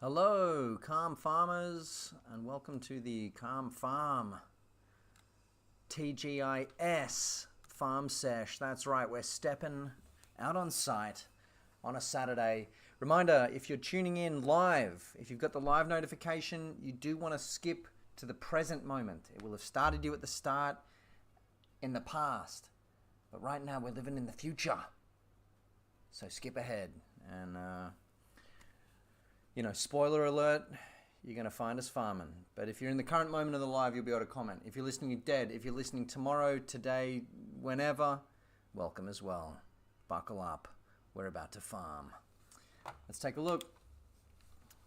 Hello, Calm Farmers, and welcome to the Calm Farm TGIS Farm Sesh. That's right, we're stepping out on site on a Saturday. Reminder, if you're tuning in live, if you've got the live notification, you do want to skip to the present moment. It will have started you at the start in the past, but right now we're living in the future. So skip ahead and spoiler alert, you're going to find us farming. But if you're in the current moment of the live, you'll be able to comment. If you're listening dead, if you're listening tomorrow, today, whenever, welcome as well. Buckle up. We're about to farm. Let's take a look.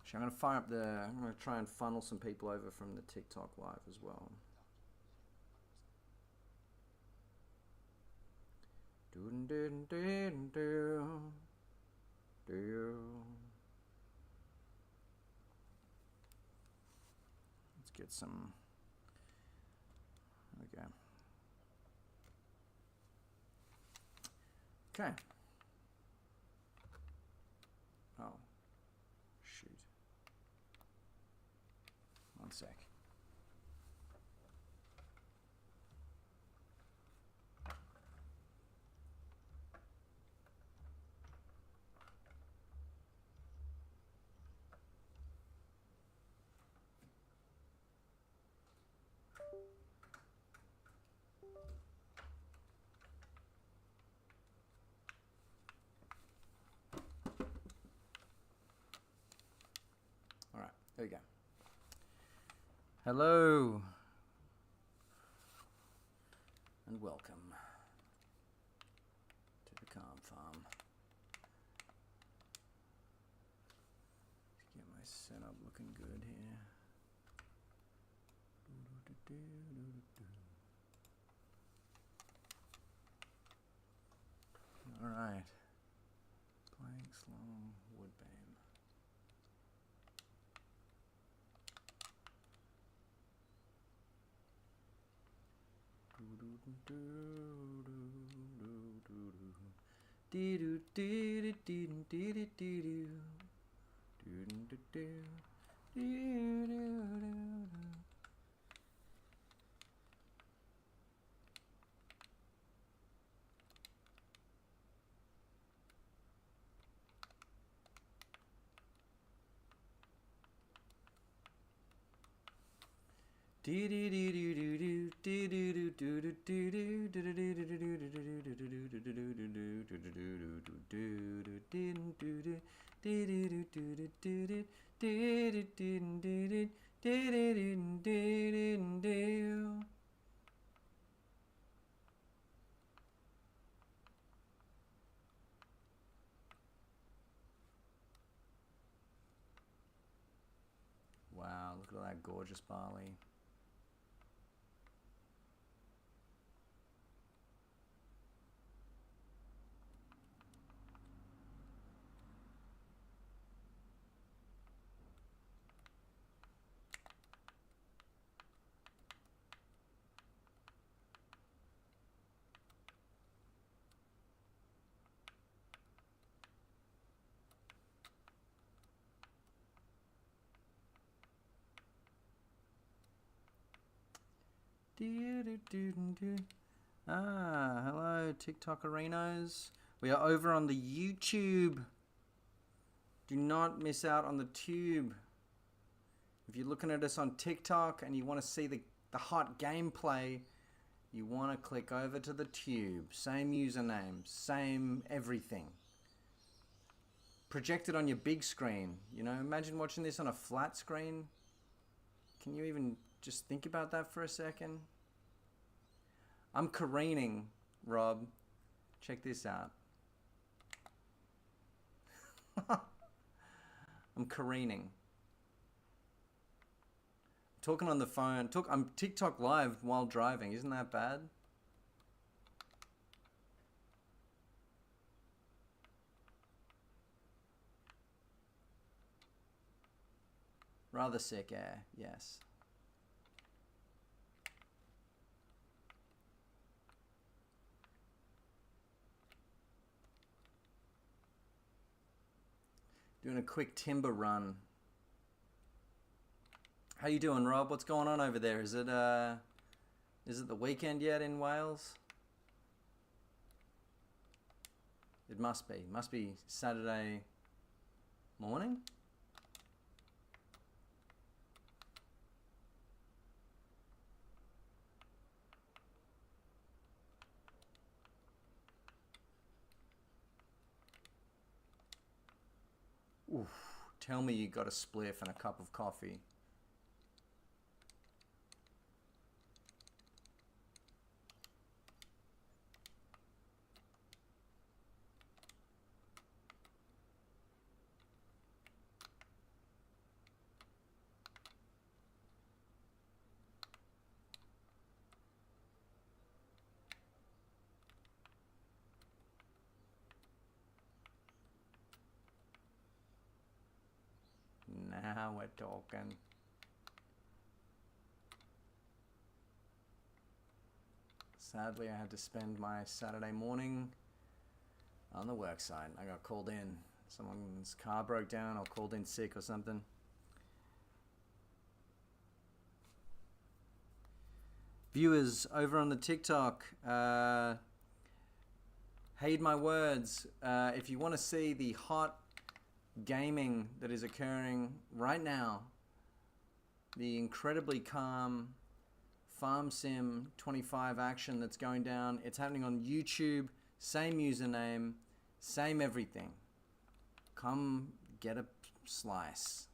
Actually, I'm going to try and funnel some people over from the TikTok live as well. Get some. Okay. Okay. Oh, shoot. One sec. There we go. Hello and welcome to the Calm Farm. Let's get my setup looking good here. All right. Planks, long, wood beam. Wow, look at all that gorgeous barley. Hello, TikTokerinos. We are over on the YouTube. Do not miss out on the tube. If you're looking at us on TikTok and you want to see the hot gameplay, you want to click over to the tube. Same username, same everything. Projected on your big screen. You know, imagine watching this on a flat screen. Can you even just think about that for a second? I'm careening, Rob. Check this out. I'm careening. Talking on the phone. I'm TikTok live while driving. Isn't that bad? Rather sick air, yes. Doing a quick timber run How you doing, Rob? What's going on over there? Is it the weekend yet in Wales? It must be. Must be Saturday morning? Oof. Tell me you got a spliff and a cup of coffee. Now we're talking. Sadly, I had to spend my Saturday morning on the work site. I got called in. Someone's car broke down or called in sick or something. Viewers over on the TikTok, heed my words. If you want to see the hot gaming that is occurring right now, the incredibly calm Farm Sim 25 action that's going down, it's happening on YouTube, same username, same everything. Come get a slice.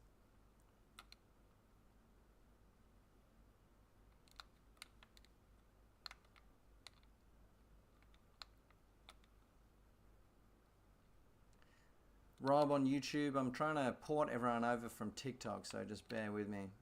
Rob on YouTube, I'm trying to port everyone over from TikTok, so just bear with me.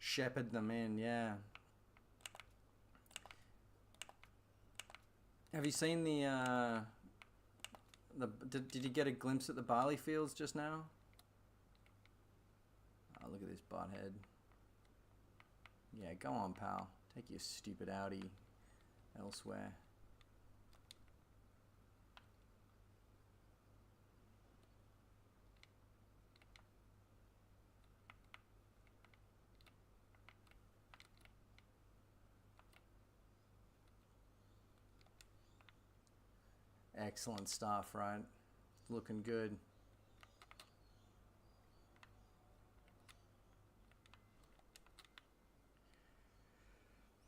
Shepherd them in, yeah. Have you seen the did you get a glimpse at the barley fields just now? Oh, look at this butthead. Yeah, go on, pal. Take your stupid Audi elsewhere. Excellent stuff, right? Looking good.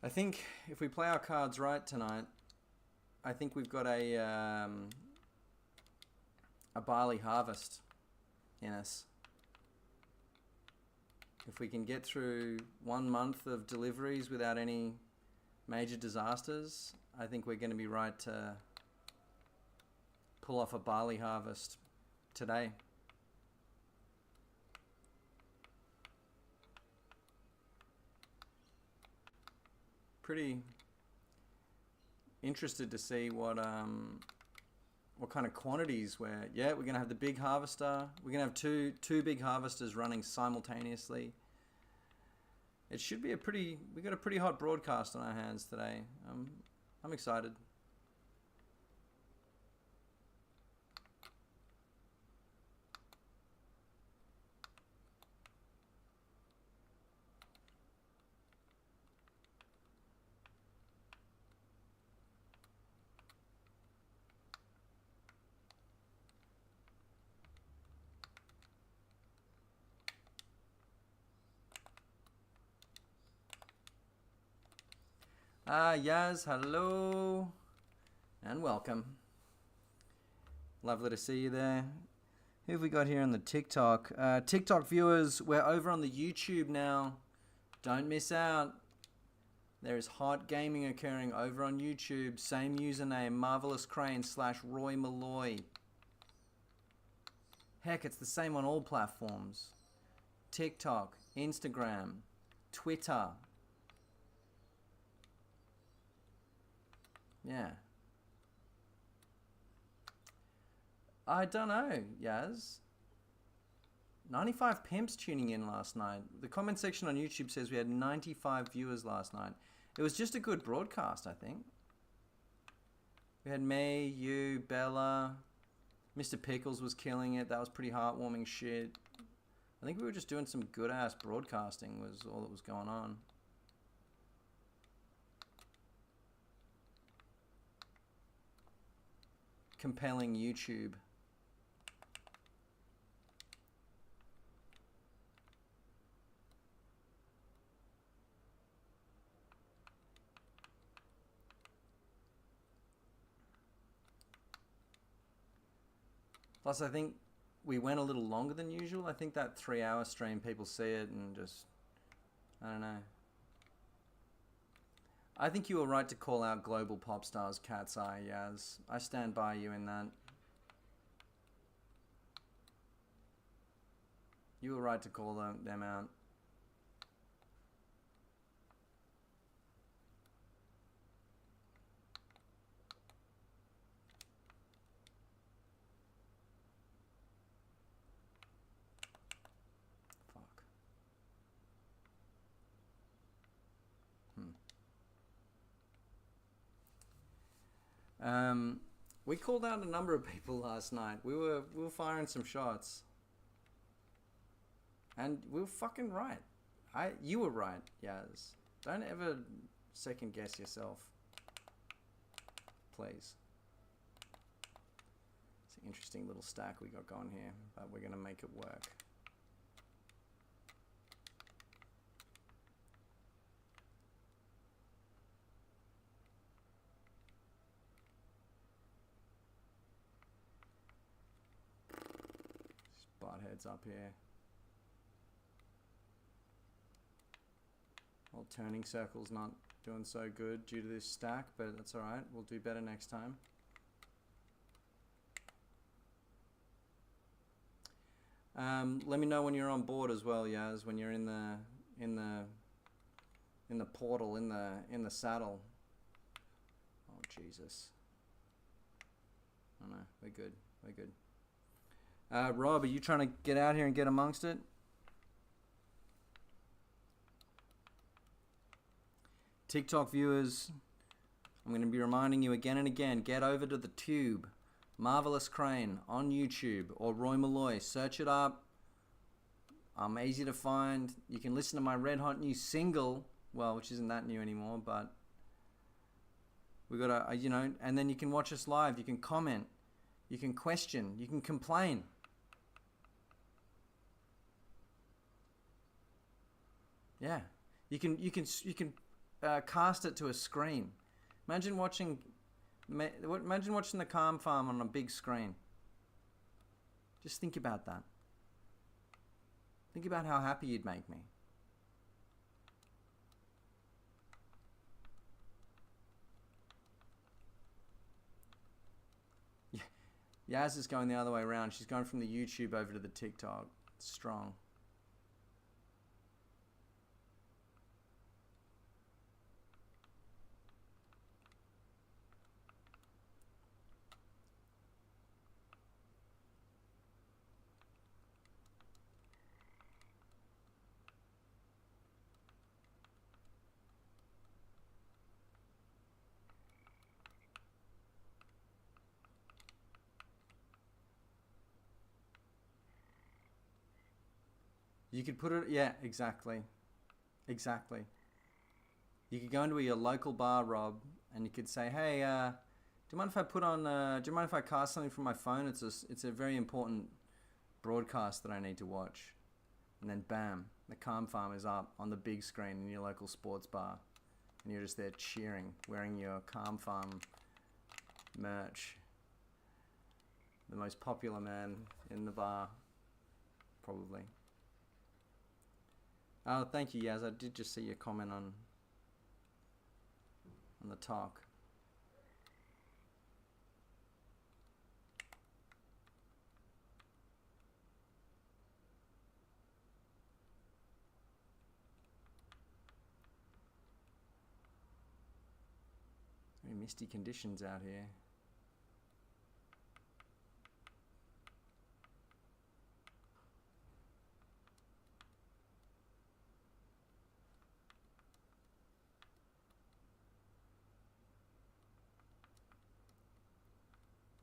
I think if we play our cards right tonight, I think we've got a barley harvest in us. If we can get through 1 month of deliveries without any major disasters, I think we're going to be right to pull off a barley harvest today. Pretty interested to see what kind of quantities we're gonna have the big harvester. We're gonna have two big harvesters running simultaneously. It should be we got a pretty hot broadcast on our hands today. I'm excited. Yaz, hello and welcome. Lovely to see you there. Who have we got here on the TikTok? TikTok viewers, we're over on the YouTube now. Don't miss out. There is hot gaming occurring over on YouTube. Same username, Marvelous Crane / Roy Malloy. Heck, it's the same on all platforms. TikTok, Instagram, Twitter. Yeah. I don't know, Yaz. 95 pimps tuning in last night. The comment section on YouTube says we had 95 viewers last night. It was just a good broadcast, I think. We had me, you, Bella. Mr. Pickles was killing it. That was pretty heartwarming shit. I think we were just doing some good-ass broadcasting was all that was going on. Compelling YouTube. Plus, I think we went a little longer than usual. I think that 3-hour stream, people see it and just, I don't know. I think you were right to call out global pop stars Cat's Eye, Yaz. I stand by you in that. You were right to call them out. We called out a number of people last night. We were firing some shots. And we were fucking right. You were right, Yaz. Don't ever second guess yourself. Please. It's an interesting little stack we got going here, but we're gonna make it work. Heads up here. Well, turning circle's not doing so good due to this stack, but that's alright. We'll do better next time. Let me know when you're on board as well, Yaz. When you're in the portal, in the saddle. Oh Jesus! Oh no, we're good. We're good. Rob, are you trying to get out here and get amongst it? TikTok viewers, I'm going to be reminding you again and again, get over to the tube. Marvelous Crane on YouTube or Roy Malloy. Search it up. I'm easy to find. You can listen to my red hot new single, well, which isn't that new anymore, but we got a, you know, and then you can watch us live. You can comment. You can question. You can complain. Yeah, you can cast it to a screen. Imagine watching the Calm Farm on a big screen. Just think about that. Think about how happy you'd make me. Yaz is going the other way around. She's going from the YouTube over to the TikTok. It's strong. You could put it, yeah, exactly. Exactly. You could go into your local bar, Rob, and you could say, hey, do you mind if I do you mind if I cast something from my phone? It's a very important broadcast that I need to watch. And then bam, the Calm Farm is up on the big screen in your local sports bar. And you're just there cheering, wearing your Calm Farm merch. The most popular man in the bar, probably. Oh, thank you, Yaz. I did just see your comment on the talk. Very misty conditions out here.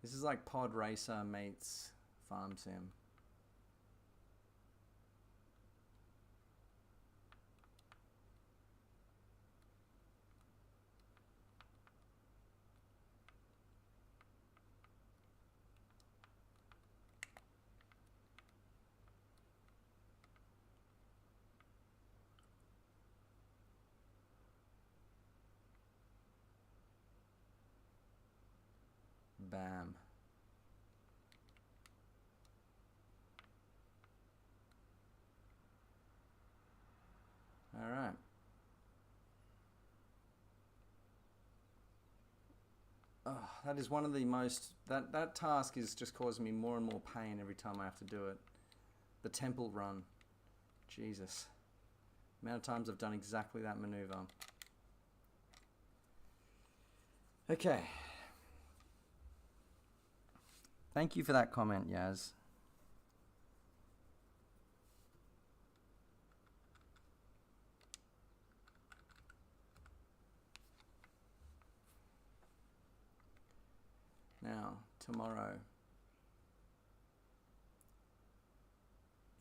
This is like Pod Racer meets Farm Sim. Bam. All right. Oh, that is one of the most... That task is just causing me more and more pain every time I have to do it. The temple run. Jesus. The amount of times I've done exactly that maneuver. Okay. Thank you for that comment, Yaz. Now, tomorrow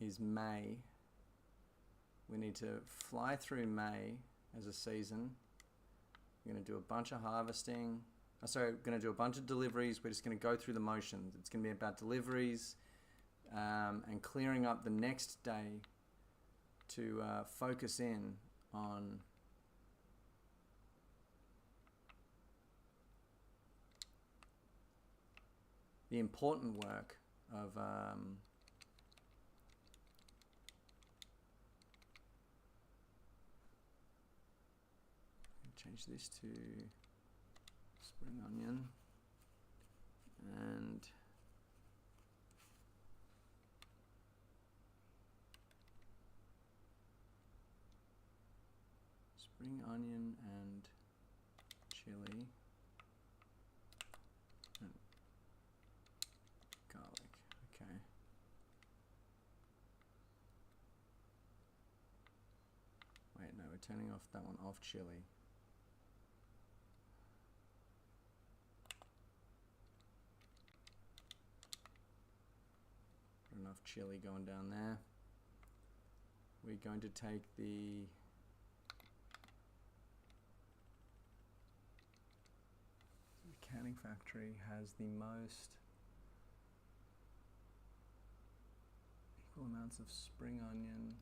is May. We need to fly through May as a season. We're going to do a bunch of harvesting. Sorry, we're going to do a bunch of deliveries. We're just going to go through the motions. It's going to be about deliveries and clearing up the next day to focus in on the important work of change this to spring onion and spring onion and chili and garlic. Okay. Wait, no, we're turning off that one off chili. Enough chili going down there. We're going to take the Canning Factory has the most equal amounts of spring onion.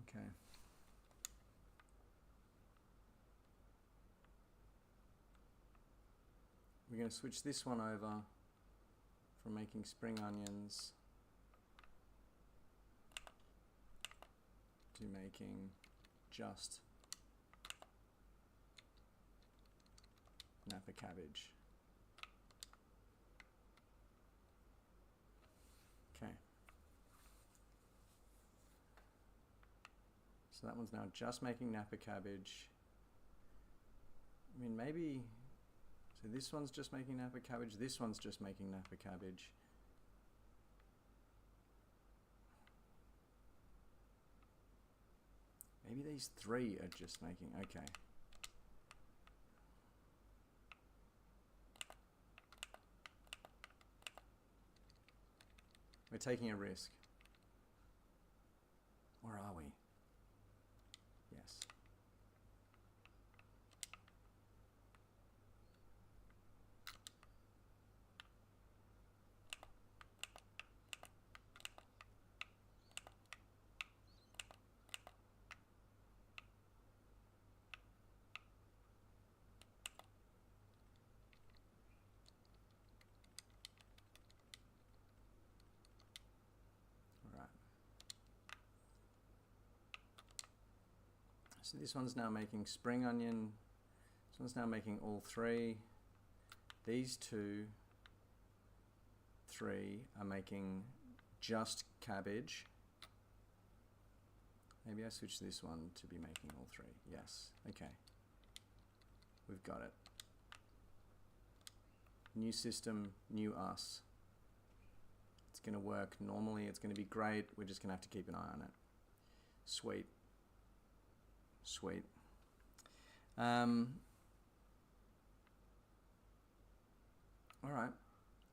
Okay. We're going to switch this one over from making spring onions to making just Napa cabbage. Okay. So that one's now just making Napa cabbage. I mean, maybe... So this one's just making Napa cabbage, this one's just making Napa cabbage. Maybe these three are just making, okay. We're taking a risk. Or are we? Yes. So this one's now making spring onion. This one's now making all three. These two, three are making just cabbage. Maybe I switch this one to be making all three. Yes, okay. We've got it. New system, new us. It's gonna work normally, it's gonna be great. We're just gonna have to keep an eye on it. Sweet. Sweet. All right.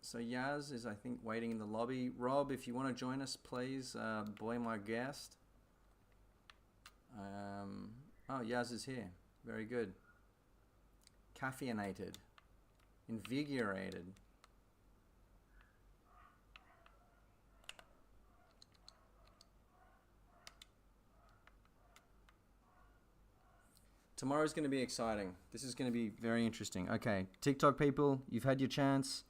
So Yaz is, I think, waiting in the lobby. Rob, if you want to join us, please. Boy, my guest. Oh, Yaz is here. Very good. Caffeinated. Invigorated. Tomorrow's going to be exciting. This is going to be very interesting. Okay, TikTok people, you've had your chance.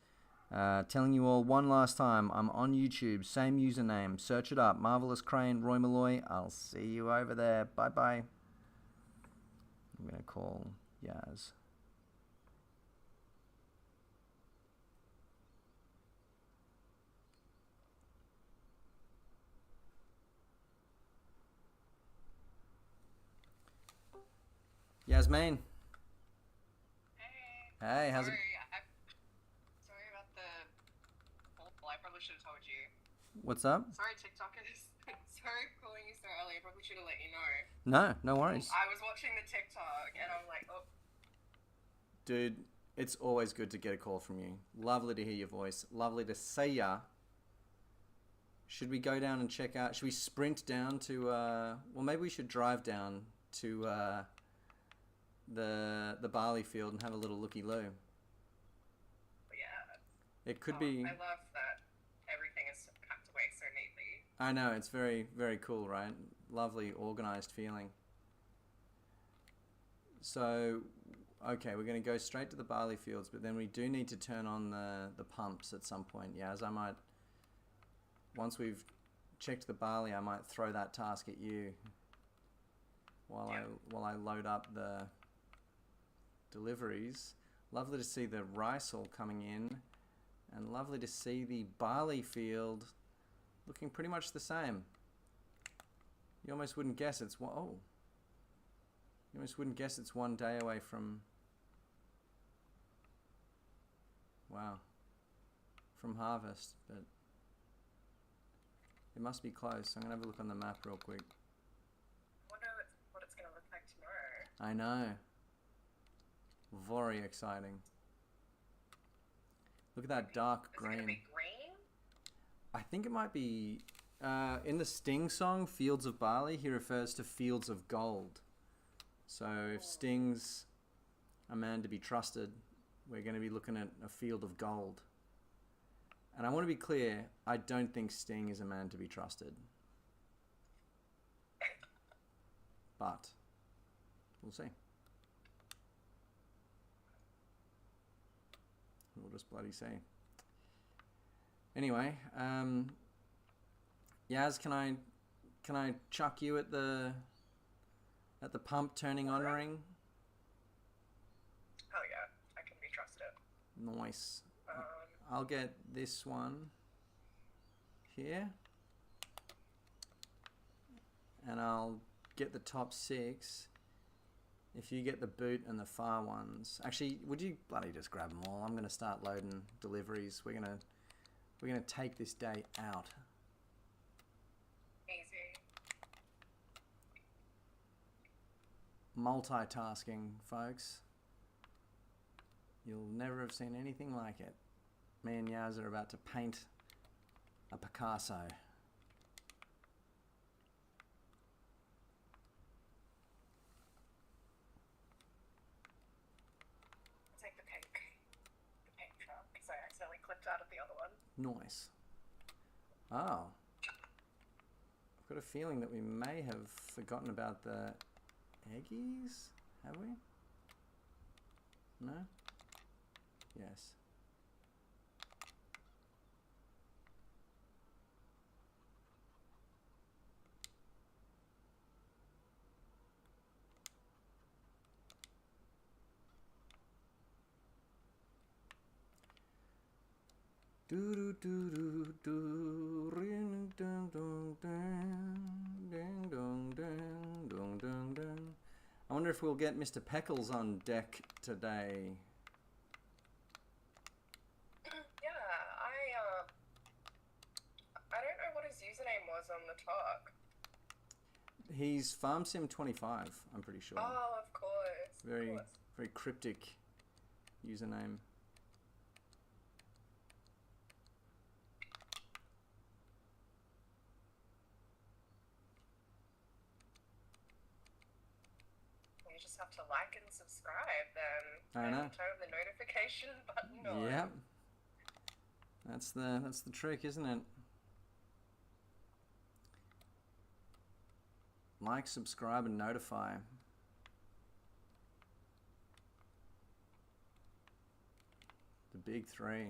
Telling you all one last time, I'm on YouTube, same username. Search it up, Marvelous Crane, Roy Malloy. I'll see you over there. Bye-bye. I'm going to call Yaz. Yasmin. Hey, how's it? Sorry about the I probably should have told you. What's up? Sorry, TikTokers. Sorry for calling you so early. I probably should have let you know. No worries. I was watching the TikTok and I'm like, oh. Dude, it's always good to get a call from you. Lovely to hear your voice. Lovely to see ya. Should we go down and check out? Should we sprint down to? Well, maybe we should drive down to the barley field and have a little looky-loo. Yeah. It could be. I love that everything is packed away so neatly. I know, it's very, very cool, right? Lovely, organized feeling. So, okay, we're going to go straight to the barley fields, but then we do need to turn on the pumps at some point. Yeah, as I might, once we've checked the barley, I might throw that task at you while I load up the deliveries. Lovely to see the rice all coming in, and lovely to see the barley field looking pretty much the same. You almost wouldn't guess it's one. Oh, you almost wouldn't guess it's 1 day away from. Wow, from harvest, but it must be close. I'm gonna have a look on the map real quick. I wonder what it's gonna look like tomorrow. I know. Very exciting. Look at that dark green. Is it gonna be green? I think it might be in the Sting song Fields of Barley, he refers to fields of gold. So if Sting's a man to be trusted, we're going to be looking at a field of gold. And I want to be clear, I don't think Sting is a man to be trusted. But we'll see. We'll just bloody see. Anyway, Yaz, can I chuck you at the pump turning on ring? Oh yeah, I can be trusted. Nice. I'll get this one here, and I'll get the top 6. If you get the boot and the far ones, actually, would you bloody just grab them all? I'm gonna start loading deliveries. We're gonna take this day out. Easy. Multitasking, folks. You'll never have seen anything like it. Me and Yaz are about to paint a Picasso. Take the pink truck because I accidentally clicked out of the other one. Nice. Oh. I've got a feeling that we may have forgotten about the eggies. Have we? No? Yes. Do do do do do ring ding dong ding ding dong ding dong dong ding. I wonder if we'll get Mr. Peckles on deck today. Yeah, I don't know what his username was on the talk. He's FarmSim25, I'm pretty sure. Oh, of course. Very, Of course. very cryptic username. You just have to like and subscribe then. I and know. turn the notification button on. Yep. That's the trick, isn't it? Like, subscribe, and notify. The big three.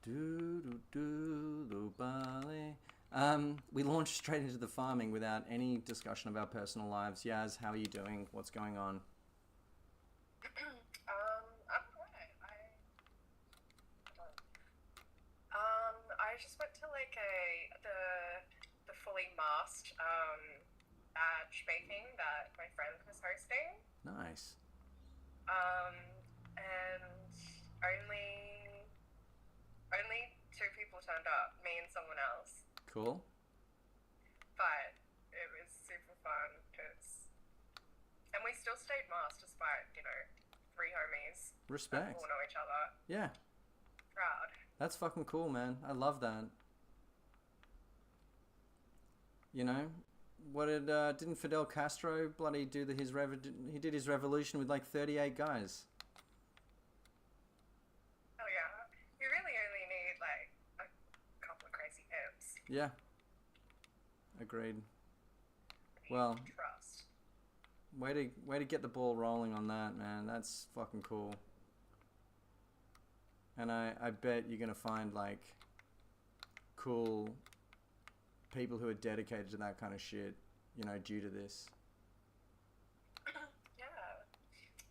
Do do do do Bali. We launched straight into the farming without any discussion of our personal lives. Yaz, how are you doing? What's going on? I'm alright. I just went to like the fully masked badge baking that my friend was hosting. Nice. And only two people turned up, me and someone else. Cool. But it was super fun and we still stayed masked despite, three homies that Respect. all know each other. Yeah, Proud. that's fucking cool, man. I love that. You know, what didn't Fidel Castro bloody do he did his revolution with like 38 guys. Oh yeah. You really only need like a couple of crazy pimps. Yeah. Agreed. Well, Trust. way to get the ball rolling on that, man. That's fucking cool. And I bet you're gonna find like cool people who are dedicated to that kind of shit, due to this. Yeah.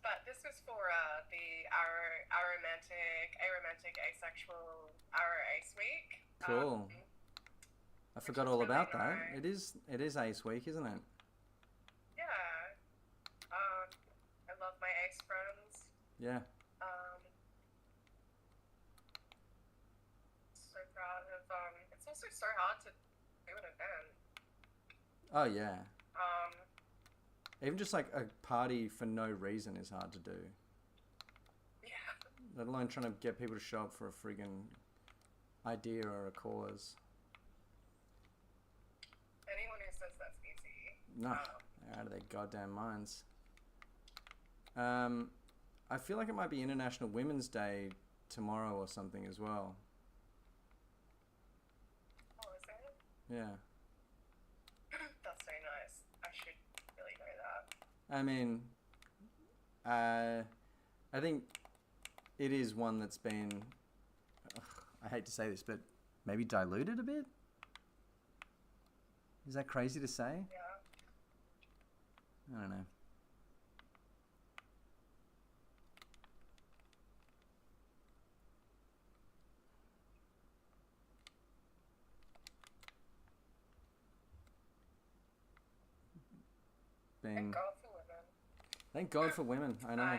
But this was for the aromantic, asexual Ace Week. Cool. I forgot is all really about that. nice. It is Ace Week, isn't it? Yeah. I love my ace friends. Yeah. So proud of it's also so hard to do an event. Oh yeah. Um Even just like a party for no reason is hard to do. yeah. Let alone trying to get people to show up for a friggin' idea or a cause. Anyone who says that's easy. No, they're out of their goddamn minds. I feel like it might be International Women's Day tomorrow or something as well. Oh, is it? Yeah. That's so nice. I should really know that. I mean, I think it is one that's been, I hate to say this, but maybe diluted a bit? Is that crazy to say? Yeah. I don't know. Thank God for women. Thank God for women. I know.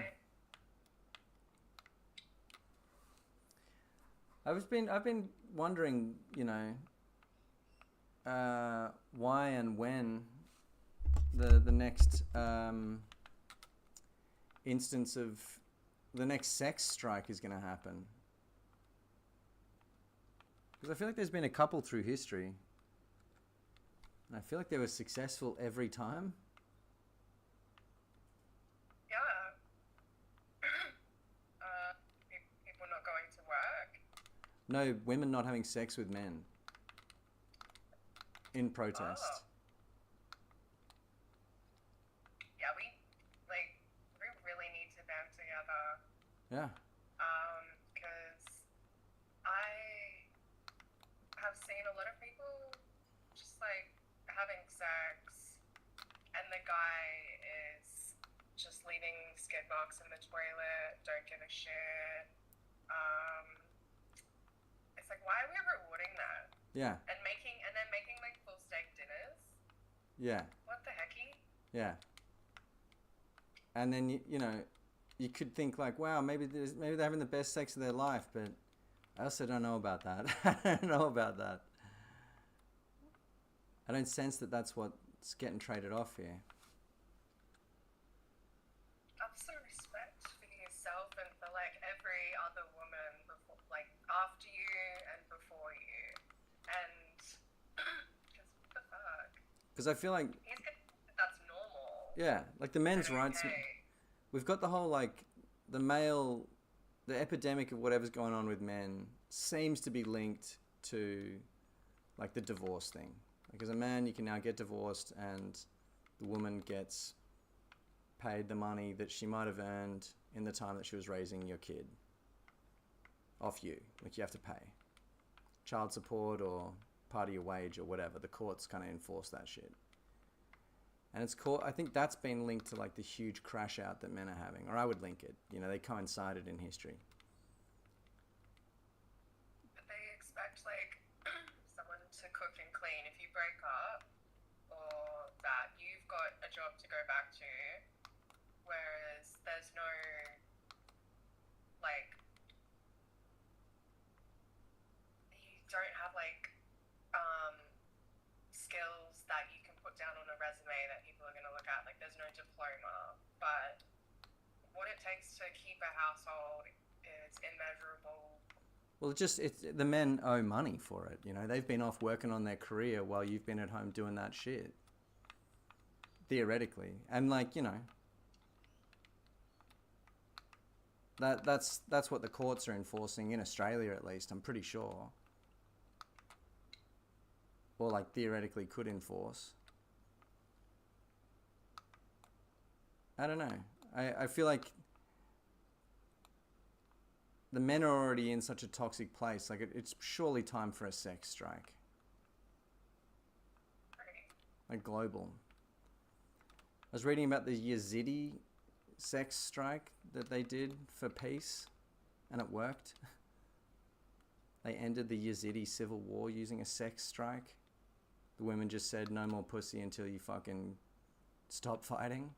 I've been wondering, why and when the next instance of the next sex strike is going to happen. Because I feel like there's been a couple through history. And I feel like they were successful every time. Yeah. People not going to work. No, women not having sex with men. In protest. Oh. Yeah, we really need to band together. Yeah. Because I have seen a lot of people just like sex, and the guy is just leaving skid marks in the toilet, don't give a shit. Um, it's like, why are we rewarding that? Yeah. And then making like full steak dinners. Yeah. What the hecky? Yeah. And then you know, you could think like, wow, maybe they're having the best sex of their life, but I also don't know about that. I don't know about that. I don't sense that that's what's getting traded off here. Have some respect for yourself and for like every other woman before, like after you and before you, and because what the fuck? Because I feel like, He's gonna think that that's normal. yeah, like the men's rights. Okay. We've got the whole like the epidemic of whatever's going on with men seems to be linked to like the divorce thing. Like as a man, you can now get divorced, and the woman gets paid the money that she might have earned in the time that she was raising your kid off you. Like you have to pay child support or part of your wage or whatever. The courts kind of enforce that shit. And it's called, I think that's been linked to like the huge crash out that men are having, or I would link it. You know, they coincided in history. But they expect like someone to cook and clean if you break up, or that you've got a job to go back to, whereas there's no like you don't have like skills that you can put down on a resume that people are going to look at. Like there's no diploma, but what it takes to keep a household is immeasurable. Well, the men owe money for it. You know, they've been off working on their career while you've been at home doing that shit. Theoretically. And like, you know, that's what the courts are enforcing in Australia, at least, I'm pretty sure. Or like theoretically could enforce. I don't know. I feel like the men are already in such a toxic place. Like it's surely time for a sex strike. Like global. I was reading about the Yazidi sex strike that they did for peace, and it worked. They ended the Yazidi civil war using a sex strike. The women just said, no more pussy until you fucking stop fighting.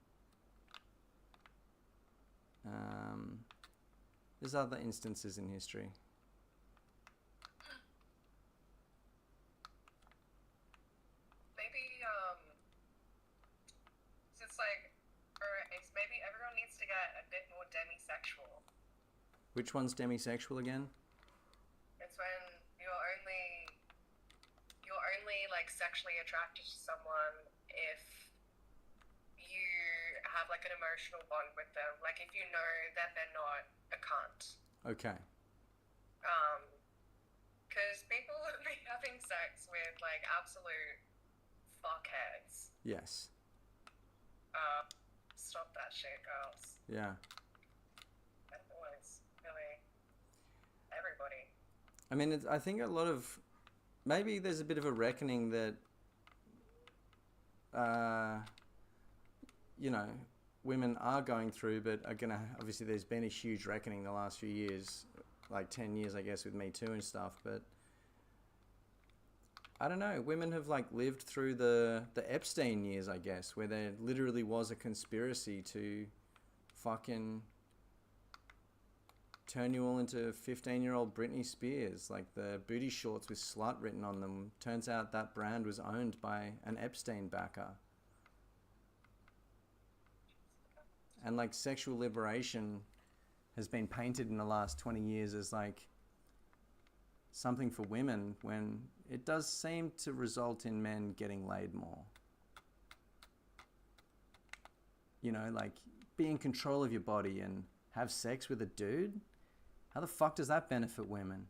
There's other instances in history. Maybe it's like, or maybe everyone needs to get a bit more demisexual. Which one's demisexual again? It's when you're only like sexually attracted to someone if you have like an emotional bond with them. Like if you know that they're not a cunt. Okay. Because people will be having sex with like absolute fuckheads. Yes. Stop that shit, girls. Yeah. And boys, really. Everybody. I mean, I think a lot of... Maybe there's a bit of a reckoning that... you know, women are going through, but are going to... Obviously, there's been a huge reckoning the last few years. Like 10 years, I guess, with Me Too and stuff, but... I don't know. Women have like lived through the Epstein years, I guess, where there literally was a conspiracy to fucking turn you all into 15-year-old Britney Spears. Like the booty shorts with slut written on them. Turns out that brand was owned by an Epstein backer. And like sexual liberation has been painted in the last 20 years as like something for women, when it does seem to result in men getting laid more. You know, like be in control of your body and have sex with a dude. How the fuck does that benefit women?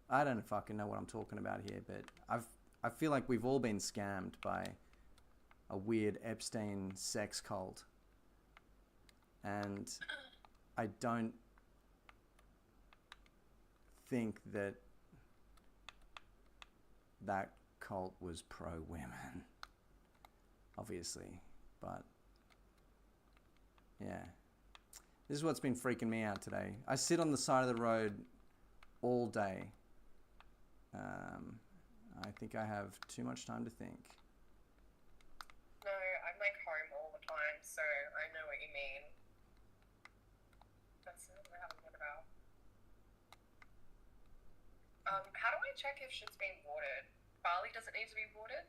I don't fucking know what I'm talking about here, but I feel like we've all been scammed by a weird Epstein sex cult. And I don't think that that cult was pro-women, obviously. But yeah, this is what's been freaking me out today. I sit on the side of the road all day. I think I have too much time to think. No, I'm like home all the time, so I know what you mean. That's what I haven't thought about. How do I check if shit's been watered? Barley doesn't need to be watered?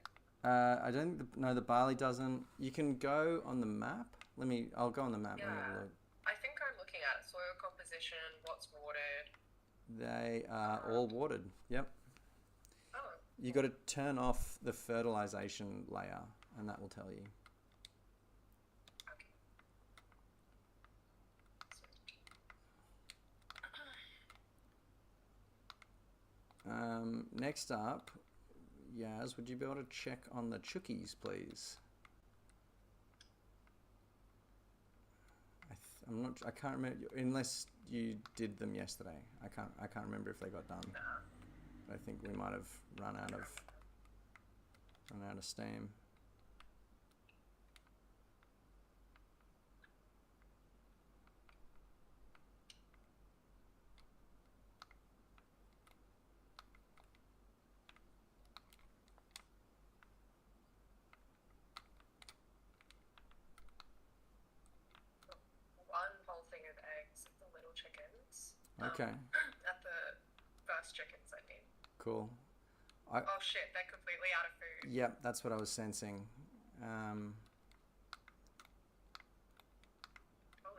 I don't think no, the barley doesn't. You can go on the map. I'll go on the map. Let me have a look. I think I'm looking at soil composition, what's watered. They are all watered. Yep. Oh. You got to turn off the fertilization layer, and that will tell you. Next up, Yaz, would you be able to check on the chookies, please? I can't remember, unless you did them yesterday. I can't remember if they got done. I think we might have run out of steam. Okay. At the first chickens, I mean. Cool. Oh shit, they're completely out of food. Yep, that's what I was sensing. Holy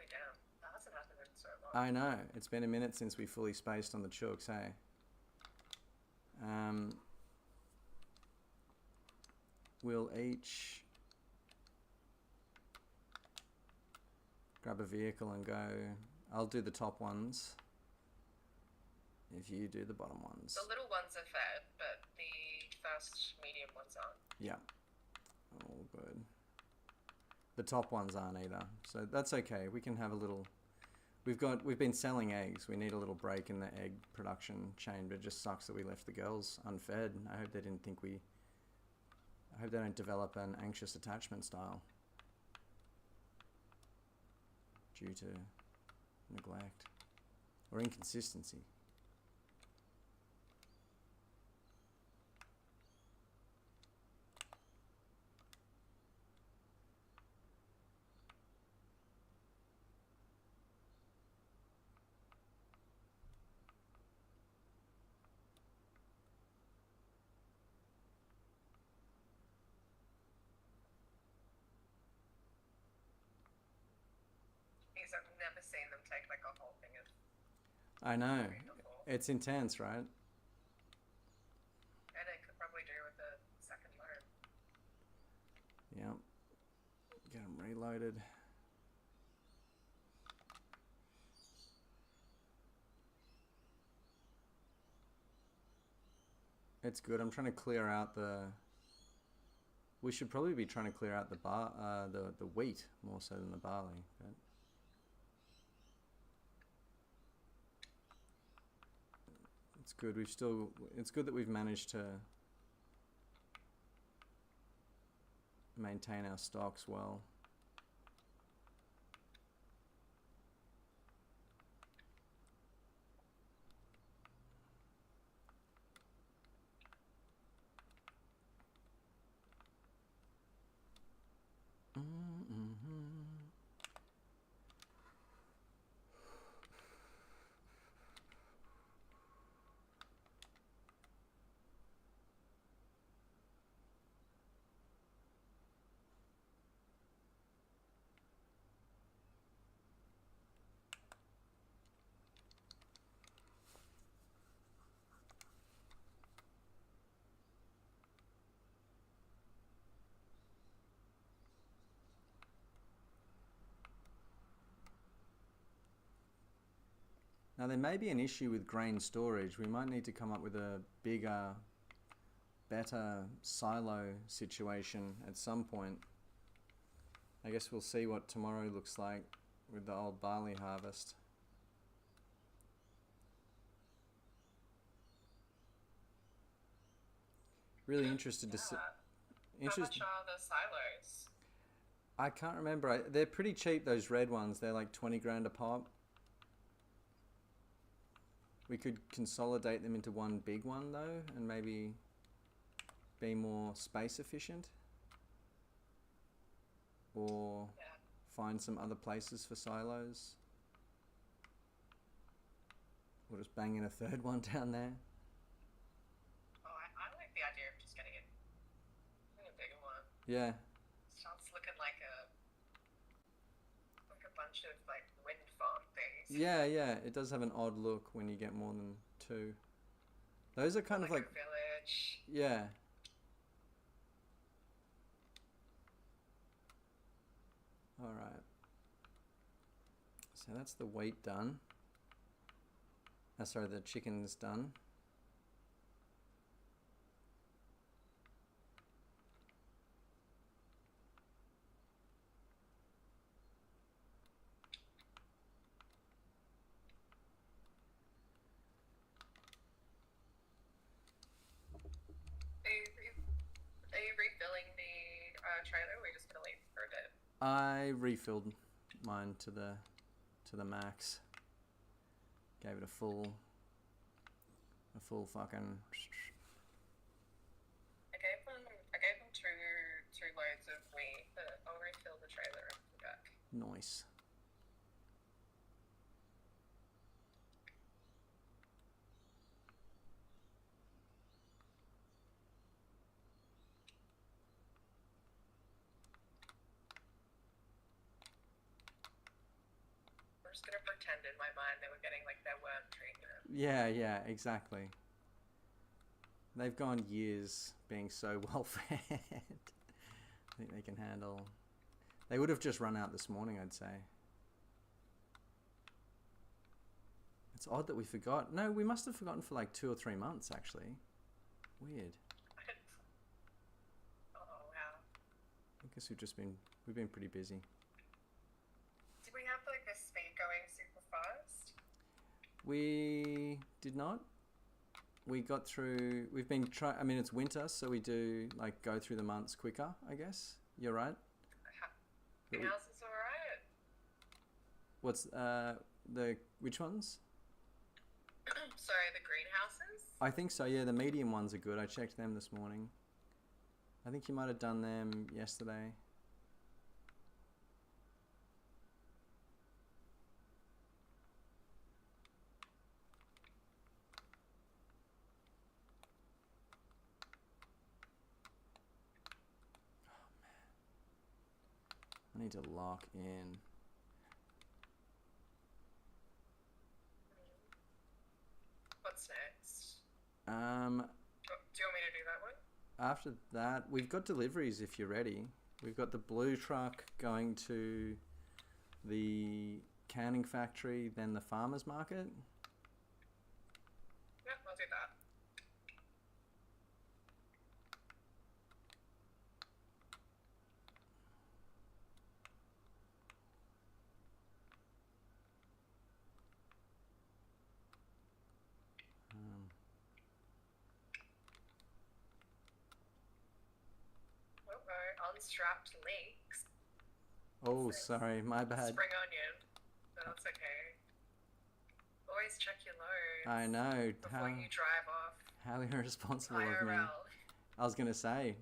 damn, that hasn't happened in so long. I know, it's been a minute since we fully spaced on the chooks, hey? We'll each grab a vehicle and go. I'll do the top ones. If you do the bottom ones. The little ones are fed, but the first medium ones aren't. Yeah. All good. The top ones aren't either. So that's okay. We can have a little... We've been selling eggs. We need a little break in the egg production chain, but it just sucks that we left the girls unfed. I hope they didn't think we... I hope they don't develop an anxious attachment style due to neglect or inconsistency. I've never seen them take like a whole thing of... I know. It's intense, right? And it could probably do with a second load. Yep. Get them reloaded. It's good. I'm trying to clear out the... We should probably be trying to clear out the the wheat more so than the barley. But it's good. It's good that we've managed to maintain our stocks well. Now there may be an issue with grain storage. We might need to come up with a bigger, better silo situation at some point. I guess we'll see what tomorrow looks like with the old barley harvest. Really interested to see. Yeah. How much are the silos? I can't remember. They're pretty cheap. Those red ones. They're like 20 grand a pop. We could consolidate them into one big one though, and maybe be more space efficient, or Yeah. find some other places for silos. We'll just bang in a third one down there. Oh, I like the idea of just getting a bigger one. Yeah. Starts looking like a bunch of like wind farm things. Yeah, yeah. It does have an odd look when you get more than two. Those are kind of like, a village. yeah. All right. So that's the wheat done. Sorry, the chicken's done. Are you refilling the trailer, or are we just gonna leave for a bit? I refilled mine to the max. Gave it a full fucking. I gave them two loads of wheat, but I'll refill the trailer and put back. Nice. We're just gonna pretend in my mind that we're getting like their worm treatment. Yeah, yeah, exactly. They've gone years being so well fed. I think they can handle. They would have just run out this morning, I'd say. It's odd that we forgot. No, we must have forgotten for like 2 or 3 months, actually. Weird. Oh wow. I guess we've been pretty busy. Did we have like the speed going super fast? We did not. We got through. We've been I mean, it's winter, so we do like go through the months quicker, I guess. You're right. Greenhouse is alright. What's which ones? Sorry, the greenhouses? I think so, yeah. The medium ones are good. I checked them this morning. I think you might have done them yesterday. I need to lock in. What's next? Um, Do you want me to do that one? After that, we've got deliveries if you're ready. We've got the blue truck going to the canning factory, then the farmer's market. Yep, I'll do that. Unstrapped leeks. Oh, sorry, my bad. Spring onion. No, that's okay. Always check your loads. I know. Before you drive off. How irresponsible IRL. of me. I was going to say,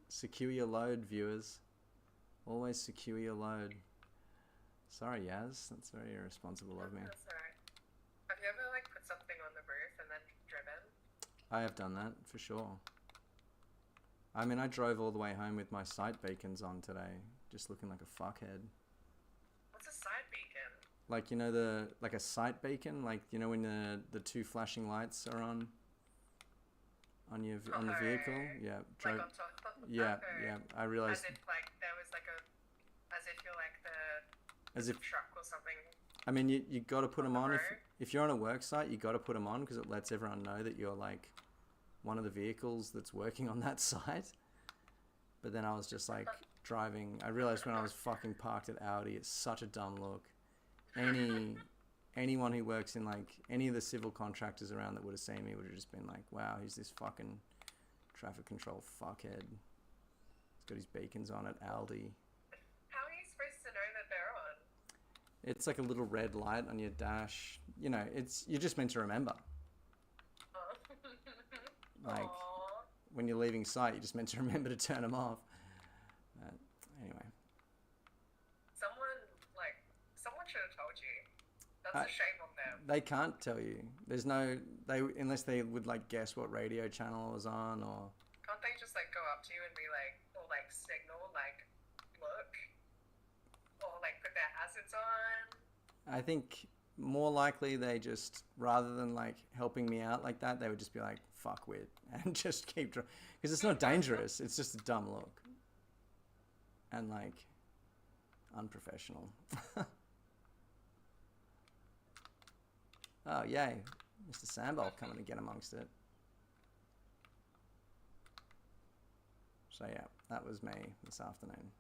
secure your load, viewers. Always secure your load. Sorry, Yaz. That's very irresponsible of me. That's alright. Have you ever like put something on the roof and then driven? I have done that, for sure. I mean, I drove all the way home with my sight beacons on today, just looking like a fuckhead. What's a side beacon? Like, you know, like a sight beacon, like, you know, when the two flashing lights are on the vehicle. Yeah, like on top. Yeah, okay. yeah. I realized. As if like there was like as if you're like as if truck or something. I mean, you got to put them on. road? If you're on a work site, you got to put them on because it lets everyone know that you're like one of the vehicles that's working on that site. But then I was just like driving. I realized when I was fucking parked at Audi, it's such a dumb look. Anyone who works in like any of the civil contractors around that would have seen me would have just been like, wow, who's this fucking Traffic control fuckhead. He's got his beacons on at Aldi. How are you supposed to know that they're on? It's like a little red light on your dash. You know, you're just meant to remember. Oh. Like, Aww. when you're leaving site, you're just meant to remember to turn them off. Anyway. Someone should have told you. That's I- a shame on them. They can't tell you. There's no... unless they would, like, guess what radio channel it was on, or... Can't they just like go up to you and be like, or like signal, like, look, or like put their hazards on? I think more likely they just, rather than like helping me out like that, they would just be like, fuck wit, and just keep because it's not dangerous, it's just a dumb look and like unprofessional. Oh yay, Mr. Sambal coming to get amongst it. So yeah, that was me this afternoon.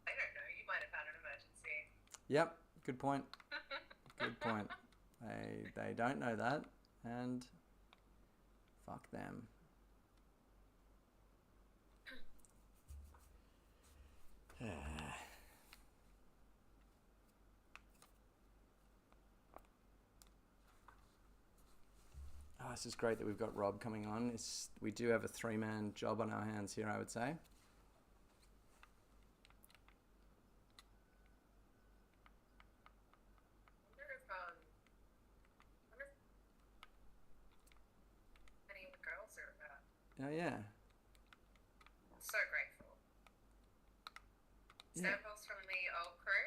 I don't know, you might have had an emergency. Yep, good point. Good point. They don't know that, and fuck them. Oh, this is great that we've got Rob coming on. We do have a 3-man job on our hands here, I would say. I wonder if any of the girls are about. Oh yeah. So grateful. Yeah. Samples from the old crew.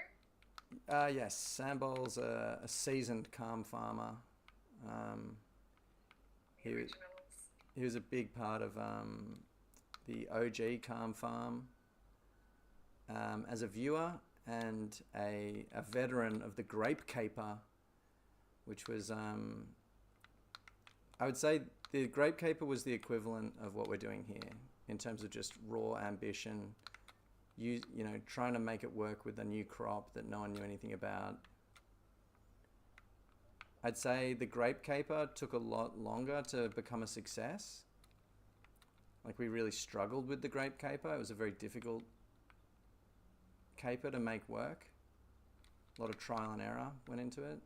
Yes, Sambol's a seasoned calm farmer. The He- originals. He was a big part of the OG Calm Farm as a viewer, and a veteran of the Grape Caper, which was, I would say the Grape Caper was the equivalent of what we're doing here in terms of just raw ambition, you know, trying to make it work with a new crop that no one knew anything about. I'd say the Grape Caper took a lot longer to become a success. Like, we really struggled with the Grape Caper. It was a very difficult caper to make work. A lot of trial and error went into it.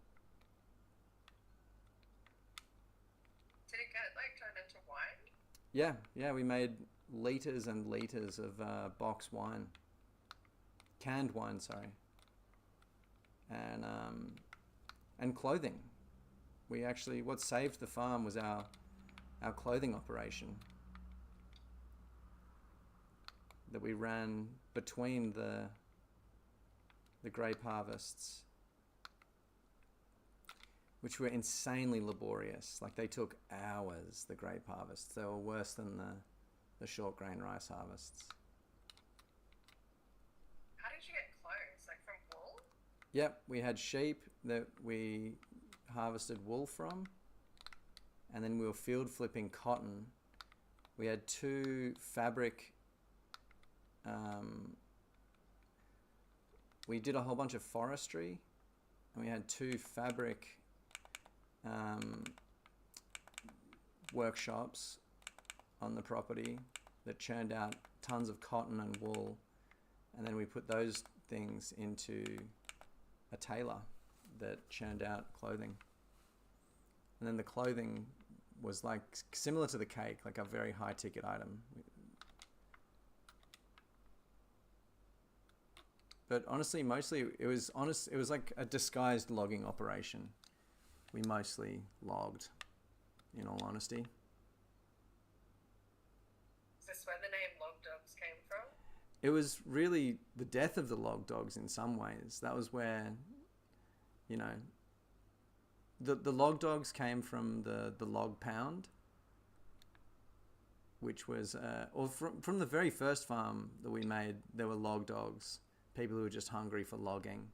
Did it get like turned into wine? Yeah, we made liters and liters of box wine. Canned wine, sorry. And clothing. We actually, what saved the farm was our clothing operation that we ran between the grape harvests, which were insanely laborious. Like, they took hours, the grape harvests. They were worse than the short grain rice harvests. How did you get clothes? Like from wool? Yep, we had sheep that we harvested wool from, and then we were field flipping cotton. We had 2 fabric, we did a whole bunch of forestry, and we had 2 fabric workshops on the property that churned out tons of cotton and wool, and then we put those things into a tailor that churned out clothing. And then the clothing was like similar to the cake, like a very high ticket item. But honestly, mostly it was like a disguised logging operation. We mostly logged, in all honesty. Is this where the name Log Dogs came from? It was really the death of the log dogs in some ways. That was where, you know, the log dogs came from the log pound, which was, or from the very first farm that we made, there were log dogs, people who were just hungry for logging.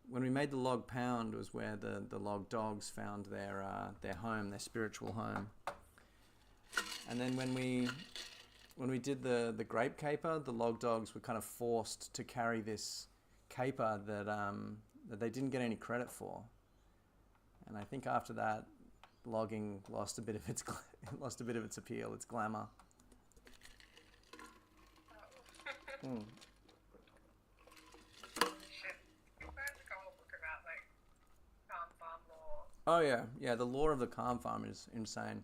When we made the log pound was where the log dogs found their home, their spiritual home. And then when we when we did the grape caper, the log dogs were kind of forced to carry this caper that they didn't get any credit for. And I think after that, logging lost a bit of its appeal, its glamour. Oh. Shit. You guys like a whole book about like farm law. Oh yeah, the lore of the Calm Farm is insane.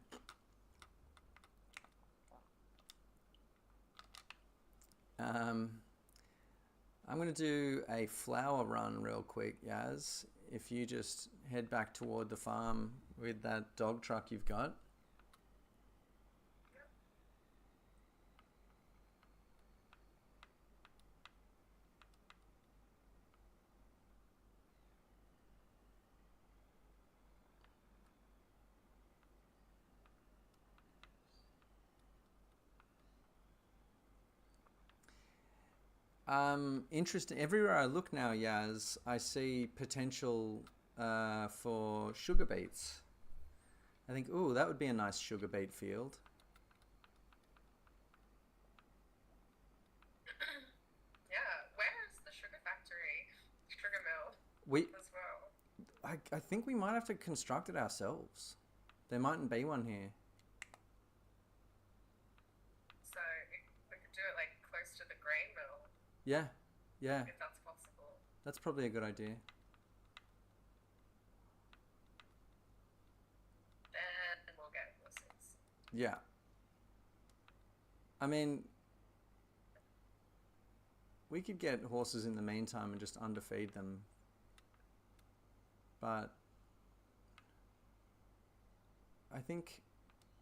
I'm going to do a flower run real quick, Yaz. If you just head back toward the farm with that dog truck you've got. Interesting. Everywhere I look now, Yaz, I see potential for sugar beets. I think, ooh, that would be a nice sugar beet field. Yeah, where's the sugar factory, sugar mill We, as well? I think we might have to construct it ourselves. There mightn't be one here. So we could do it like close to the grain mill Yeah, yeah, if that's possible. that's probably a good idea. Then we'll get horses. Yeah. I mean, we could get horses in the meantime and just underfeed them. But I think,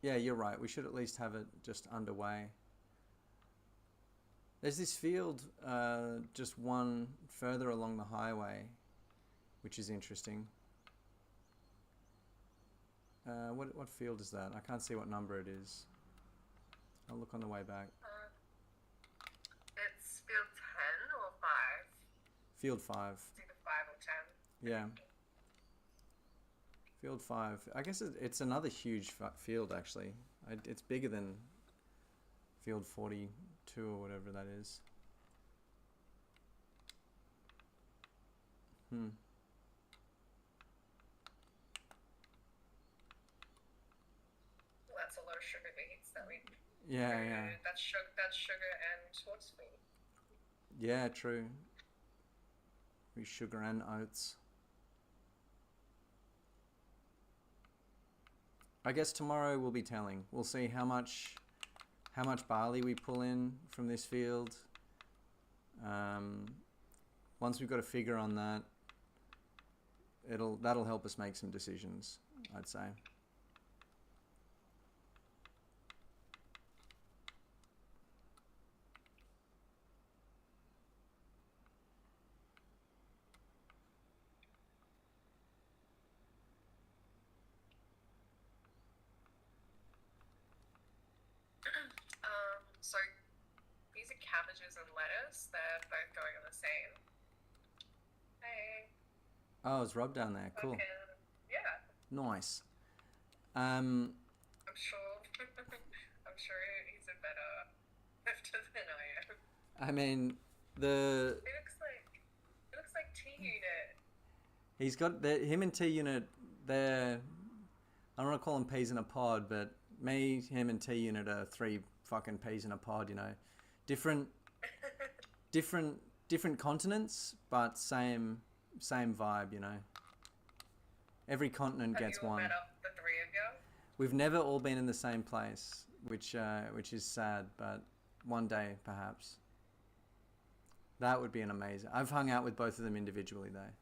yeah, you're right. We should at least have it just underway. There's this field just one further along the highway, which is interesting. What field is that? I can't see what number it is. I'll look on the way back. It's field 10 or 5? Field 5. It's either 5 or 10. Yeah. Field 5. I guess it's another huge field, actually. It's bigger than Field 42 or whatever that is. Well, that's a lot of sugar beets that we. Yeah. That's sugar and horse feed. Yeah, true. We sugar and oats. I guess tomorrow we'll be telling. We'll see how much barley we pull in from this field. Once we've got a figure on that, that'll help us make some decisions, I'd say. So these are cabbages and lettuce. They're both going on the same. Hey. Oh, it's Rob down there. Cool. Okay. Yeah. Nice. I'm sure. I'm sure he's a better lifter than I am. I mean, It looks like T-Unit. he's got him and T-Unit. I don't want to call them peas in a pod, but him and T-Unit are 3 fucking peas in a pod. You know, different continents, but same vibe. You know, every continent Have gets you all one. met up, the 3 of you? We've never all been in the same place, which is sad, but one day perhaps. That would be an amazing. I've hung out with both of them individually though.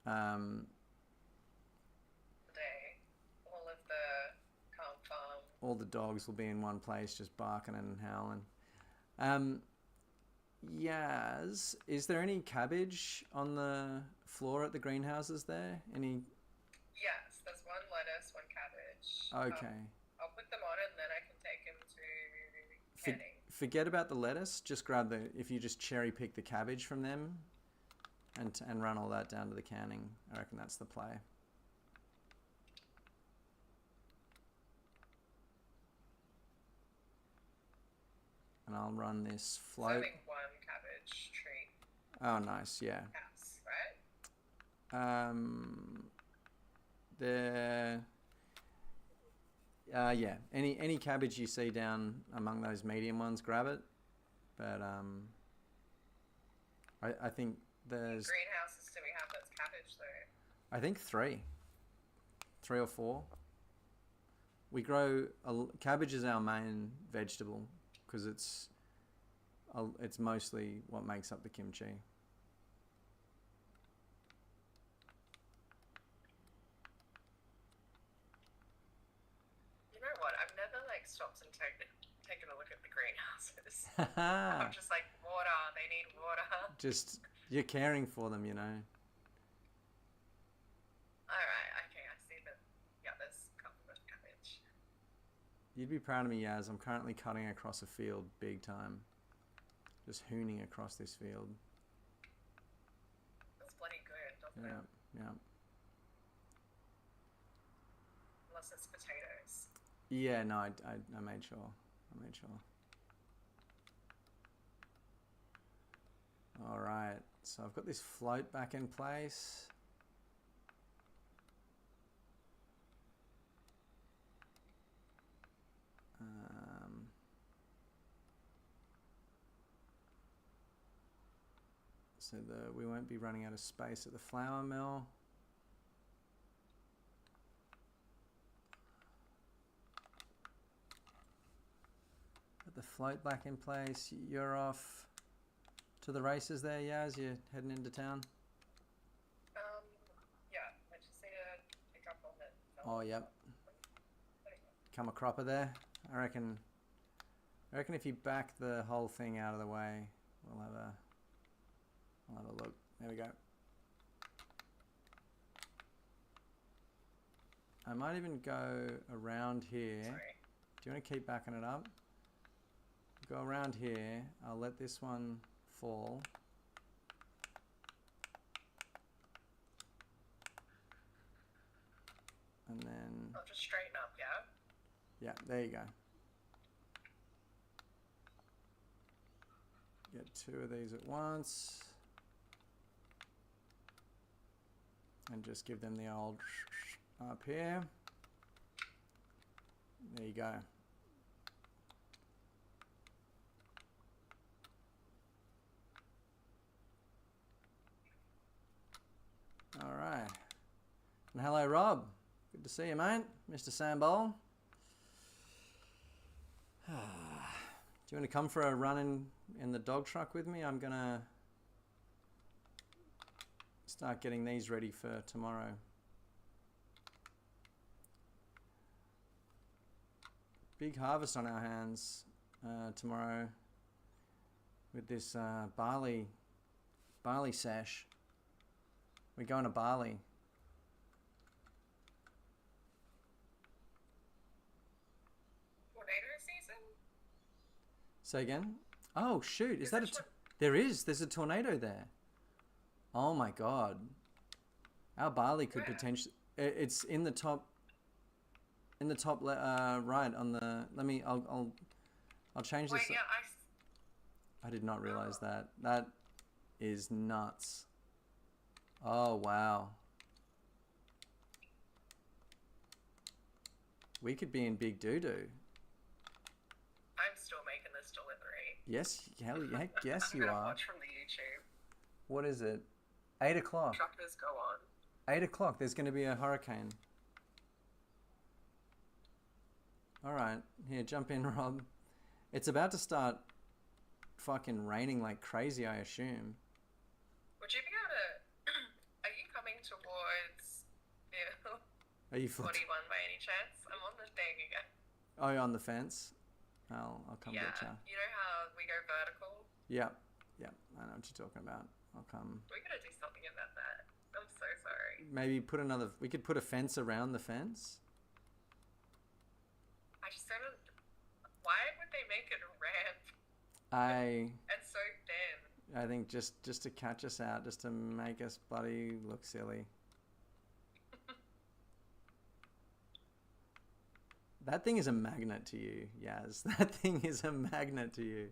Today, all of the Calm Farm. All the dogs will be in one place just barking and howling. Yaz, is there any cabbage on the floor at the greenhouses there? Any? Yes, there's 1 lettuce, 1 cabbage. Okay. I'll put them on and then I can take them to canning. Forget about the lettuce. Just grab if you just cherry pick the cabbage from them and run all that down to the canning. I reckon that's the play. and I'll run this float. Serving one cabbage tree Oh, nice. Yeah. house, right? There. Yeah. Any cabbage you see down among those medium ones, grab it. But I think there's. Greenhouses do we have that's cabbage though? I think 3 or 4. We grow cabbage is our main vegetable because it's mostly what makes up the kimchi. You know what? I've never like stopped and taken a look at the greenhouses. I'm just like, water. They need water. Just you're caring for them, you know. Alright, okay, I see that. Yeah, there's a couple of cabbage. You'd be proud of me, Yaz. I'm currently cutting across a field big time. Just hooning across this field. That's bloody good, doesn't Yeah, it? yeah. Unless it's potatoes. Yeah, no, I made sure. I made sure. All right, so I've got this float back in place. So we won't be running out of space at the flour mill. Put the float back in place. You're off to the races there, Yaz? You're heading into town? Yeah, I just need to pick up on it. Oh, yep. Come a cropper there. I reckon if you back the whole thing out of the way, we'll have a look. There we go. I might even go around here. Sorry. Do you want to keep backing it up? Go around here. I'll let this one fall. And then... I'll just straighten up, yeah? Yeah, there you go. Get 2 of these at once. And just give them the old up here. There you go. All right. And hello, Rob. Good to see you, mate. Mr. Sambol. Do you want to come for a run in the dog truck with me? I'm going to start getting these ready for tomorrow. Big harvest on our hands tomorrow with this barley sash. We're going to Bali. Tornado season? Say again? Oh shoot! Is that there is? There's a tornado there. Oh my god! Our barley could potentially. It's in the top. In the top, right on the. Let me. I'll change this. Wait, yeah, I did not realize that. That is nuts. Oh wow. We could be in big doo-doo. I'm still making this delivery. Yes, heck yes I'm you gonna are. watch from the YouTube. What is it? 8 o'clock. Truckers go on. 8 o'clock. There's going to be a hurricane. All right, here, jump in, Rob. It's about to start fucking raining like crazy, I assume. Would you be able to... Are you coming towards the Are you 41 by any chance? I'm on the thing again. Oh, you're on the fence? I'll come Yeah, get ya. you know how we go vertical? Yep, yep. I know what you're talking about. I'll come. We gotta do something about that. I'm so sorry. Maybe put another... We could put a fence around the fence. I just don't... Why would they make it a ramp and so thin? I think just to catch us out, just to make us bloody look silly. That thing is a magnet to you, Yaz. That thing is a magnet to you.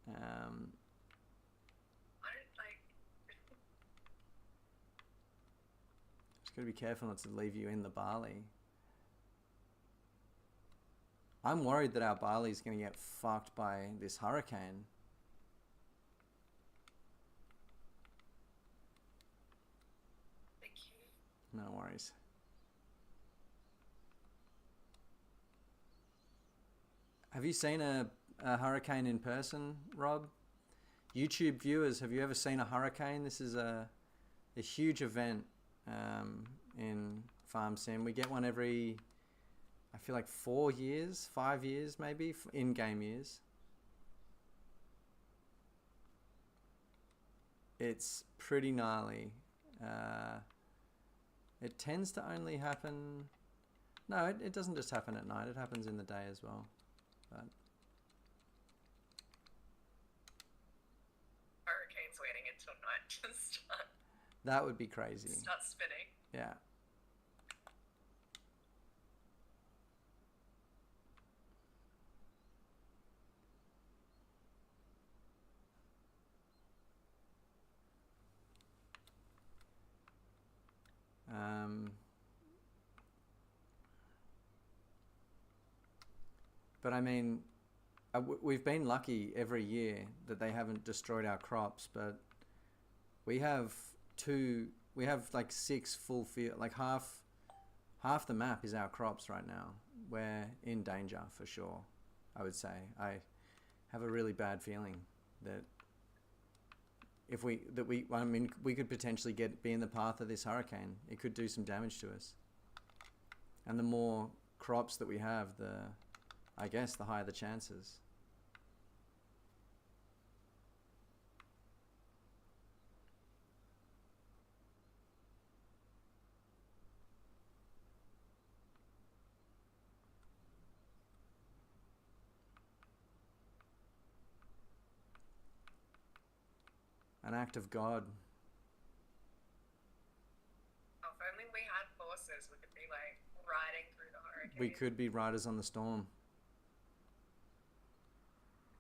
I don't like. Just got to be careful not to leave you in the barley. I'm worried that our barley's going to get fucked by this hurricane. Thank you. No worries. Have you seen a hurricane in person, Rob? YouTube viewers, have you ever seen a hurricane? This is a huge event in Farm Sim. We get one every, I feel like 4 years, 5 years maybe, in-game years. It's pretty gnarly. It tends to only happen... No, it doesn't just happen at night. It happens in the day as well. But Hurricanes waiting until night to start. that would be crazy. Start spinning. Yeah. But I mean, we've been lucky every year that they haven't destroyed our crops, but we have like 6 full field, like half the map is our crops right now. We're in danger for sure, I would say. I have a really bad feeling that we could potentially be in the path of this hurricane. It could do some damage to us. And the more crops that we have, I guess the higher the chances. An act of God. Oh, if only we had horses, we could be like riding through the hurricane. We could be riders on the storm.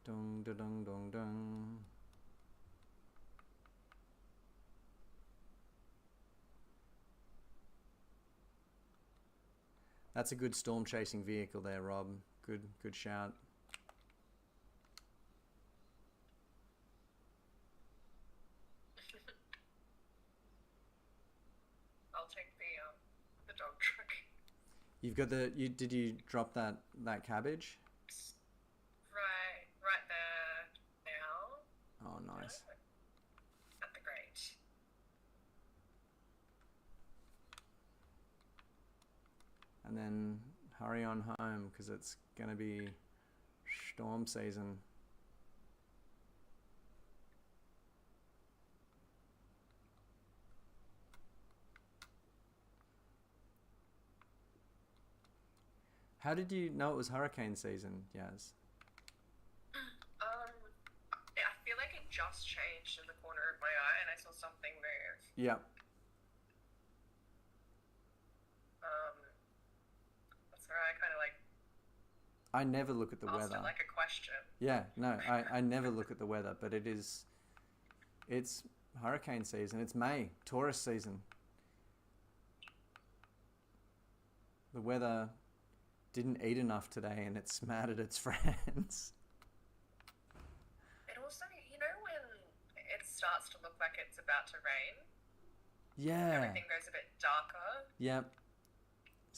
Dong, da, dong, dong, dong. That's a good storm chasing vehicle there, Rob. Good shout. I'll take the dog truck. You've got did you drop that cabbage? Right there now. Oh, nice. At the grate. And then hurry on home because it's going to be storm season. How did you know it was hurricane season, Yaz? I feel like it just changed in the corner of my eye and I saw something move. Yep. That's where I kind of like... I never look at the asked weather. it like a question. Yeah, no, I never look at the weather, but it's hurricane season. It's May, tourist season. The weather didn't eat enough today and it's mad at its friends. And also, you know when it starts to look like it's about to rain? Yeah. Everything goes a bit darker. Yep.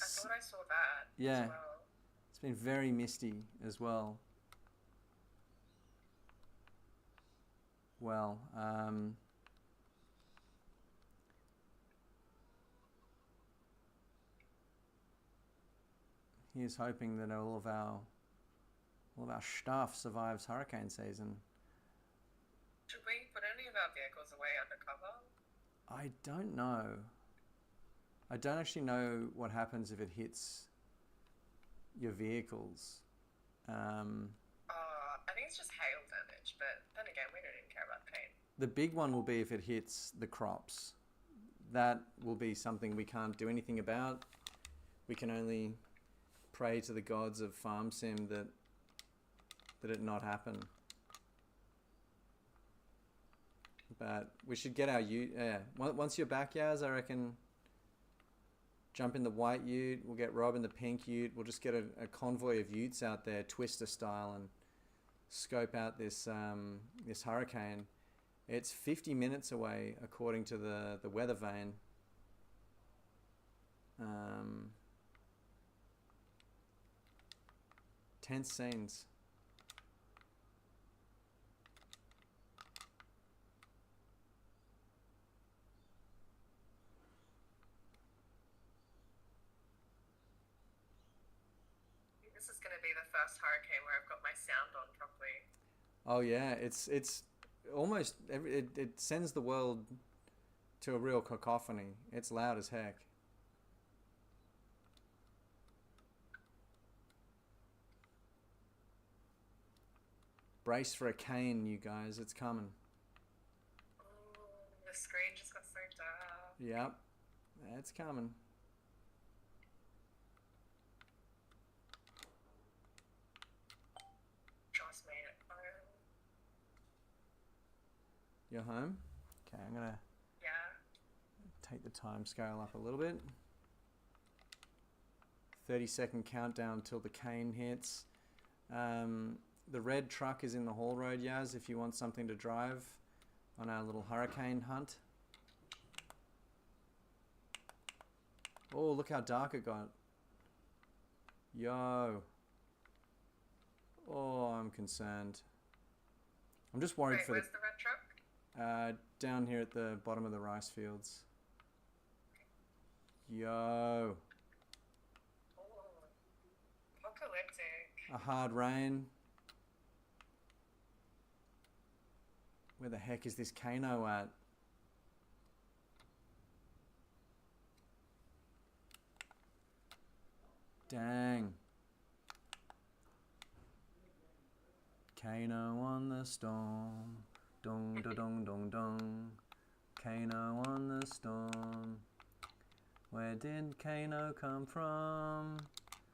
I thought I saw that Yeah. as well. It's been very misty as well. Well, here's hoping that all of our stuff survives hurricane season. Should we put any of our vehicles away undercover? I don't know. I don't actually know what happens if it hits your vehicles. I think it's just hail damage, but then again, we don't even care about paint. The big one will be if it hits the crops. That will be something we can't do anything about. We can only pray to the gods of Farm Sim that it not happen. But we should get our ute. Yeah, once you're back, Yaz, I reckon. Jump in the white ute. We'll get Rob in the pink ute. We'll just get a convoy of utes out there, Twister style, and scope out this this hurricane. It's 50 minutes away, according to the weather vane. Tense scenes. This is going to be the first hurricane where I've got my sound on properly. Oh yeah, it's almost it sends the world to a real cacophony. It's loud as heck. Brace for a cane, you guys. It's coming. Ooh, the screen just got so dark. Yep, it's coming. Just made it home. You're home? Okay, I'm gonna Yeah. take the time scale up a little bit. 30-second countdown till the cane hits. The red truck is in the haul road, Yaz, if you want something to drive on our little hurricane hunt. Oh, look how dark it got. Yo. Oh, I'm concerned. I'm just worried Wait, for where's the red truck? down here at the bottom of the rice fields. Yo. Oh, apocalyptic. A hard rain. Where the heck is this Kano at? Dang. Kano on the storm. Dong da dong dong dong. Kano on the storm. Where did Kano come from?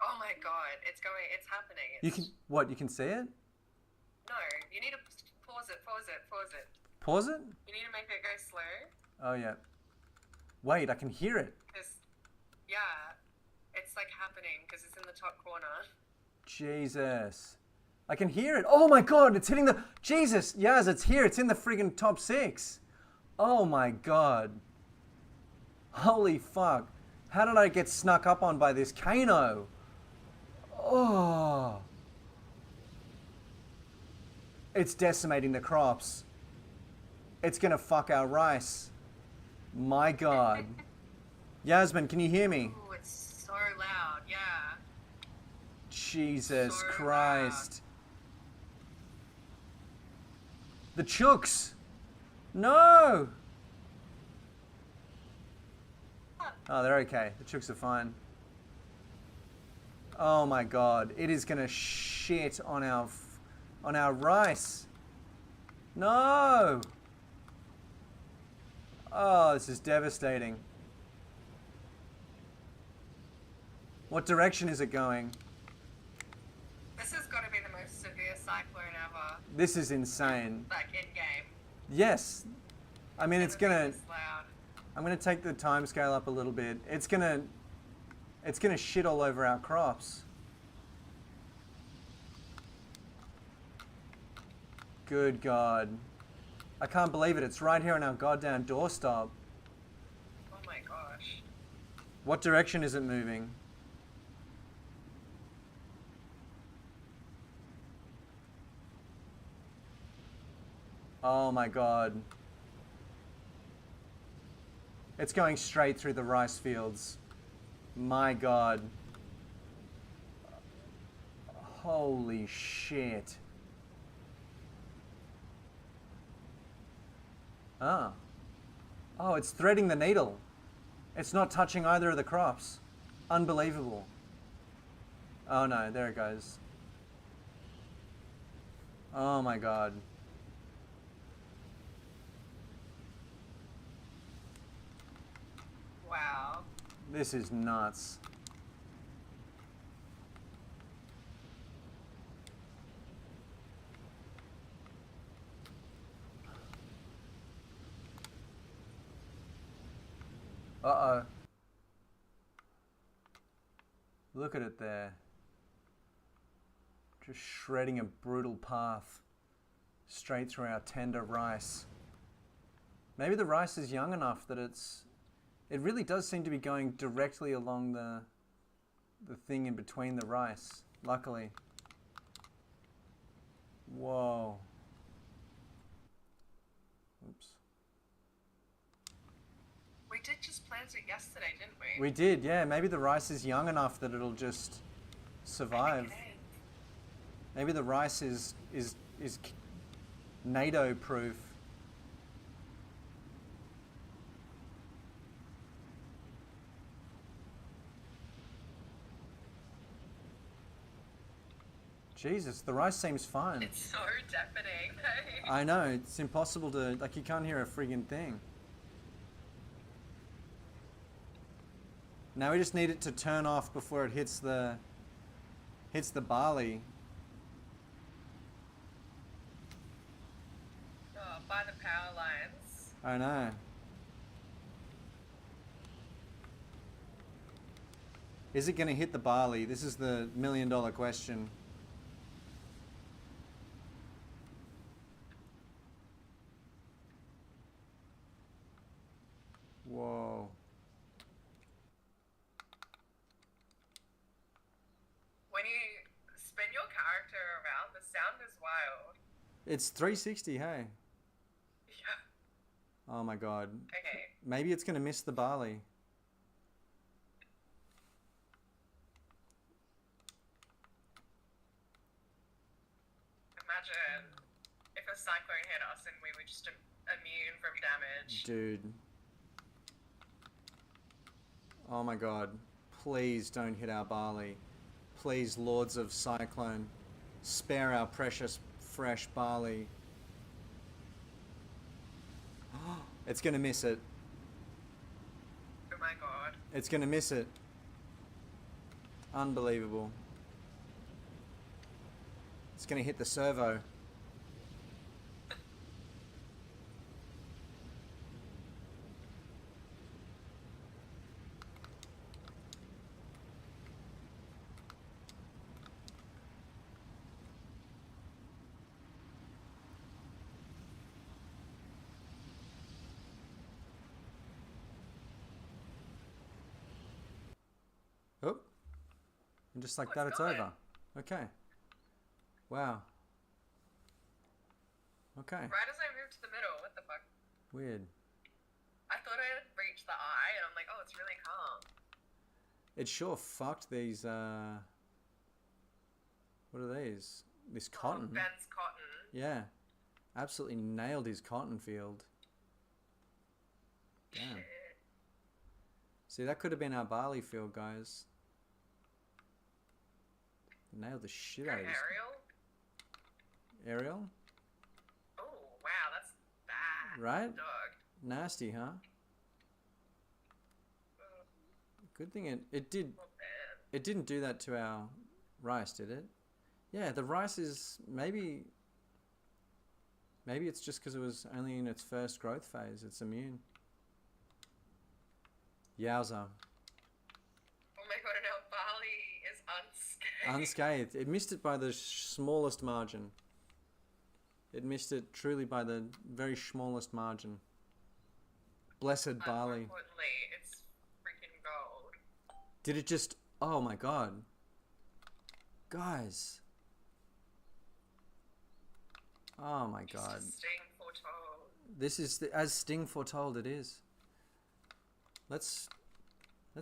Oh my god, it's happening. You can, what, you can see it? No, you need to pause it. Pause it? You need to make it go slow. Oh yeah. Wait, I can hear it. Because, yeah, it's like happening because it's in the top corner. Jesus. I can hear it. Oh my god, it's hitting the... Jesus, Yaz, it's here. It's in the friggin' top 6. Oh my god. Holy fuck. How did I get snuck up on by this Kano? Oh. It's decimating the crops. It's gonna fuck our rice. My god. Yasmin, can you hear me? Ooh, it's so loud, yeah. Jesus So Christ. The chooks. No. Oh, they're okay. The chooks are fine. Oh my god. It is gonna shit on our rice. No. Oh, this is devastating. What direction is it going? This has got to be the most severe cyclone ever. This is insane. Like, in game. Yes. I mean, it's gonna... This loud. I'm gonna take the time scale up a little bit. It's gonna shit all over our crops. Good God. I can't believe it. It's right here on our goddamn doorstep. Oh my gosh. What direction is it moving? Oh my God. It's going straight through the rice fields. My God. Holy shit. Ah. Oh, it's threading the needle. It's not touching either of the crops. Unbelievable. Oh no, there it goes. Oh my God. Wow. This is nuts. Uh-oh. Look at it there. Just shredding a brutal path straight through our tender rice. Maybe the rice is young enough that it really does seem to be going directly along the thing in between the rice, luckily. Whoa. Oops. We did just plant it yesterday, didn't we? We did, yeah. Maybe the rice is young enough that it'll just survive. Maybe the rice is NATO proof. Jesus, the rice seems fine. It's so deafening. I know, it's impossible to, like, you can't hear a friggin' thing. Now we just need it to turn off before it hits the barley. Oh, by the power lines. I know. Is it going to hit the barley? This is the million-dollar question. Whoa. When you spin your character around, the sound is wild. It's 360, hey? Yeah. Oh my god. Okay. Maybe it's going to miss the barley. Imagine if a cyclone hit us and we were just immune from damage. Dude. Oh my god. Please don't hit our barley. Please, Lords of Cyclone, spare our precious fresh barley. It's gonna miss it. Oh my god. It's gonna miss it. Unbelievable. It's gonna hit the servo. Oh. And just like that, it's over. Okay. Wow. Okay. Right as I moved to the middle, what the fuck? Weird. I thought I had reached the eye, and I'm like, oh, it's really calm. It sure fucked these, what are these? This cotton. Oh, Ben's cotton. Yeah. Absolutely nailed his cotton field. Damn. Shit. See, that could have been our barley field, guys. Nailed the shit out of this. Ariel? Ariel? Oh, wow, that's bad. Right? Dog. Nasty, huh? Good thing it did. Oh, man. It didn't do that to our rice, did it? Yeah, the rice is maybe it's just because it was only in its first growth phase. It's immune. Yowza. Oh my god, and our barley is unscathed. Unscathed. It missed it by the smallest margin. It missed it truly by the very smallest margin. Blessed But barley. more importantly, it's freaking gold. Did it just... Oh my god. Guys. Oh my god. Just Sting foretold. This is... as Sting foretold it is. Let's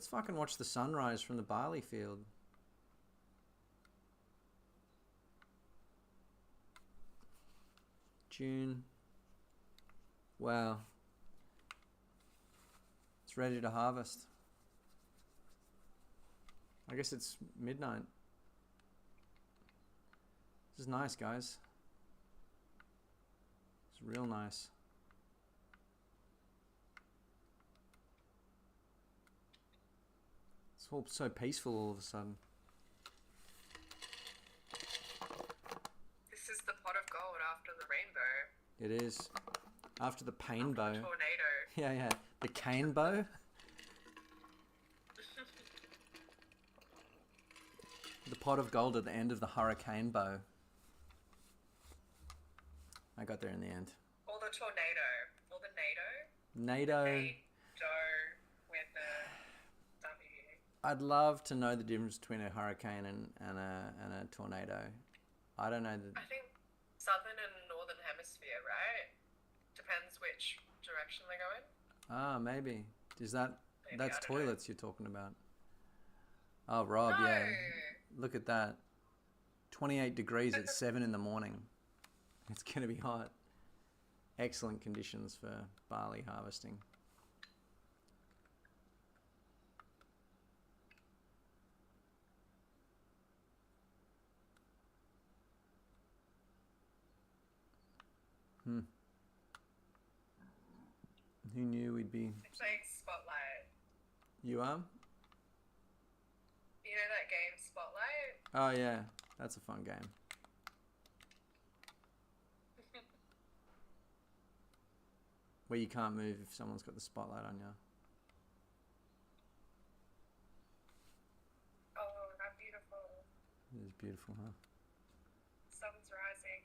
fucking watch the sunrise from the barley field. June. Wow. It's ready to harvest. I guess it's midnight. This is nice, guys. It's real nice. It's all so peaceful all of a sudden. This is the pot of gold after the rainbow. It is. After the pain bow. Tornado. Yeah, yeah. The cane bow. The pot of gold at the end of the hurricane bow. I got there in the end. Or the tornado. Or the NATO. NATO. NATO with the W. I'd love to know the difference between a hurricane and a tornado. I don't know. I think southern and northern hemisphere, right? Depends which direction they're going. Ah, maybe. Is that Maybe, that's I don't know. toilets you're talking about? Oh, Rob, No. yeah. Look at that. 28 degrees at 7 in the morning. It's going to be hot. Excellent conditions for barley harvesting. Who knew we'd be... It's like Spotlight. You are? You know that game, Spotlight? Oh, yeah. That's a fun game. Where you can't move if someone's got the spotlight on you. Oh, how beautiful. It is beautiful, huh? Sun's rising.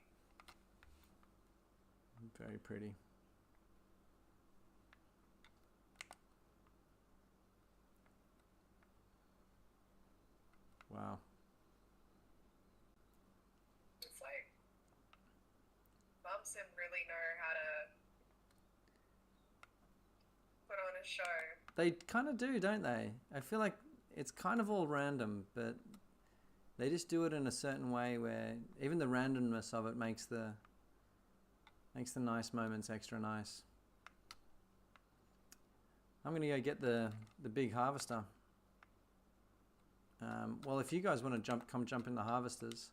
Very pretty. Wow. It's like Bumson really know how to put on a show. They kind of do, don't they? I feel like it's kind of all random, but they just do it in a certain way where even the randomness of it makes the nice moments extra nice. I'm gonna go get the big harvester. Well, if you guys want to come jump in the harvesters,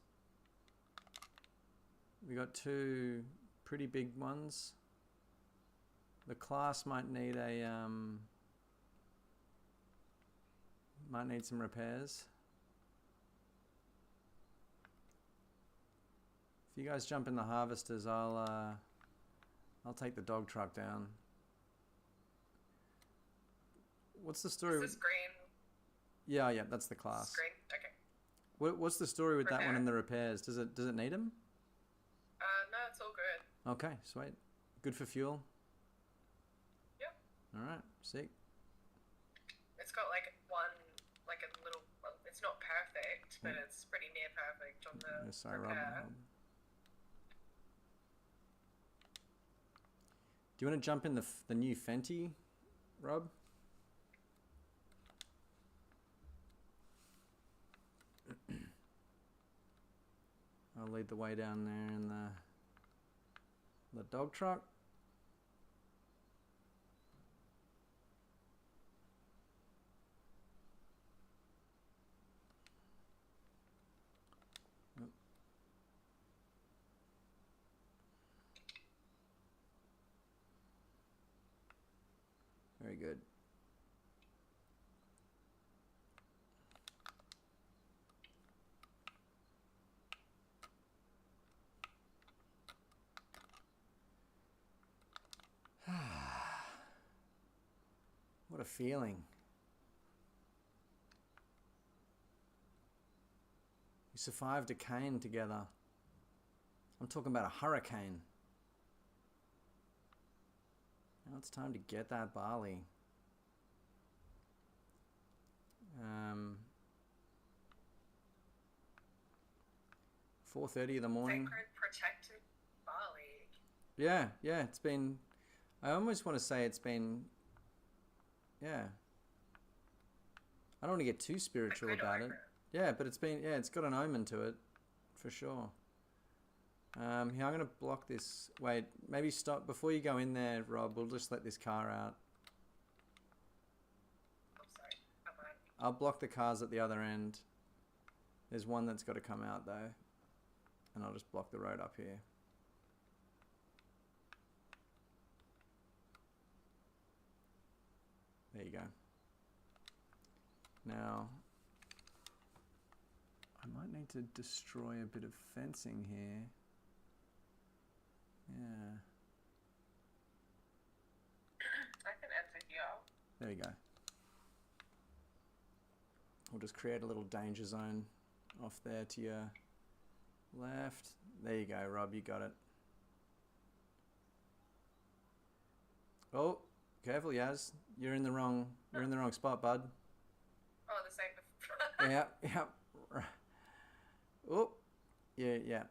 we got two pretty big ones. The class might need some repairs. If you guys jump in the harvesters, I'll take the dog truck down. What's the story? Is this green? Yeah, that's the class. Green? Okay. What's the story with that one Repair. and the repairs? Does it need them? No, it's all good. Okay, sweet. Good for fuel. Yep. All right, sick. It's got like a little, well, it's not perfect, but it's pretty near perfect on the Sorry, Rob. repair. Do you want to jump in the new Fenty, Rob? I'll lead the way down there in the dog truck. Very good. What a feeling. We survived a cane together. I'm talking about a hurricane. Now it's time to get that barley. 4:30 in the morning. Sacred protected barley. Yeah, it's been... I almost want to say it's been... Yeah. I don't want to get too spiritual good about it. omen. Yeah, but it's been... Yeah, it's got an omen to it. For sure. Here, I'm going to block this. Wait, maybe stop. Before you go in there, Rob, we'll just let this car out. I'm sorry. I'm right. I'll block the cars at the other end. There's one that's got to come out, though. And I'll just block the road up here. There you go. Now, I might need to destroy a bit of fencing here. Yeah, I can enter here. there you go. We'll just create a little danger zone off there to your left. There you go, Rob. You got it. Oh, careful, Yaz. You're in the wrong spot, bud. Oh, the same. Yeah. Oh, yeah.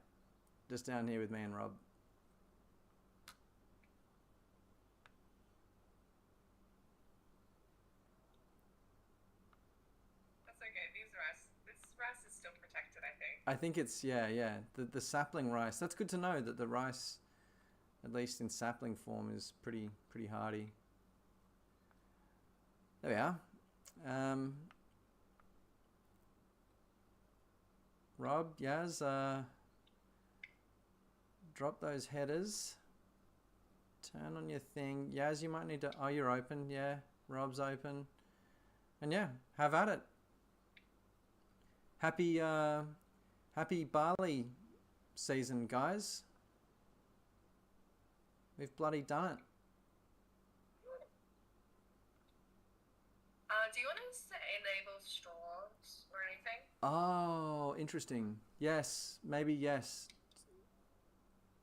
Just down here with me and Rob. That's okay. This rice is still protected, I think. I think it's yeah. The sapling rice. That's good to know that the rice, at least in sapling form, is pretty hardy. There we are. Rob, Yaz, drop those headers. Turn on your thing. Yaz, you might need to... Oh, you're open. Yeah, Rob's open. And yeah, have at it. Happy barley season, guys. We've bloody done it. Do you want us to enable straws or anything? Oh, interesting. Yes, maybe yes.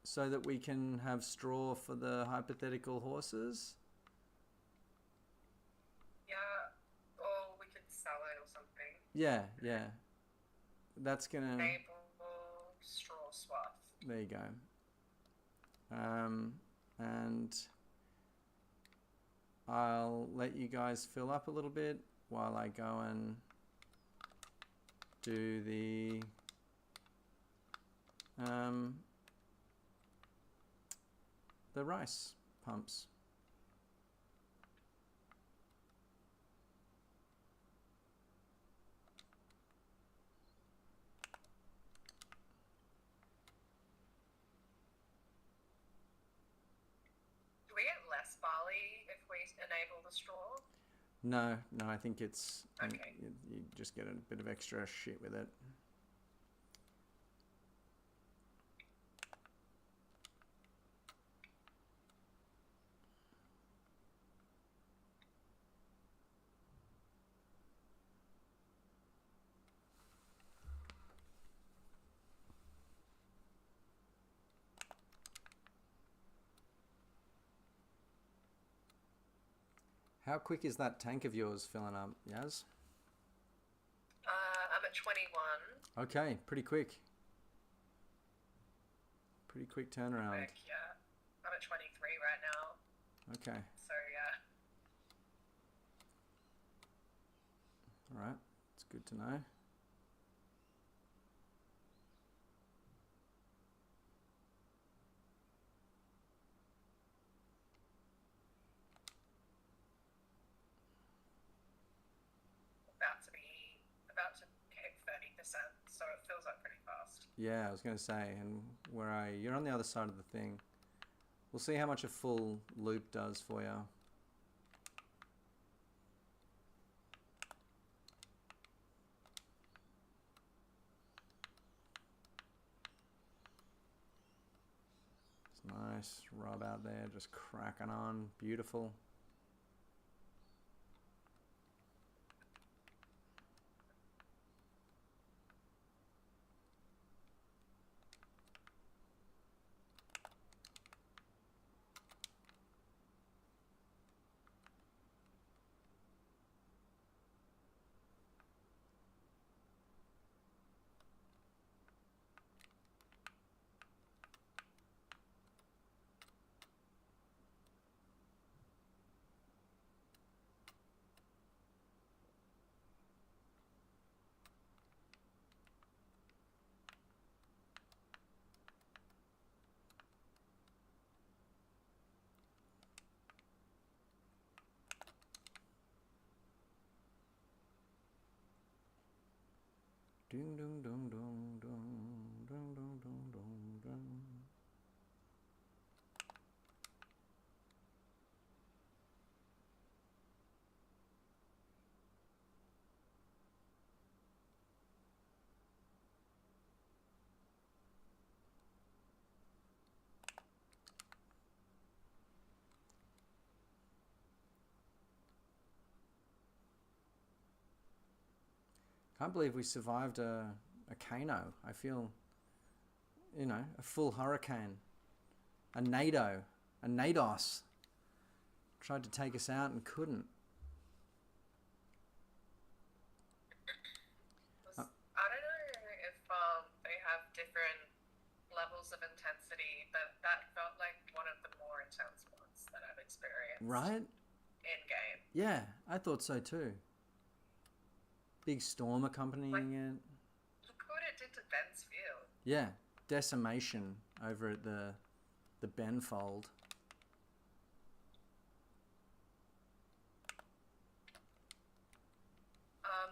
So that we can have straw for the hypothetical horses? Yeah, or we could sell it or something. Yeah. That's gonna... Enable straw swath. There you go. And I'll let you guys fill up a little bit while I go and do the rice pumps. Do we get less barley if we enable the straw? No, I think it's... Okay. You just get a bit of extra shit with it. How quick is that tank of yours filling up, Yaz? I'm at 21. Okay, pretty quick. Pretty quick turnaround. Quick, yeah. I'm at 23 right now. Okay. So, yeah. All right. It's good to know. About to hit 30%, so it feels like pretty fast. Yeah, I was going to say, and where are you? You're on the other side of the thing. We'll see how much a full loop does for you. It's nice. Rob out there just cracking on. Beautiful. Ding dong dong dong dong dong dong dong dong dong. Can't believe we survived a a Kano. I feel, a full hurricane. A NATO. A NATOS. Tried to take us out and couldn't. I don't know if they have different levels of intensity, but that felt like one of the more intense ones that I've experienced. Right? In game. Yeah, I thought so too. Big storm accompanying it. Look what it did to Ben's field. Yeah, decimation over at the Benfold.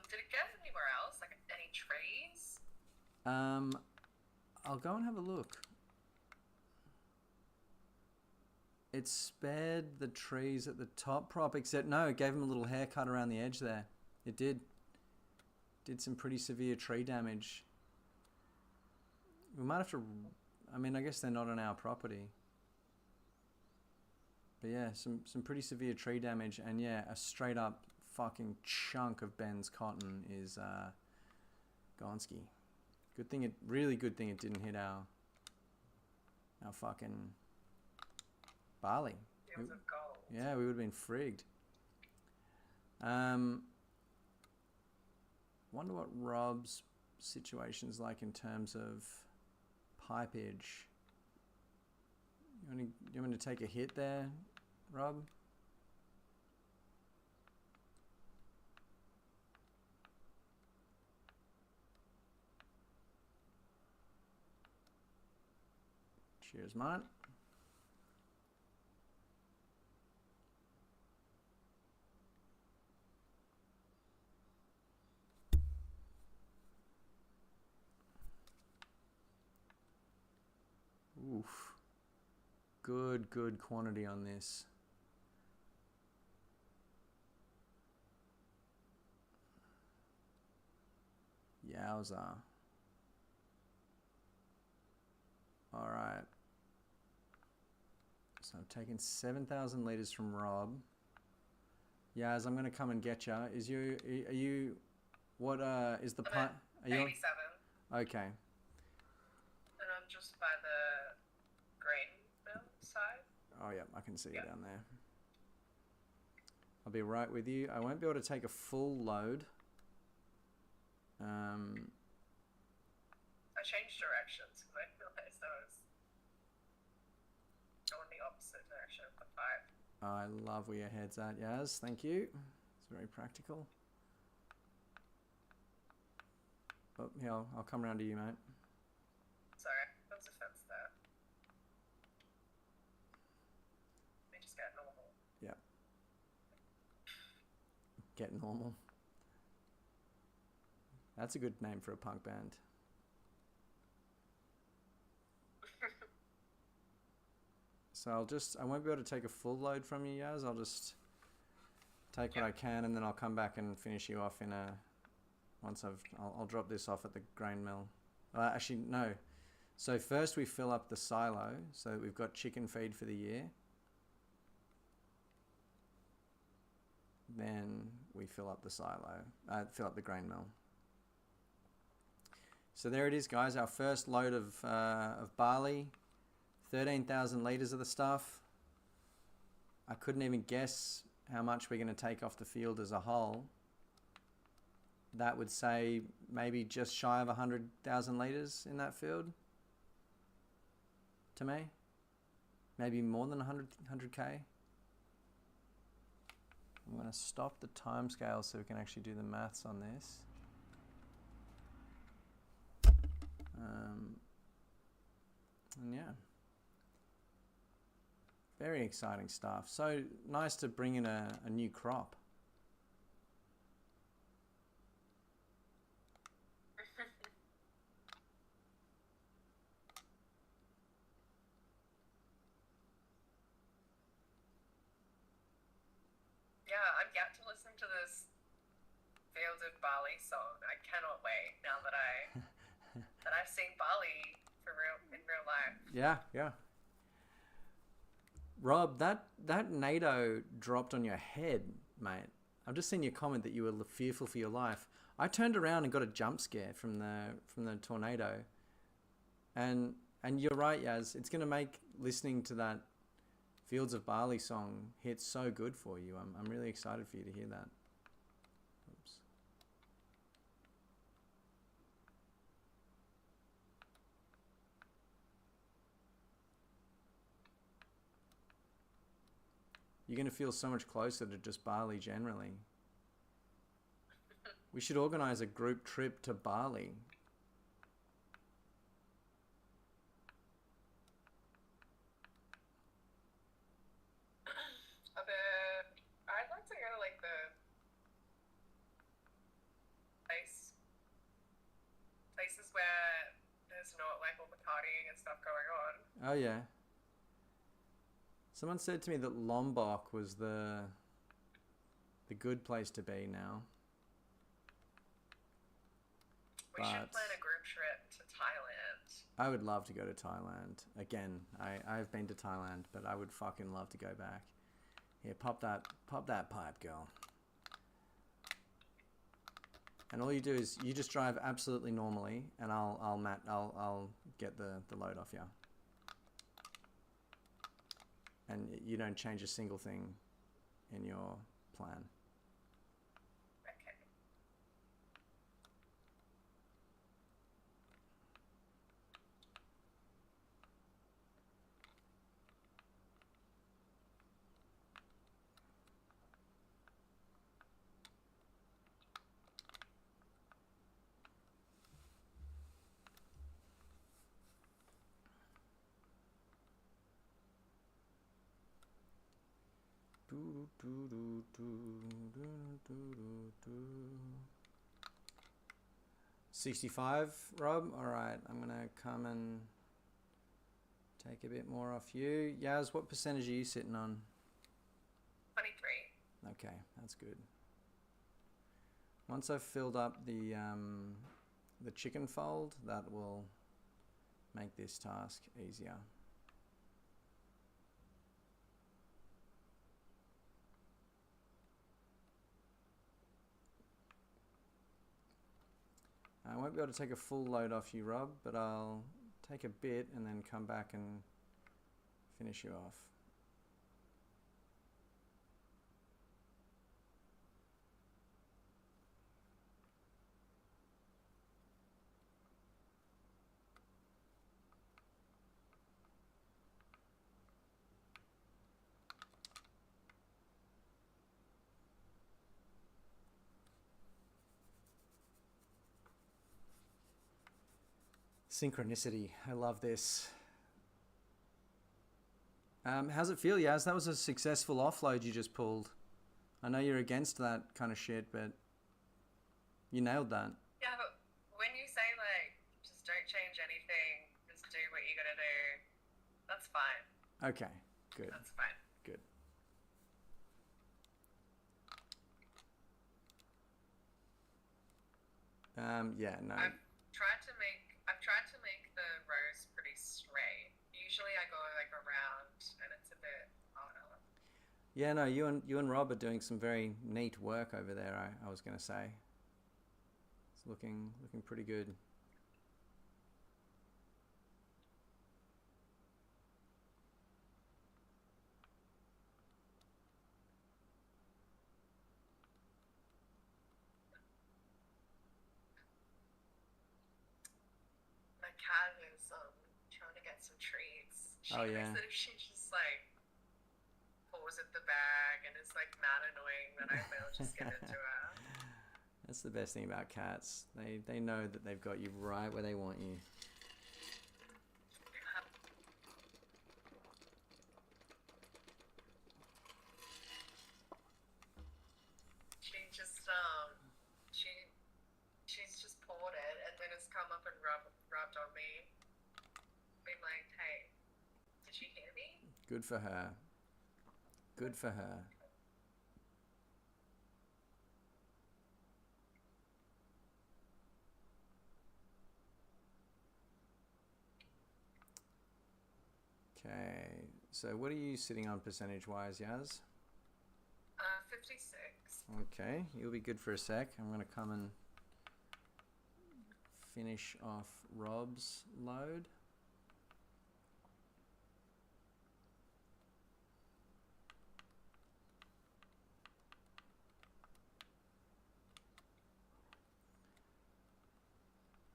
Did it get anywhere else? Like any trees? I'll go and have a look. It spared the trees at the top prop, except no, it gave him a little haircut around the edge there. It did. Did some pretty severe tree damage. We might have to... I mean, I guess they're not on our property. But yeah, some pretty severe tree damage. And yeah, a straight up fucking chunk of Ben's cotton is Gonski. Good thing really good thing it didn't hit our fucking barley. Fields of gold. Yeah, we would have been frigged. Wonder what Rob's situation's like in terms of pipage. You want me to take a hit there, Rob? Cheers, mate. Oof. Good quantity on this. Yowza. Alright. So I've taken 7,000 litres from Rob. Yaz, I'm going to come and get ya. Are you, what is the pipe? Are you 87. Okay. And I'm just by the grain mill side. Oh yeah, I can see you down there. I'll be right with you. I won't be able to take a full load. I changed directions because I realized I was going the opposite direction of the pipe. I love where your head's at, Yaz. Thank you. It's very practical. Oh, yeah, I'll come round to you, mate. Sorry, there was a fence there. Let me just get normal. Yeah. Get normal. That's a good name for a punk band. So I won't be able to take a full load from you, Yaz. I'll just take what I can, and then I'll come back and finish you off I'll drop this off at the grain mill. Actually, no. So first we fill up the silo so that we've got chicken feed for the year. Then we fill up the fill up the grain mill. So there it is, guys. Our first load of barley. 13,000 litres of the stuff. I couldn't even guess how much we're going to take off the field as a whole. That would say maybe just shy of 100,000 litres in that field. To me. Maybe more than 100k. I'm going to stop the timescale so we can actually do the maths on this. And yeah. Very exciting stuff. So nice to bring in a new crop. Yeah, I'm yet to listen to this Fields of Barley song. I cannot wait now that I've seen barley in real life. Yeah. Rob, that NATO dropped on your head, mate. I've just seen your comment that you were fearful for your life. I turned around and got a jump scare from the tornado, and you're right, Yaz. It's gonna make listening to that Fields of Barley song hit so good for you. I'm really excited for you to hear that. Oops. You're gonna feel so much closer to just Bali generally. We should organize a group trip to Bali. I'd like to go to like the places where there's not like all the partying and stuff going on. Oh yeah. Someone said to me that Lombok was the good place to be now. We should plan a group trip to Thailand. I would love to go to Thailand. Again, I've been to Thailand, but I would fucking love to go back. Here, pop that pipe, girl. And all you do is you just drive absolutely normally, and I'll get the load off you. And you don't change a single thing in your plan. Okay. Do, do, do, do, do, do, do. 65, Rob? Alright, I'm gonna come and take a bit more off you. Yaz, what percentage are you sitting on? 23. Okay, that's good. Once I've filled up the chicken fold, that will make this task easier. I won't be able to take a full load off you, Rob, but I'll take a bit and then come back and finish you off. Synchronicity. I love this. How's it feel, Yaz? That was a successful offload you just pulled. I know you're against that kind of shit, but you nailed that. Yeah, but when you say like, just don't change anything, just do what you gotta do, that's fine. Okay, good. That's fine. Good. Yeah, no. I've tried to make the rows pretty straight. Usually I go like around and it's a bit harder. Yeah, no, you and Rob are doing some very neat work over there, I was gonna say. It's looking pretty good. My cat is trying to get some treats. She Oh, thinks yeah. that if she just like paws at the bag and is like mad annoying, then I will just give it to her. That's the best thing about cats. They know that they've got you right where they want you. She just she's just poured it and then has come up and rubbed on me. Been like, hey, did you hear me? Good for her. Good for her. Okay, so what are you sitting on percentage-wise, Yaz? 56. Okay, you'll be good for a sec. I'm gonna come and finish off Rob's load.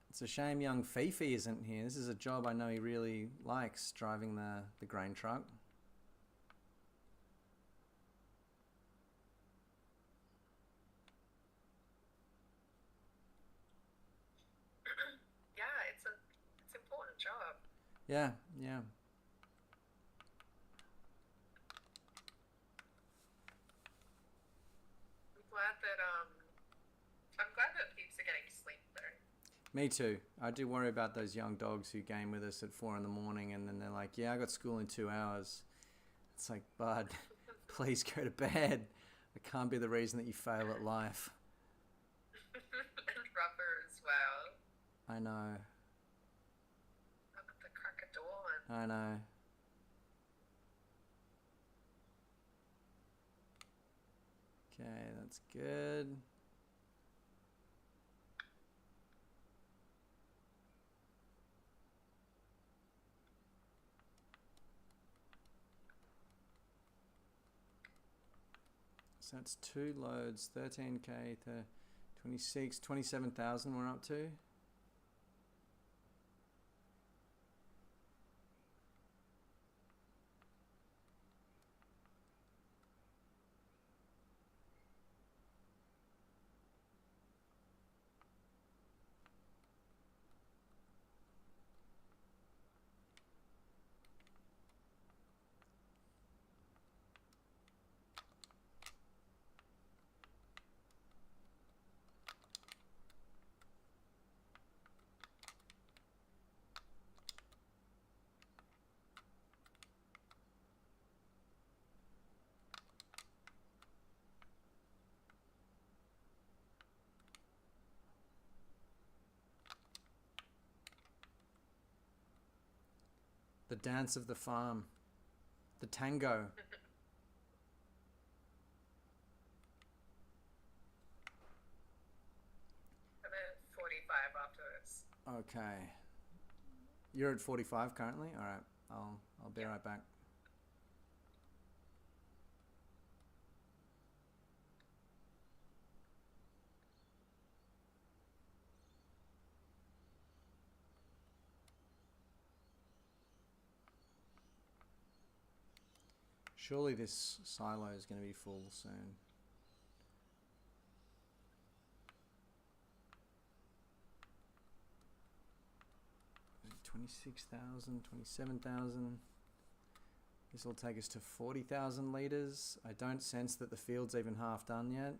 It's a shame young Fifi isn't here. This is a job I know he really likes, driving the grain truck. Yeah, it's an important job. Yeah, yeah. I'm glad that peeps are getting sleep though. Me too. I do worry about those young dogs who game with us at 4 in the morning and then they're like, yeah, I got school in 2 hours. It's like, bud, please go to bed. It can't be the reason that you fail at life. And rubber as well. I know. Up at the crack of dawn. I know. Okay, that's good. So that's 2 loads, 13k to 26, 27,000 we're up to. The dance of the farm. The tango. I'm at 45 after this. Okay. You're at 45 currently? Alright. I'll be right back. Surely this silo is going to be full soon. Is it 26,000, 27,000? This will take us to 40,000 litres. I don't sense that the field's even half done yet.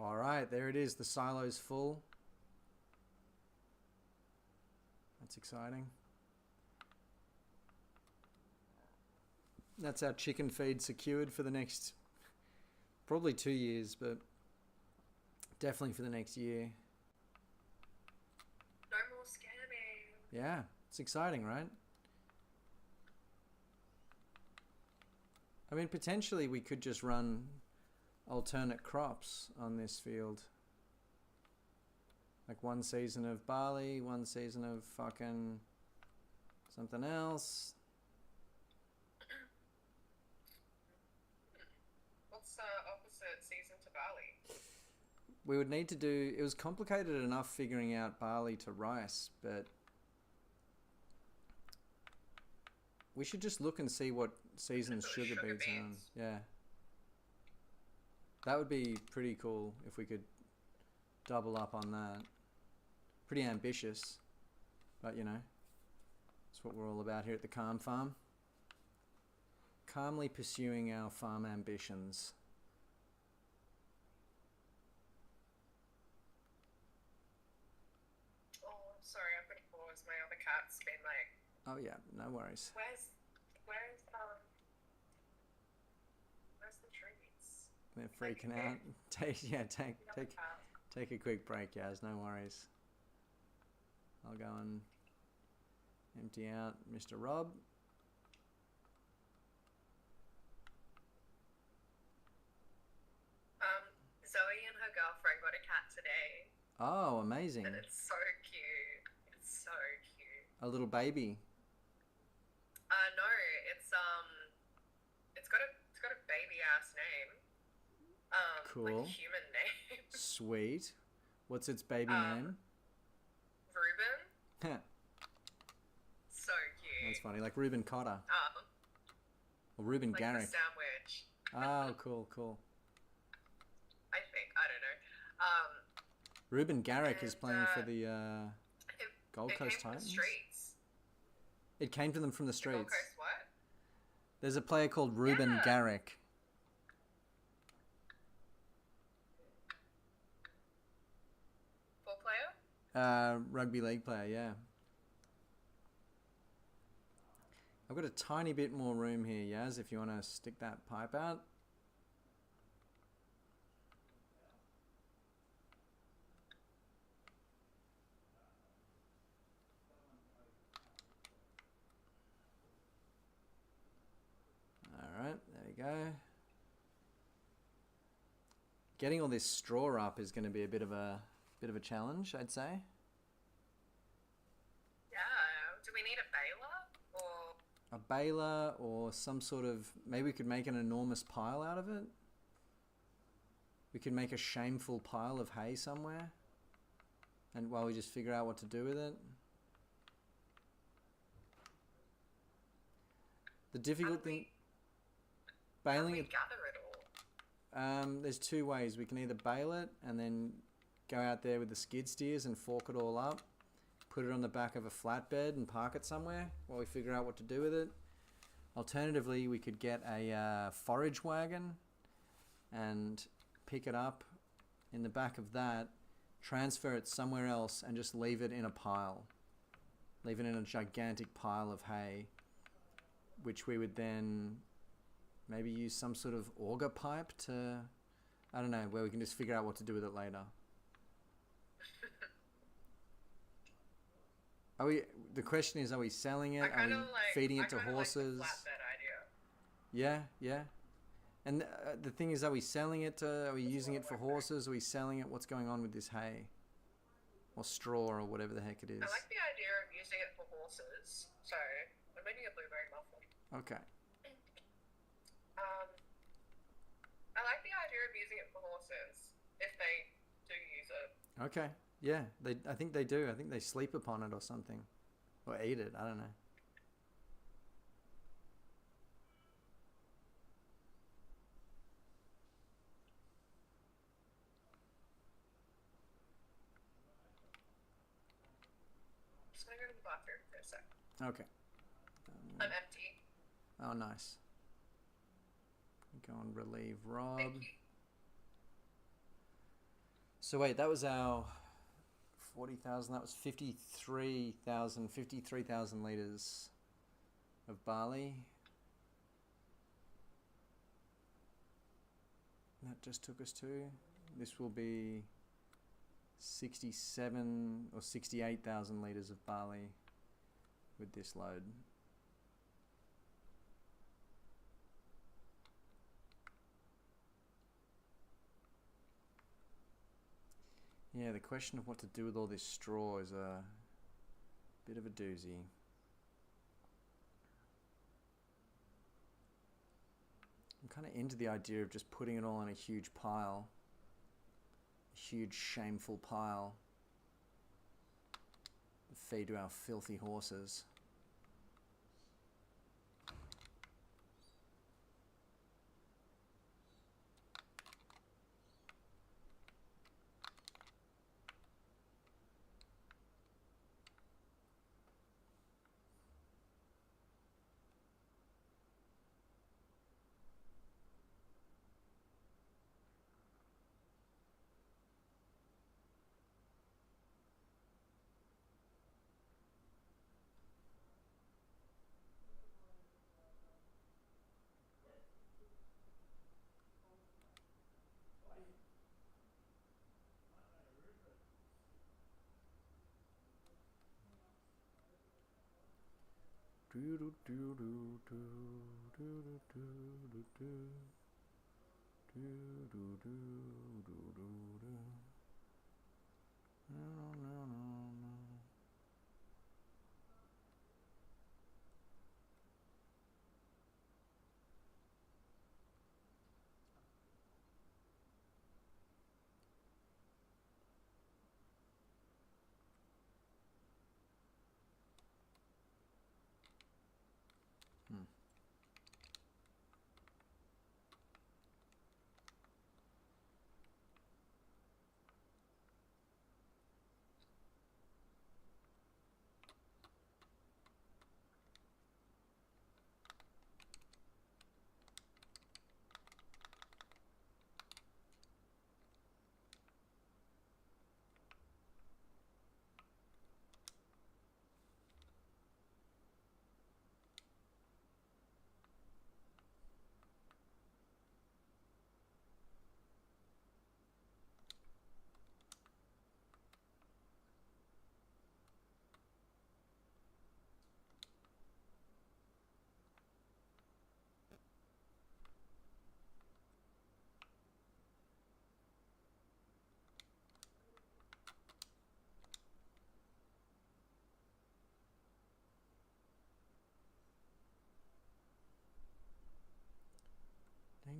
Alright, there it is. The silo's full. That's exciting. That's our chicken feed secured for the next probably 2 years, but definitely for the next year. No more scamming. Yeah, it's exciting, right? I mean, potentially we could just run alternate crops on this field. Like 1 season of barley, 1 season of fucking something else. What's opposite season to barley? We would need to do... It was complicated enough figuring out barley to rice, but we should just look and see what season's sugar beets are on. Yeah. That would be pretty cool if we could double up on that. Pretty ambitious, but you know, that's what we're all about here at the Calm Farm. calmly pursuing our farm ambitions. Oh, I'm sorry, I've got to pause. My other cat's been like, Oh yeah, no worries. where's the treats? They're freaking out. Take The other cat. take a quick break, Yaz. No worries. I'll go and empty out Mr. Rob. Zoe and her girlfriend got a cat today, Oh, amazing. and it's so cute. It's so cute. A little baby. No, it's got a baby ass name. Cool. Like a human name. Sweet. What's its baby name? Reuben. So cute. That's funny. Like Reuben Cotter. Or Reuben Like Garrick. the sandwich. Oh, cool. I think. I don't know. Reuben Garrick is And, playing for the It, Gold it Coast came from the Titans. streets. It came to them from the The Gold streets. Coast what? There's a player called Reuben Yeah. Garrick. Full player? Rugby league player, yeah. I've got a tiny bit more room here, Yaz, if you want to stick that pipe out. Alright, there we go. Getting all this straw up is going to be a bit of a challenge, I'd say. Yeah. Do we need a baler? Or A baler or some sort of... Maybe we could make an enormous pile out of it. We could make a shameful pile of hay somewhere. And while we just figure out what to do with it. The difficult thing... how do Baling we it... gather it all? There's two ways. We can either bale it and then go out there with the skid steers and fork it all up. Put it on the back of a flatbed and park it somewhere while we figure out what to do with it. Alternatively, we could get a forage wagon and pick it up in the back of that, transfer it somewhere else and just leave it in a pile. Leave it in a gigantic pile of hay, which we would then maybe use some sort of auger pipe to, I don't know, where we can just figure out what to do with it later. The question is, are we selling it? Are we feeding it to horses? Like the flatbed Yeah, idea. yeah. And the thing is, are we selling it are we using it for horses? Are we selling it? What's going on with this hay? Or straw or whatever the heck it is. I like the idea of using it for horses. So, I'm making a blueberry muffin. Okay. I like the idea of using it for horses, if they do use it. Okay. Yeah, I think they do. I think they sleep upon it or something. Or eat it. I don't know. I'm just gonna go to the bathroom for a sec. Okay. I'm empty. Oh, nice. Go and relieve Rob. Thank you. So wait, that was our 40,000. That was 53,000 litres of barley. That just took us to... This will be 67 or 68,000 litres of barley with this load. Yeah, the question of what to do with all this straw is a bit of a doozy. I'm kind of into the idea of just putting it all in a huge pile. A huge, shameful pile. Feed to our filthy horses. Ding,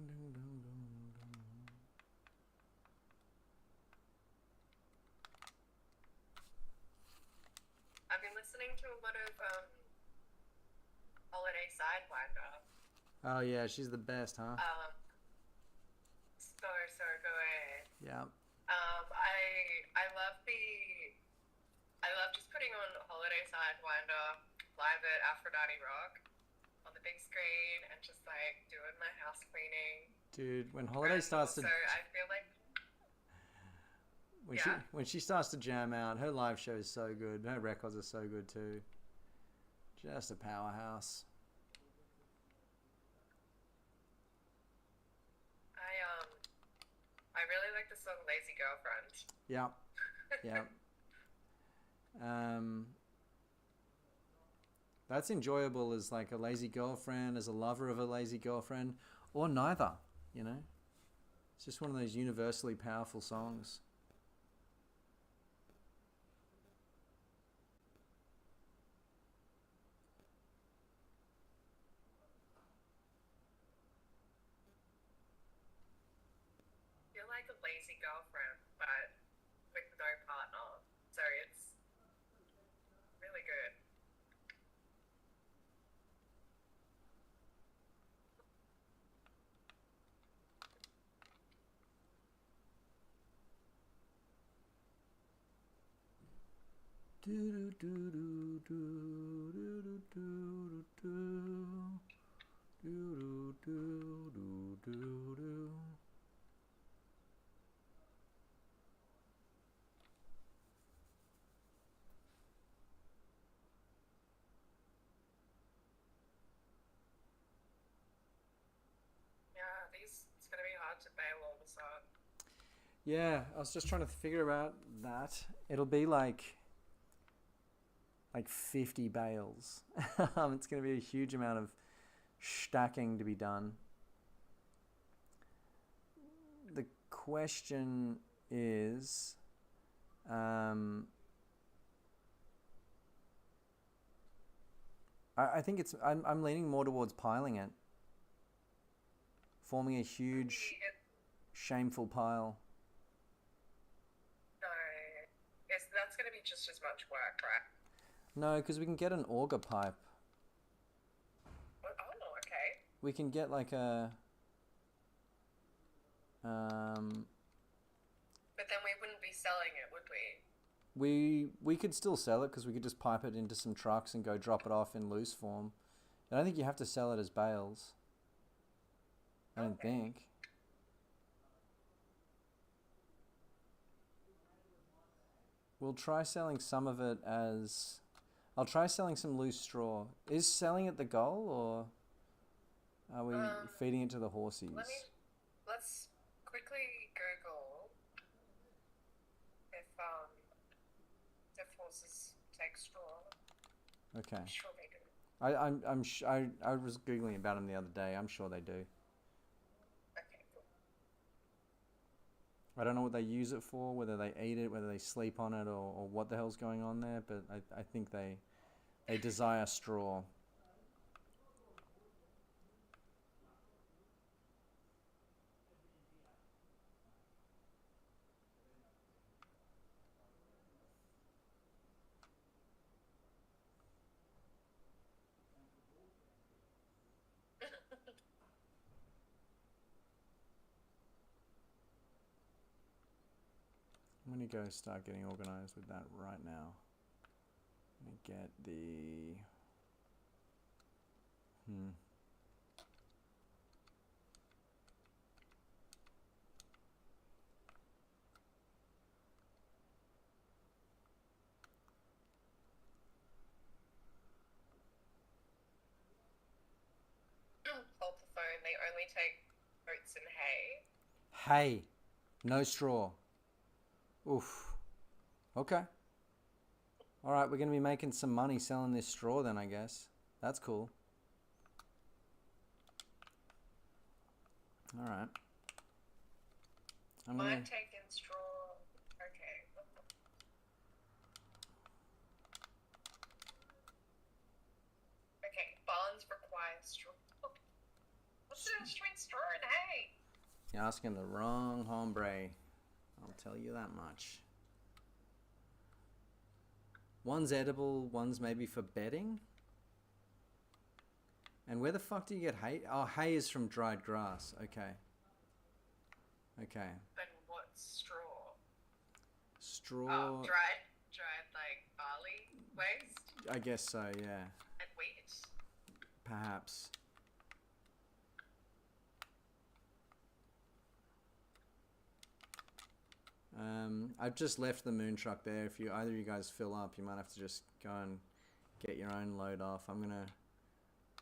ding, ding, ding, ding. I've been listening to a lot of Holiday Sidewinder. Oh yeah, she's the best, huh? So good. Yeah. I love just putting on Holiday Sidewinder live at Aphrodite Rock on the big screen and just like doing my house cleaning. Dude, when Holiday starts to I feel like when she starts to jam out, her live show is so good. Her records are so good too. Just a powerhouse. I really like the song Lazy Girlfriend. Yeah. Yeah. That's enjoyable as like a lazy girlfriend, as a lover of a lazy girlfriend, or neither, you know? It's just one of those universally powerful songs. You're like a lazy girlfriend, but with no partner. So it's really good. Do do do do do do do do do do do do do. Yeah, it's gonna be hard to bail all this on. Yeah, I was just trying to figure out that. It'll be like 50 bales. It's going to be a huge amount of stacking to be done. The question is, I think I'm leaning more towards piling it, forming a huge, shameful pile. No, that's gonna be just as much work, right? No, because we can get an auger pipe. Oh, okay. We can get like a. But then we wouldn't be selling it, would we? We could still sell it because we could just pipe it into some trucks and go drop it off in loose form. I don't think you have to sell it as bales. I don't think. We'll try selling some of it as... I'll try selling some loose straw. Is selling it the goal, or are we feeding it to the horses? Let's quickly Google if horses take straw. Okay. I'm sure they do. I was googling about them the other day. I'm sure they do. Okay, cool. I don't know what they use it for, whether they eat it, whether they sleep on it, or what the hell's going on there. But I think they desire straw. I'm gonna go start getting organized with that right now. I'm gonna get the Hold the phone. They only take oats and hay. hay, no straw. Oof. Okay. All right, we're gonna be making some money selling this straw then, I guess. That's cool. All right. I'm taking straw. Okay. Okay, barns require straw. What's the difference between straw and hay? You're asking the wrong hombre. I'll tell you that much. One's edible, one's maybe for bedding. And where the fuck do you get hay? Oh, hay is from dried grass. Okay. Okay. Then what's straw? Straw. Oh, dried like barley waste I guess so, yeah. and wheat. Perhaps. I've just left the moon truck there. If either of you guys fill up, you might have to just go and get your own load off. I'm gonna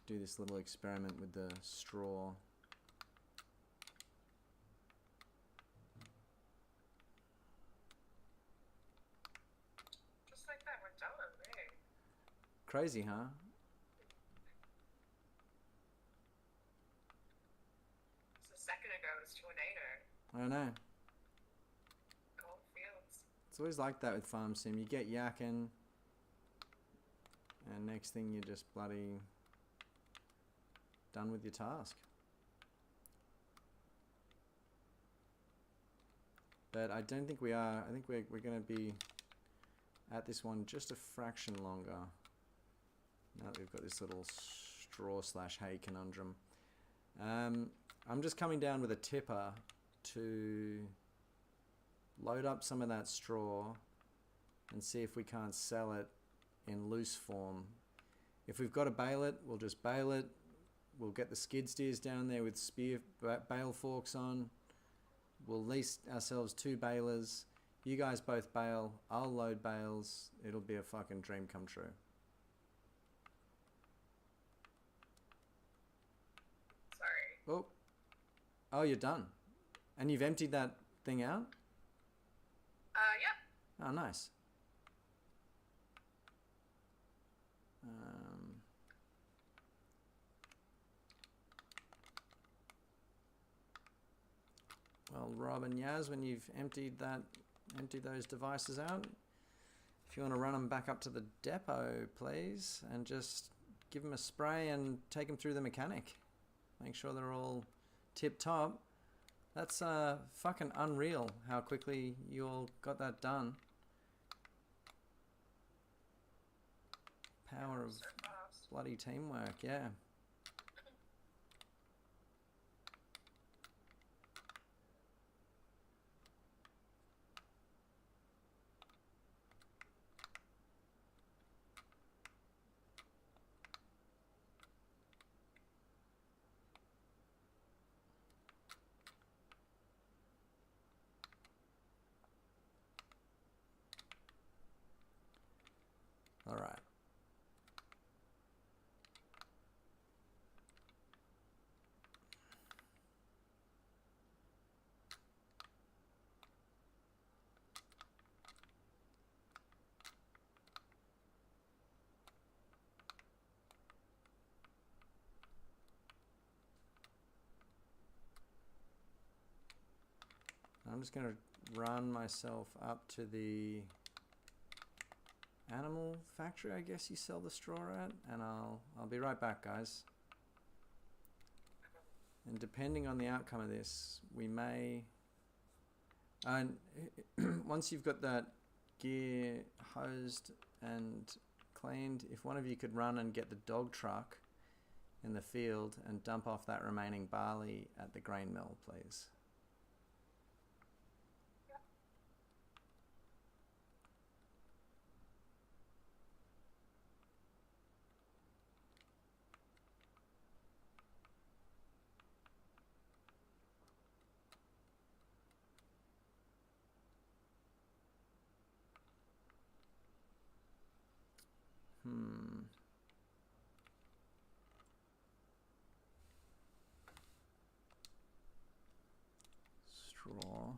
do this little experiment with the straw. Just like that, we're done, eh? Crazy, huh? Just a second ago it was tornado. I don't know. Gold fields. It's always like that with Farm Sim. You get yakking, and next thing you're just bloody done with your task. But I don't think we are. I think we're going to be at this one just a fraction longer. Now that we've got this little straw / hay conundrum. I'm just coming down with a tipper to load up some of that straw and see if we can't sell it in loose form. If we've got to bale it, we'll just bale it. We'll get the skid steers down there with bale forks on. We'll lease ourselves 2 balers. You guys both bale. I'll load bales. It'll be a fucking dream come true. Sorry. Oh, you're done. And you've emptied that thing out? Yep. Oh, nice. Well, Rob and Yaz, when you've emptied those devices out, if you want to run them back up to the depot, please, and just give them a spray and take them through the mechanic. Make sure they're all tip-top. That's fucking unreal how quickly you all got that done. Power of bloody teamwork, yeah. All right. I'm just going to run myself up to the animal factory, I guess you sell the straw at, and I'll be right back, guys. And depending on the outcome of this, we may, once you've got that gear hosed and cleaned, if one of you could run and get the dog truck in the field and dump off that remaining barley at the grain mill, please. Straw.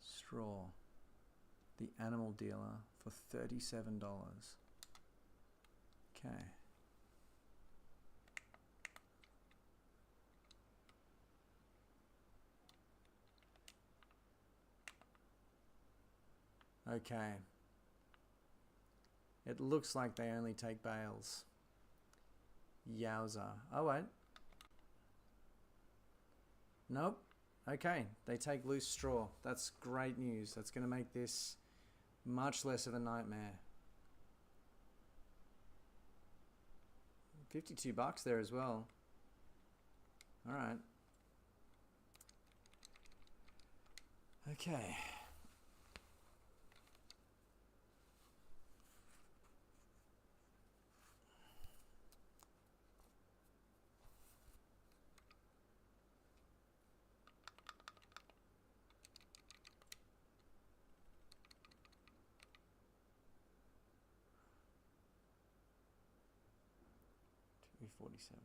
Straw. The animal dealer for $37. Okay. Okay. It looks like they only take bales. Yowza. Oh, wait. Nope. Okay. They take loose straw. That's great news. That's going to make this much less of a nightmare. $52 there as well. All right. Okay. $247.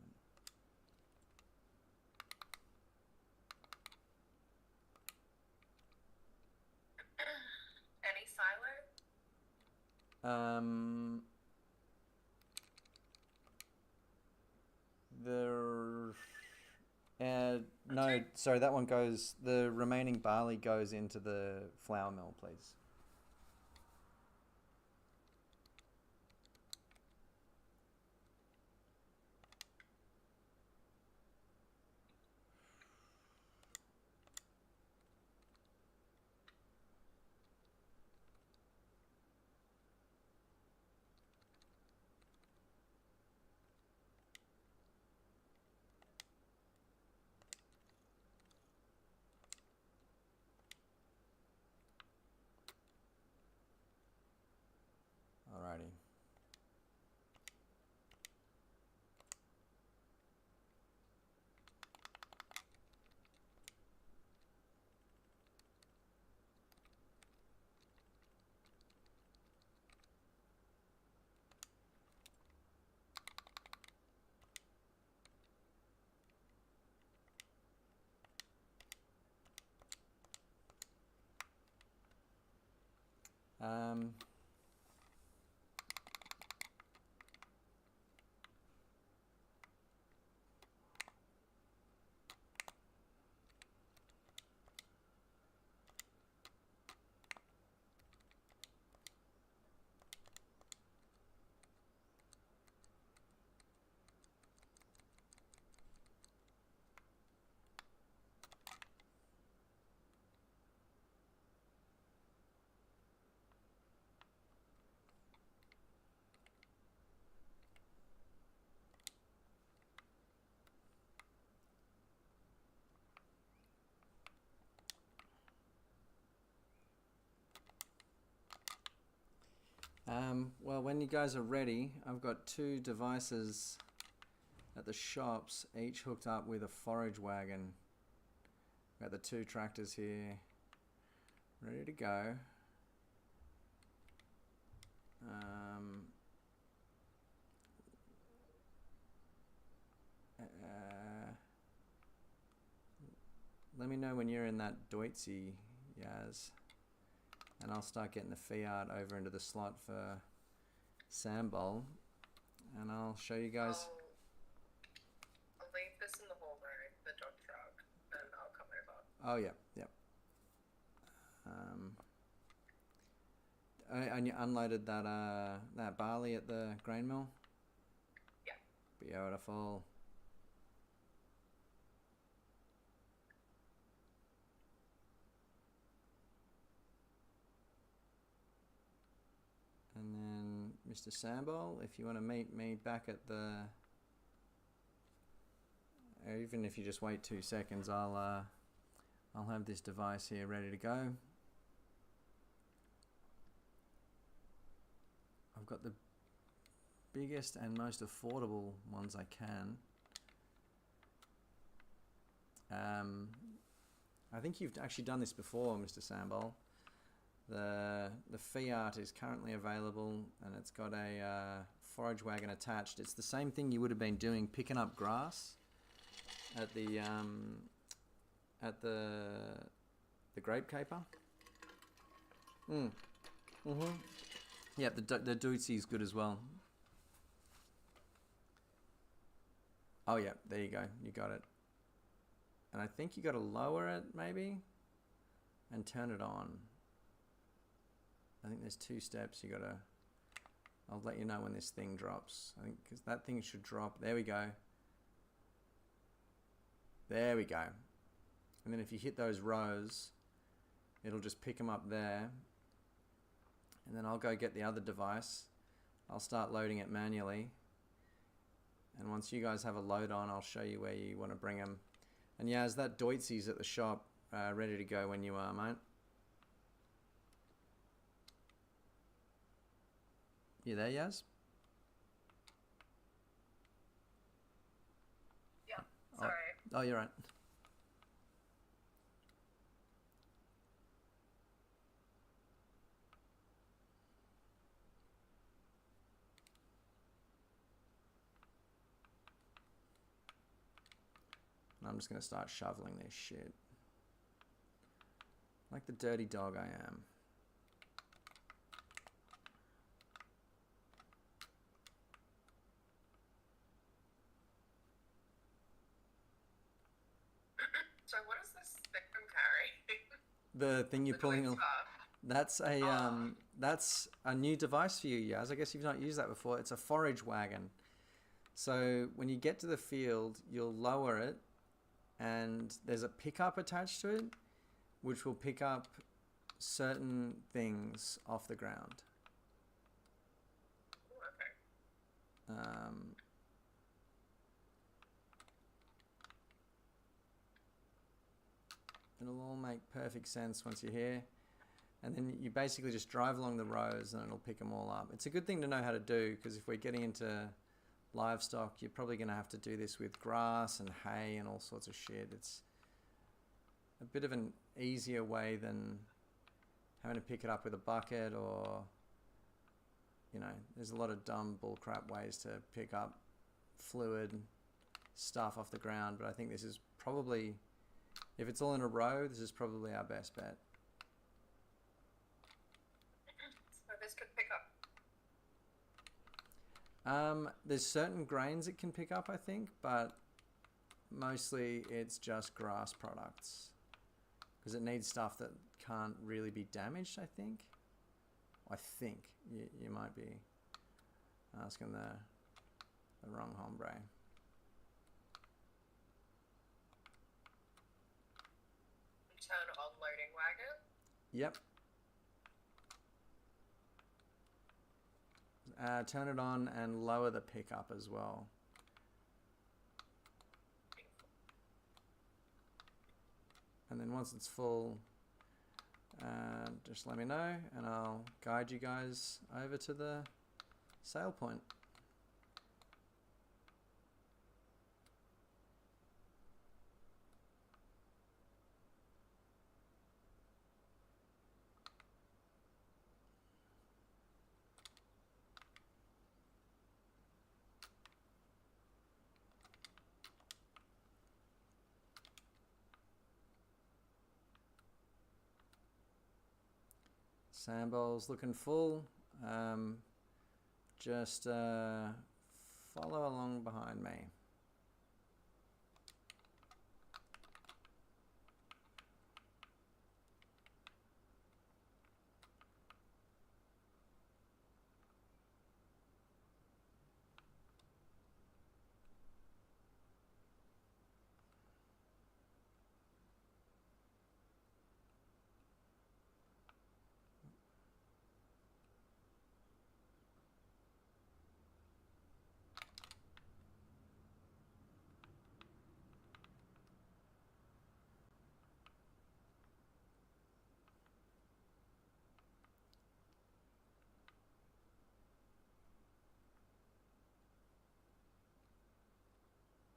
Any silo? No, sorry, that one goes, the remaining barley goes into the flour mill, please. Alrighty. Well, when you guys are ready, I've got two devices at the shops, each hooked up with a forage wagon. Got the two tractors here, ready to go. Let me know when you're in that Deutsche, Yaz. and I'll start getting the Fiat over into the slot for Sambol, and I'll show you guys. I'll leave this in the hallway, the dog truck, and I'll come over. Oh yeah, yep. And you unloaded that barley at the grain mill? Yeah. Beautiful. And then Mr. Sambol, if you want to meet me back at the, even if you just wait 2 seconds, I'll have this device here ready to go. I've got the biggest and most affordable ones I can. I think you've actually done this before, Mr. Sambol. The Fiat is currently available, and it's got a forage wagon attached. It's the same thing you would have been doing, picking up grass at the grape caper. Yeah, the Dootsie is good as well. Oh yeah, there you go. You got it. And I think you got to lower it maybe and turn it on. I think there's 2 steps. You got to. I'll let you know when this thing drops. I think because that thing should drop. There we go. There we go. And then if you hit those rows, it'll just pick them up there. And then I'll go get the other device. I'll start loading it manually. And once you guys have a load on, I'll show you where you want to bring them. And Yaz, that Doitsie's at the shop, ready to go when you are, mate. You there, Yaz? Yeah, sorry. Oh, you're right. And I'm just going to start shoveling this shit. Like the dirty dog I am. So what is this Spectrum carry? The thing you're pulling on. Stuff. That's a new device for you, Yaz. I guess you've not used that before. It's a forage wagon. So when you get to the field, you'll lower it, and there's a pickup attached to it, which will pick up certain things off the ground. Okay. It'll all make perfect sense once you're here. And then you basically just drive along the rows and it'll pick them all up. It's a good thing to know how to do, because if we're getting into livestock, you're probably going to have to do this with grass and hay and all sorts of shit. It's a bit of an easier way than having to pick it up with a bucket, or, you know, there's a lot of dumb bullcrap ways to pick up fluid stuff off the ground. But I think this is probably, if it's all in a row, this is probably our best bet. So this could pick up. There's certain grains it can pick up, I think, but mostly it's just grass products, because it needs stuff that can't really be damaged, I think. You might be asking the wrong hombre. Turn on loading wagon. Yep. Turn it on and lower the pickup as well. And then once it's full, just let me know and I'll guide you guys over to the sale point. Sandbowl's looking full. Just follow along behind me.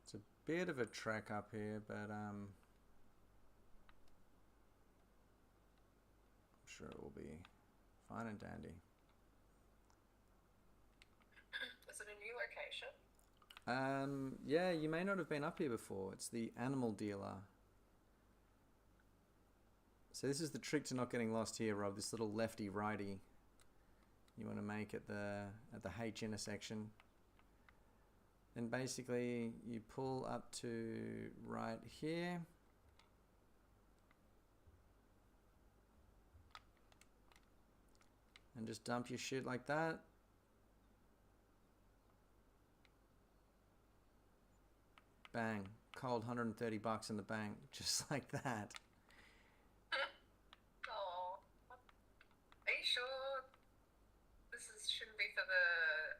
It's a bit of a trek up here, but I'm sure it will be fine and dandy. Is it a new location? Yeah, you may not have been up here before. It's the animal dealer. So this is the trick to not getting lost here, Rob. This little lefty righty you want to make at the H intersection. Then basically you pull up to right here. And just dump your shit like that. Bang. Cold $130 in the bank. Just like that. Oh. Are you sure shouldn't be for the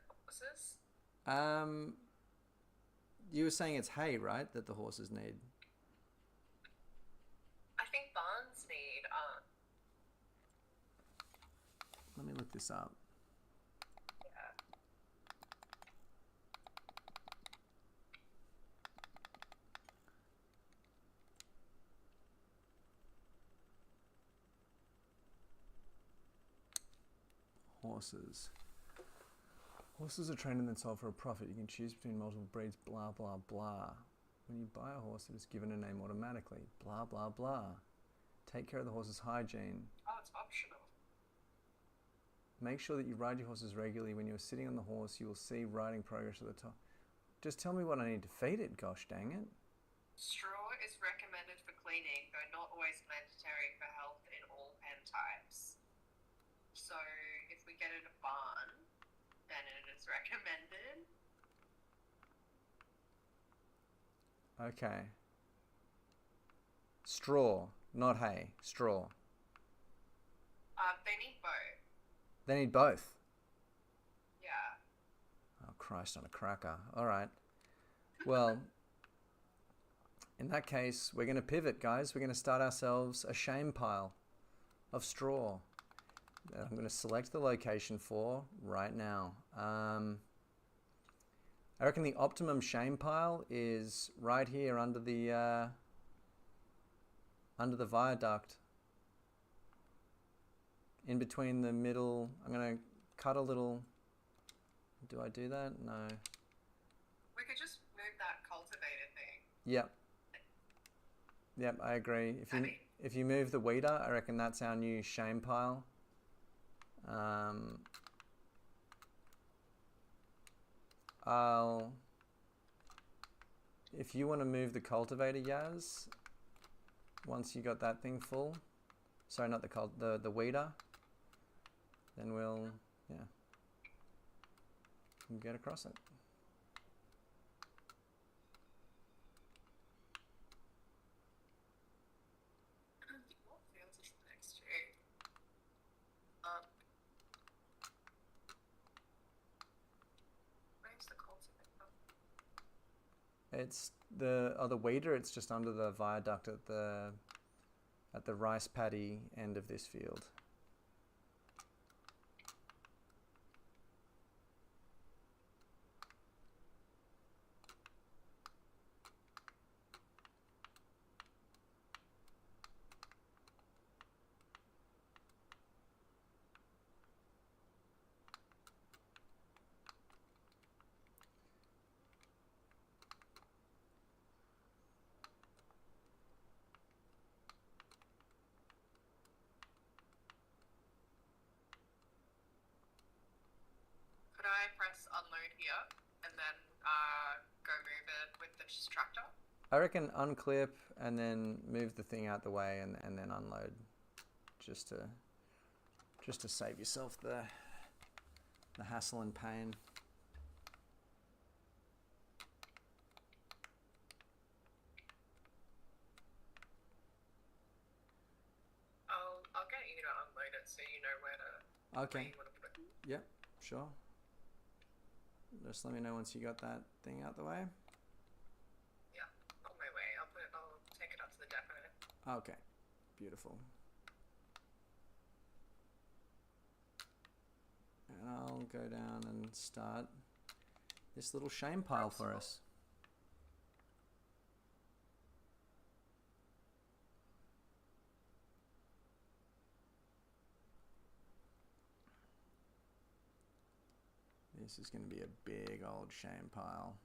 horses? You were saying it's hay, right? That the horses need. I think barns need, Let me look this up. yeah. Horses. Horses are trained and then sold for a profit. You can choose between multiple breeds, blah, blah, blah. When you buy a horse, it is given a name automatically, blah, blah, blah. Take care of the horse's hygiene. Oh, it's optional. Make sure that you ride your horses regularly. When you're sitting on the horse, you will see riding progress at the top. Just tell me what I need to feed it, gosh dang it. Straw is recommended for cleaning, though not always mandatory for health in all pen types. So if we get it a barn, then it is recommended. Okay. Straw, not hay. Straw. They need both. They need both. Yeah. Oh, Christ on a cracker. All right. Well, in that case, we're going to pivot, guys. We're going to start ourselves a shame pile of straw that I'm going to select the location for right now. I reckon the optimum shame pile is right here under the viaduct. In between the middle, I'm going to cut a little. Do I do that? No. We could just move that cultivator thing. Yep. Yep, I agree. If you move the weeder, I reckon that's our new shame pile. If you want to move the cultivator, Yaz, once you got that thing full, sorry, not the weeder, then we'll get across it. What fields is next to? Where's the cultivator? It's the weeder. It's just under the viaduct at the rice paddy end of this field. could I press unload here and then go move it with the tractor? I reckon unclip and then move the thing out the way and then unload, just to save yourself the hassle and pain. I'll get you to unload it so you know where Okay. you want to put it. Yep, sure. Just let me know once you got that thing out the way. Yeah, on my way. I'll take it up to the depot. Okay, beautiful. And I'll go down and start this little shame pile for us. This is going to be a big old shame pile.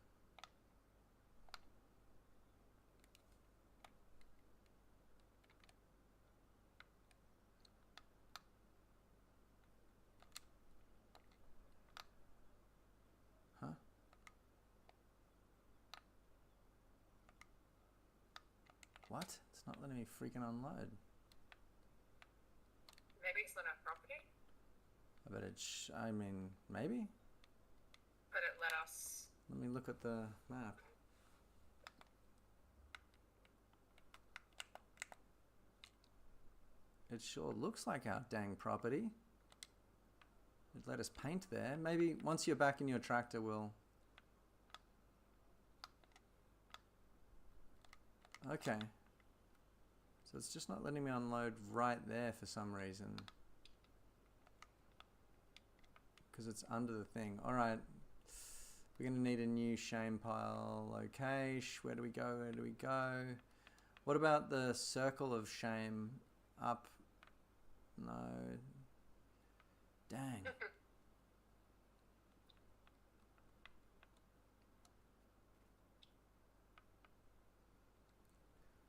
Huh? What? It's not letting me freaking unload. Maybe it's not our property. I bet it's, I mean, maybe? But it let us. Let me look at the map. It sure looks like our dang property. It let us paint there. Maybe once you're back in your tractor, we'll... Okay. So it's just not letting me unload right there for some reason. Because it's under the thing. Alright. We're going to need a new shame pile. Okay. Where do we go? Where do we go? What about the circle of shame? Up. No. Dang.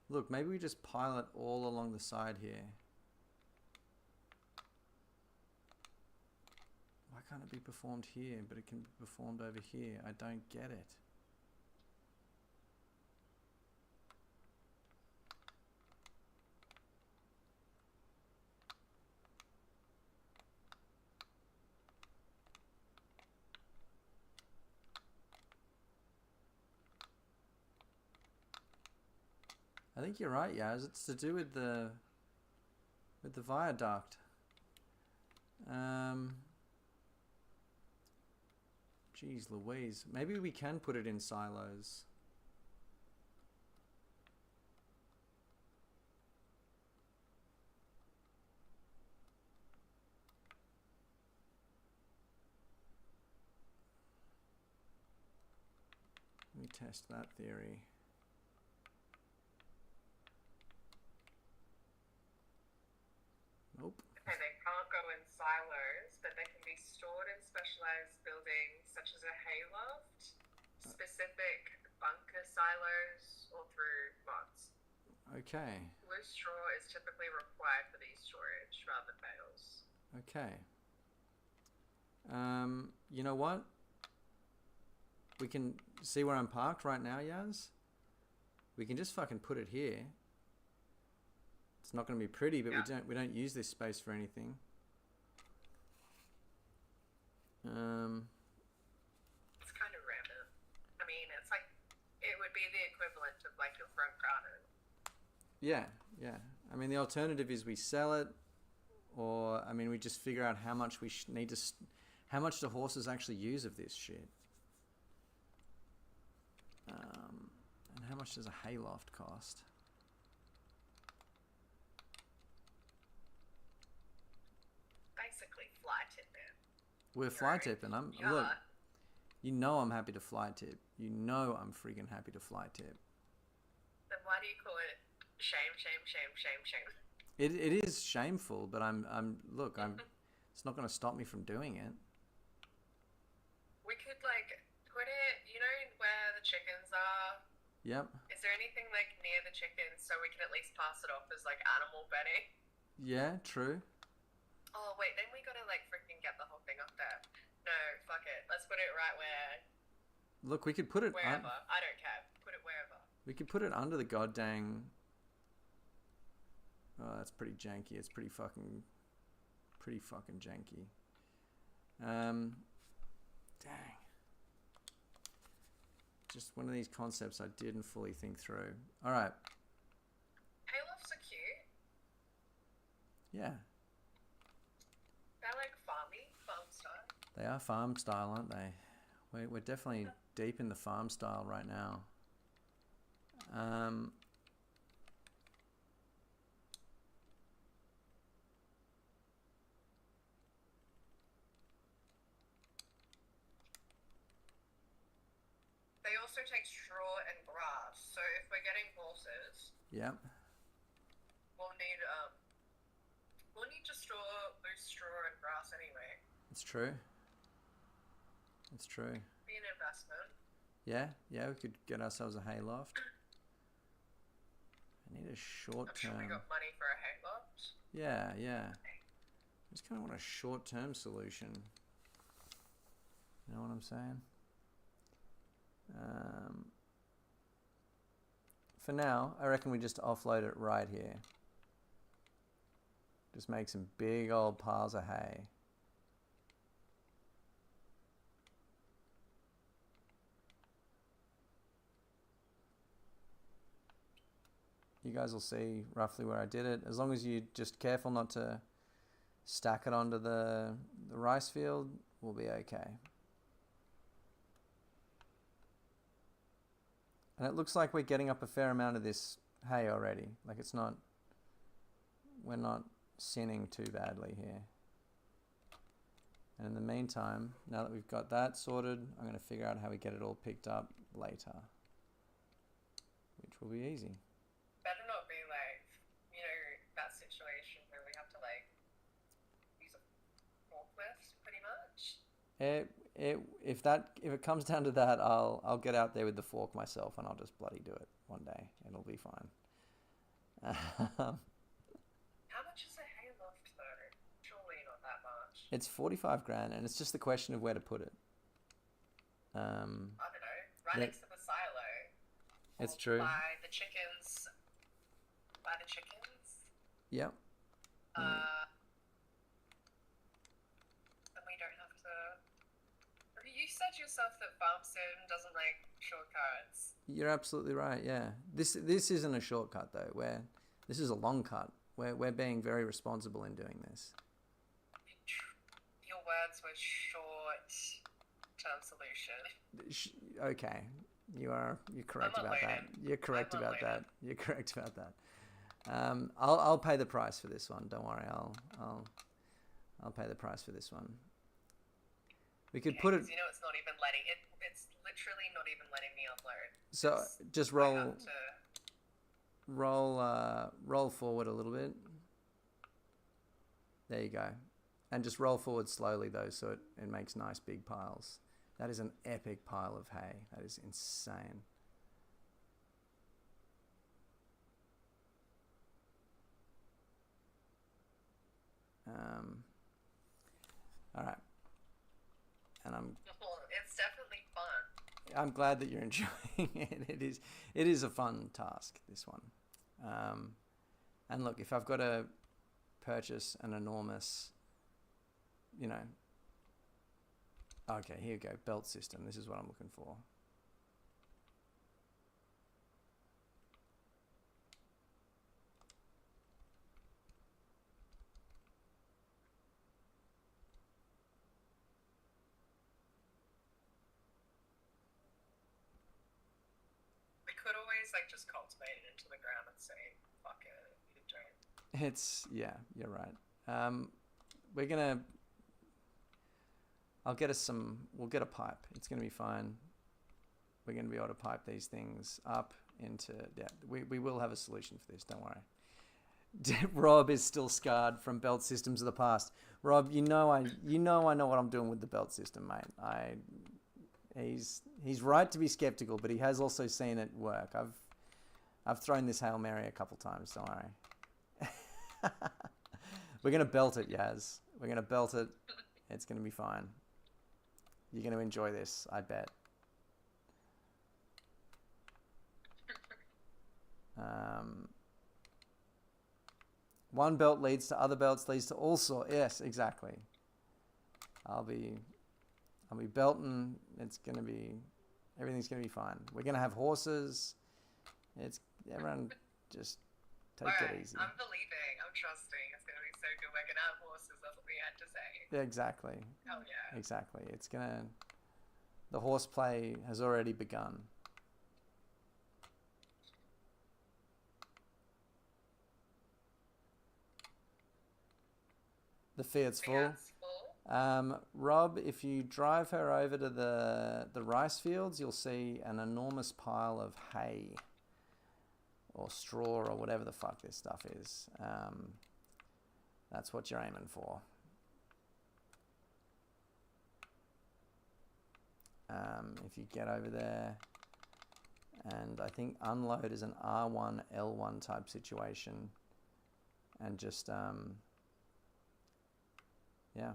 Look, maybe we just pile it all along the side here. Why can't it be performed here, but it can be performed over here? I don't get it. I think you're right, Yaz. It's to do with the viaduct. Jeez Louise. Maybe we can put it in silos. Let me test that theory. Nope. Okay, they can't go in silos, but they can be stored in specialized buildings such as a hayloft, specific bunker silos, or through mods. Okay. Loose straw is typically required for these storage rather than bales. Okay. You know what? We can see where I'm parked right now, Yaz. We can just fucking put it here. It's not going to be pretty, but Yeah. we don't use this space for anything. It's kind of random. I mean, it's like it would be the equivalent of like your front garden. Yeah, yeah. I mean, the alternative is we sell it, or I mean, we just figure out how much we need to, how much do horses actually use of this shit, and how much does a hayloft cost? Basically, fly tip it. We're fly tipping. Yeah. Look. You know I'm happy to fly tip. You know I'm freaking happy to fly tip. Then why do you call it shame, shame, shame, shame, shame? It is shameful, but look, it's not going to stop me from doing it. We could like put it, you know, where the chickens are. Yep. Is there anything like near the chickens so we can at least pass it off as like animal bedding? Yeah, true. Oh wait, then we gotta like freaking get the whole thing up there. No, fuck it. Let's put it right Look, we could put it wherever. I don't care. Put it wherever. we could put it under the goddamn. Oh, that's pretty janky. It's pretty fucking janky. Dang. Just one of these concepts I didn't fully think through. All right. Haylofts are cute. Yeah, They're like farm style. they are farm style, aren't they? We're definitely deep in the farm style right now. They also take straw and grass. So if we're getting horses, Yep. we'll need just loose straw and grass anyway. It's true. It's true. Be an investment. Yeah, we could get ourselves a hayloft. I need a short I'm sure we term. got money for a hayloft. Yeah. I just kind of want a short term solution. You know what I'm saying? For now, I reckon we just offload it right here. Just make some big old piles of hay. You guys will see roughly where I did it. As long as you're just careful not to stack it onto the rice field, we'll be okay. And it looks like we're getting up a fair amount of this hay already. Like we're not sinning too badly here. And in the meantime, now that we've got that sorted, I'm going to figure out how we get it all picked up later, which will be easy. Better not be like, that situation where we have to like use a forklift pretty much. If it comes down to that, I'll get out there with the fork myself and I'll just bloody do it one day. It'll be fine. How much is a hayloft though? Surely not that much. It's 45 grand, and it's just the question of where to put it. I don't know. Right next to the silo. It's true. By the chickens. Yep. And we don't have to. You said yourself that FarmSim doesn't like shortcuts. You're absolutely right. Yeah. This isn't a shortcut though. This is a long cut. We're being very responsible in doing this. Your words were short-term solution. Okay. You're correct about that. You're correct about that. You're correct about that. I'll pay the price for this one. Don't worry. I'll pay the price for this one. We could put it. It's not even letting it. It's literally not even letting me upload. So just roll forward a little bit. There you go. And just roll forward slowly though, so it makes nice big piles. That is an epic pile of hay. That is insane. All right. And it's definitely fun. I'm glad that you're enjoying it. It is a fun task, this one. And look, if I've got to purchase an enormous, okay, here we go, belt system. This is what I'm looking for. Just cultivate it into the ground and say, fuck it, you don't. You're right. We'll get a pipe. It's gonna be fine. We're gonna be able to pipe these things up into, we will have a solution for this, don't worry. Rob is still scarred from belt systems of the past. Rob, I know what I'm doing with the belt system, mate. He's right to be skeptical, but he has also seen it work. I've thrown this Hail Mary a couple times, don't worry. We're going to belt it, Yaz. We're going to belt it. It's going to be fine. You're going to enjoy this, I bet. One belt leads to other belts, leads to all sorts. Yes, exactly. I'll be belting. Everything's gonna be fine. We're gonna have horses. Everyone just take it easy. I'm believing. I'm trusting. It's gonna be so good. We're gonna have horses. That's what we had to say. Yeah, exactly. Hell yeah. Exactly. The horseplay has already begun. The Fiat's full. Rob, if you drive her over to the rice fields, you'll see an enormous pile of hay or straw or whatever the fuck this stuff is. That's what you're aiming for. If you get over there, and I think unload is an R1, L1 type situation, and just yeah.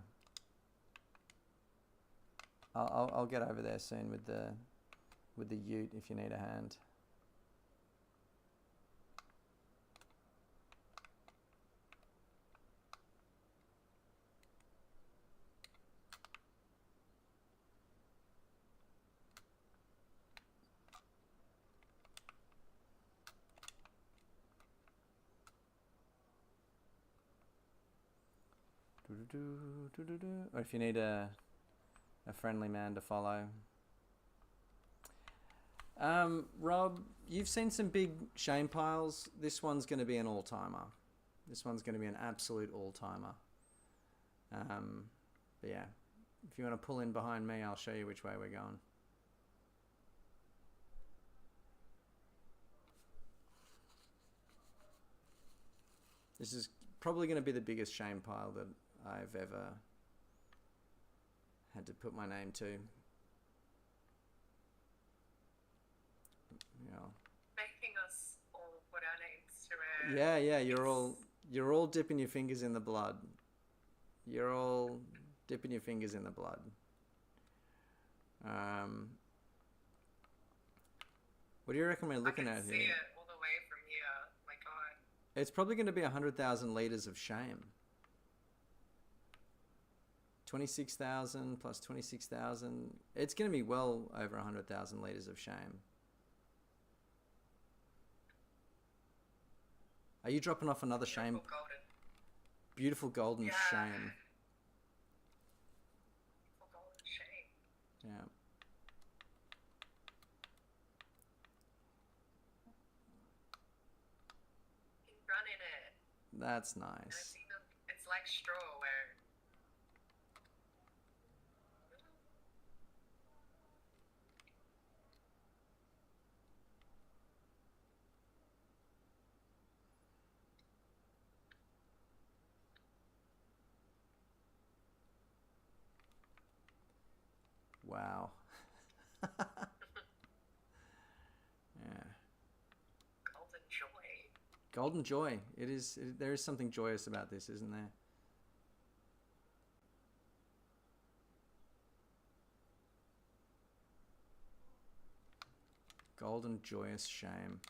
I'll get over there soon with the ute if you need a hand. Or if you need a friendly man to follow. Rob, you've seen some big shame piles. This one's going to be an all-timer. This one's going to be an absolute all-timer. But yeah, if you want to pull in behind me, I'll show you which way we're going. This is probably going to be the biggest shame pile that I've ever had to put my name to. Yeah. Making us all put our names to it. Yeah, you're all dipping your fingers in the blood. You're all dipping your fingers in the blood. What do you reckon we're looking at here? I can see it all the way from here. My God. It's probably going to be 100,000 liters of shame. 26,000 plus 26,000. It's going to be well over 100,000 liters of shame. Are you dropping off another shame? Golden. Beautiful golden shame. Beautiful golden shame. Yeah. You can run in it. That's nice. It's like straw where. Wow. Yeah. Golden joy. Golden joy. There is something joyous about this, isn't there? Golden joyous shame.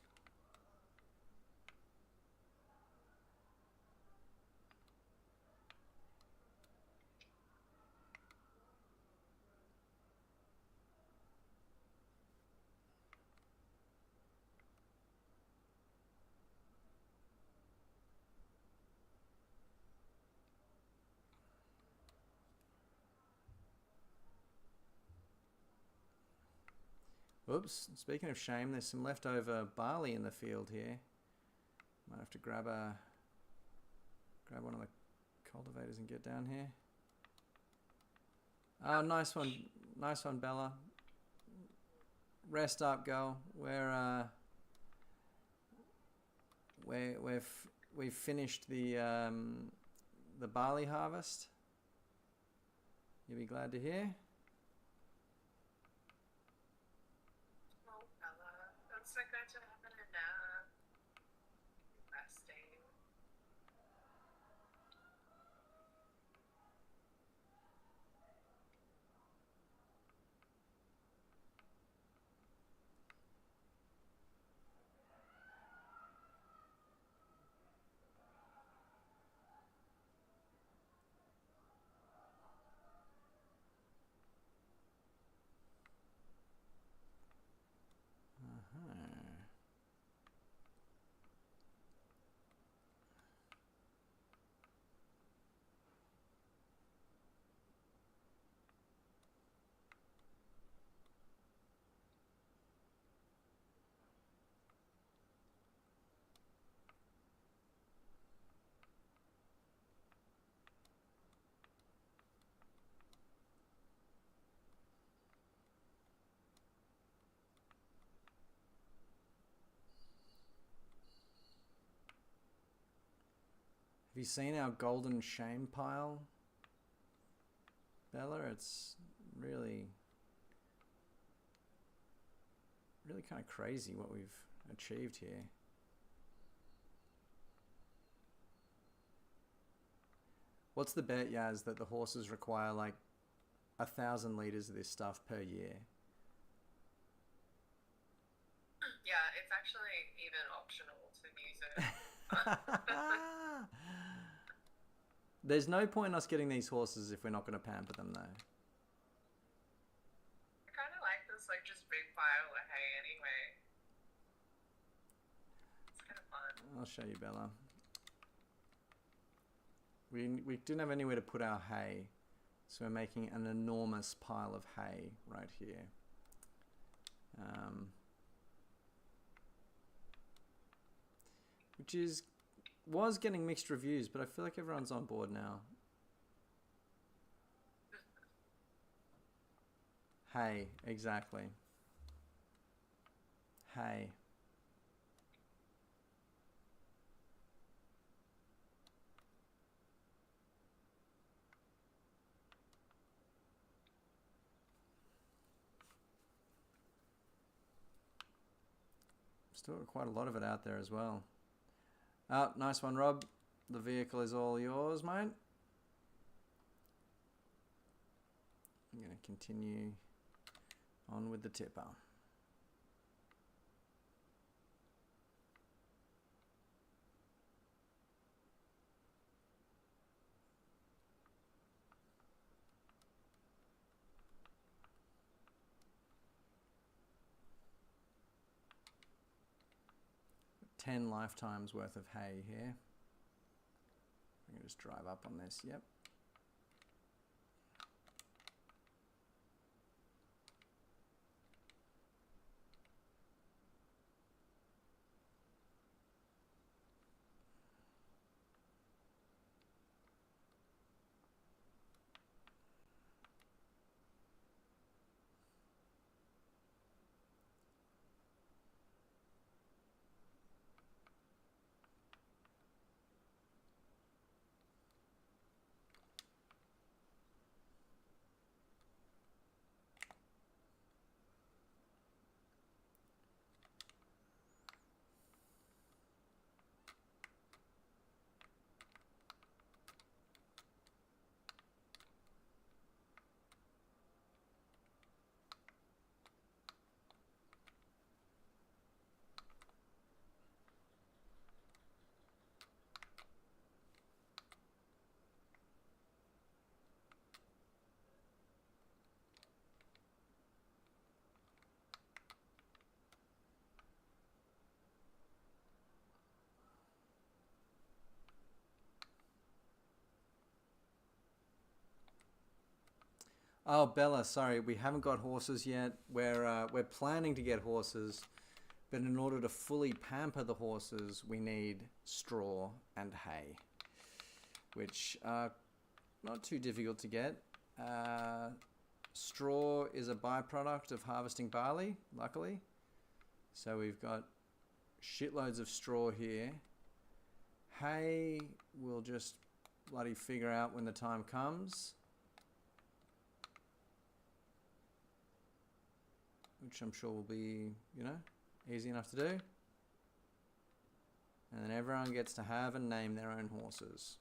Oops, speaking of shame, there's some leftover barley in the field here. Might have to grab one of the cultivators and get down here. Oh, nice one, Bella. Rest up, girl. We've finished the barley harvest. You'll be glad to hear. So good to have a nap. Resting. Have you seen our golden shame pile, Bella? It's really, really kind of crazy what we've achieved here. What's the bet, Yaz, that the horses require like 1,000 liters of this stuff per year? Yeah, it's actually even optional to use it. There's no point in us getting these horses if we're not going to pamper them, though. I kind of like this, like, just big pile of hay anyway. It's kind of fun. I'll show you, Bella. We didn't have anywhere to put our hay, so we're making an enormous pile of hay right here. Which was getting mixed reviews, but I feel like everyone's on board now. Hay, exactly. Hay. Still got quite a lot of it out there as well. Oh, nice one, Rob. The vehicle is all yours, mate. I'm going to continue on with the tipper. $10 lifetimes worth of hay here. I'm going to just drive up on this. Yep. Oh, Bella, sorry, we haven't got horses yet. We're planning to get horses, but in order to fully pamper the horses, we need straw and hay, which are not too difficult to get. Straw is a byproduct of harvesting barley, luckily. So we've got shitloads of straw here. Hay, we'll just bloody figure out when the time comes. Which I'm sure will be, you know, easy enough to do. And then everyone gets to have and name their own horses.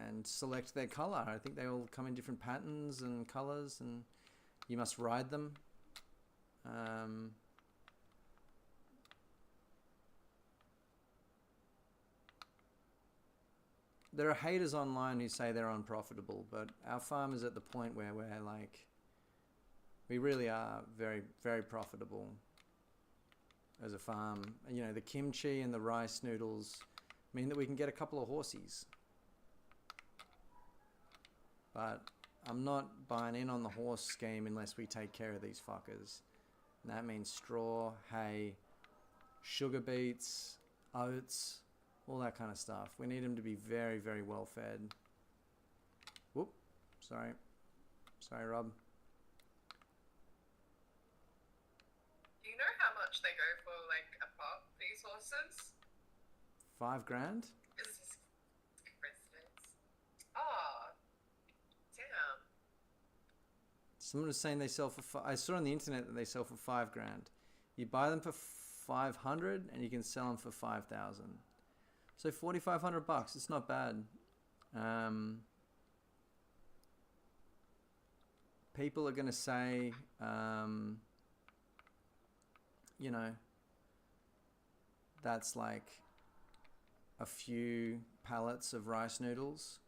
And select their color. I think they all come in different patterns and colors, and you must ride them. There are haters online who say they're unprofitable, but our farm is at the point where we're like, we really are very, very profitable as a farm. You know, the kimchi and the rice noodles mean that we can get a couple of horsies. But I'm not buying in on the horse scheme unless we take care of these fuckers. And that means straw, hay, sugar beets, oats, all that kind of stuff. We need them to be very, very well fed. Whoop. Sorry. Sorry, Rob. you know how much they go for, like, a pop, these horses? $5,000? This is coincidence. Oh, damn. Someone was saying they sell for. I saw on the internet that they sell for $5,000. You buy them for 500, and you can sell them for 5,000. So $4,500. It's not bad. People are gonna say, you know, that's like a few pallets of rice noodles.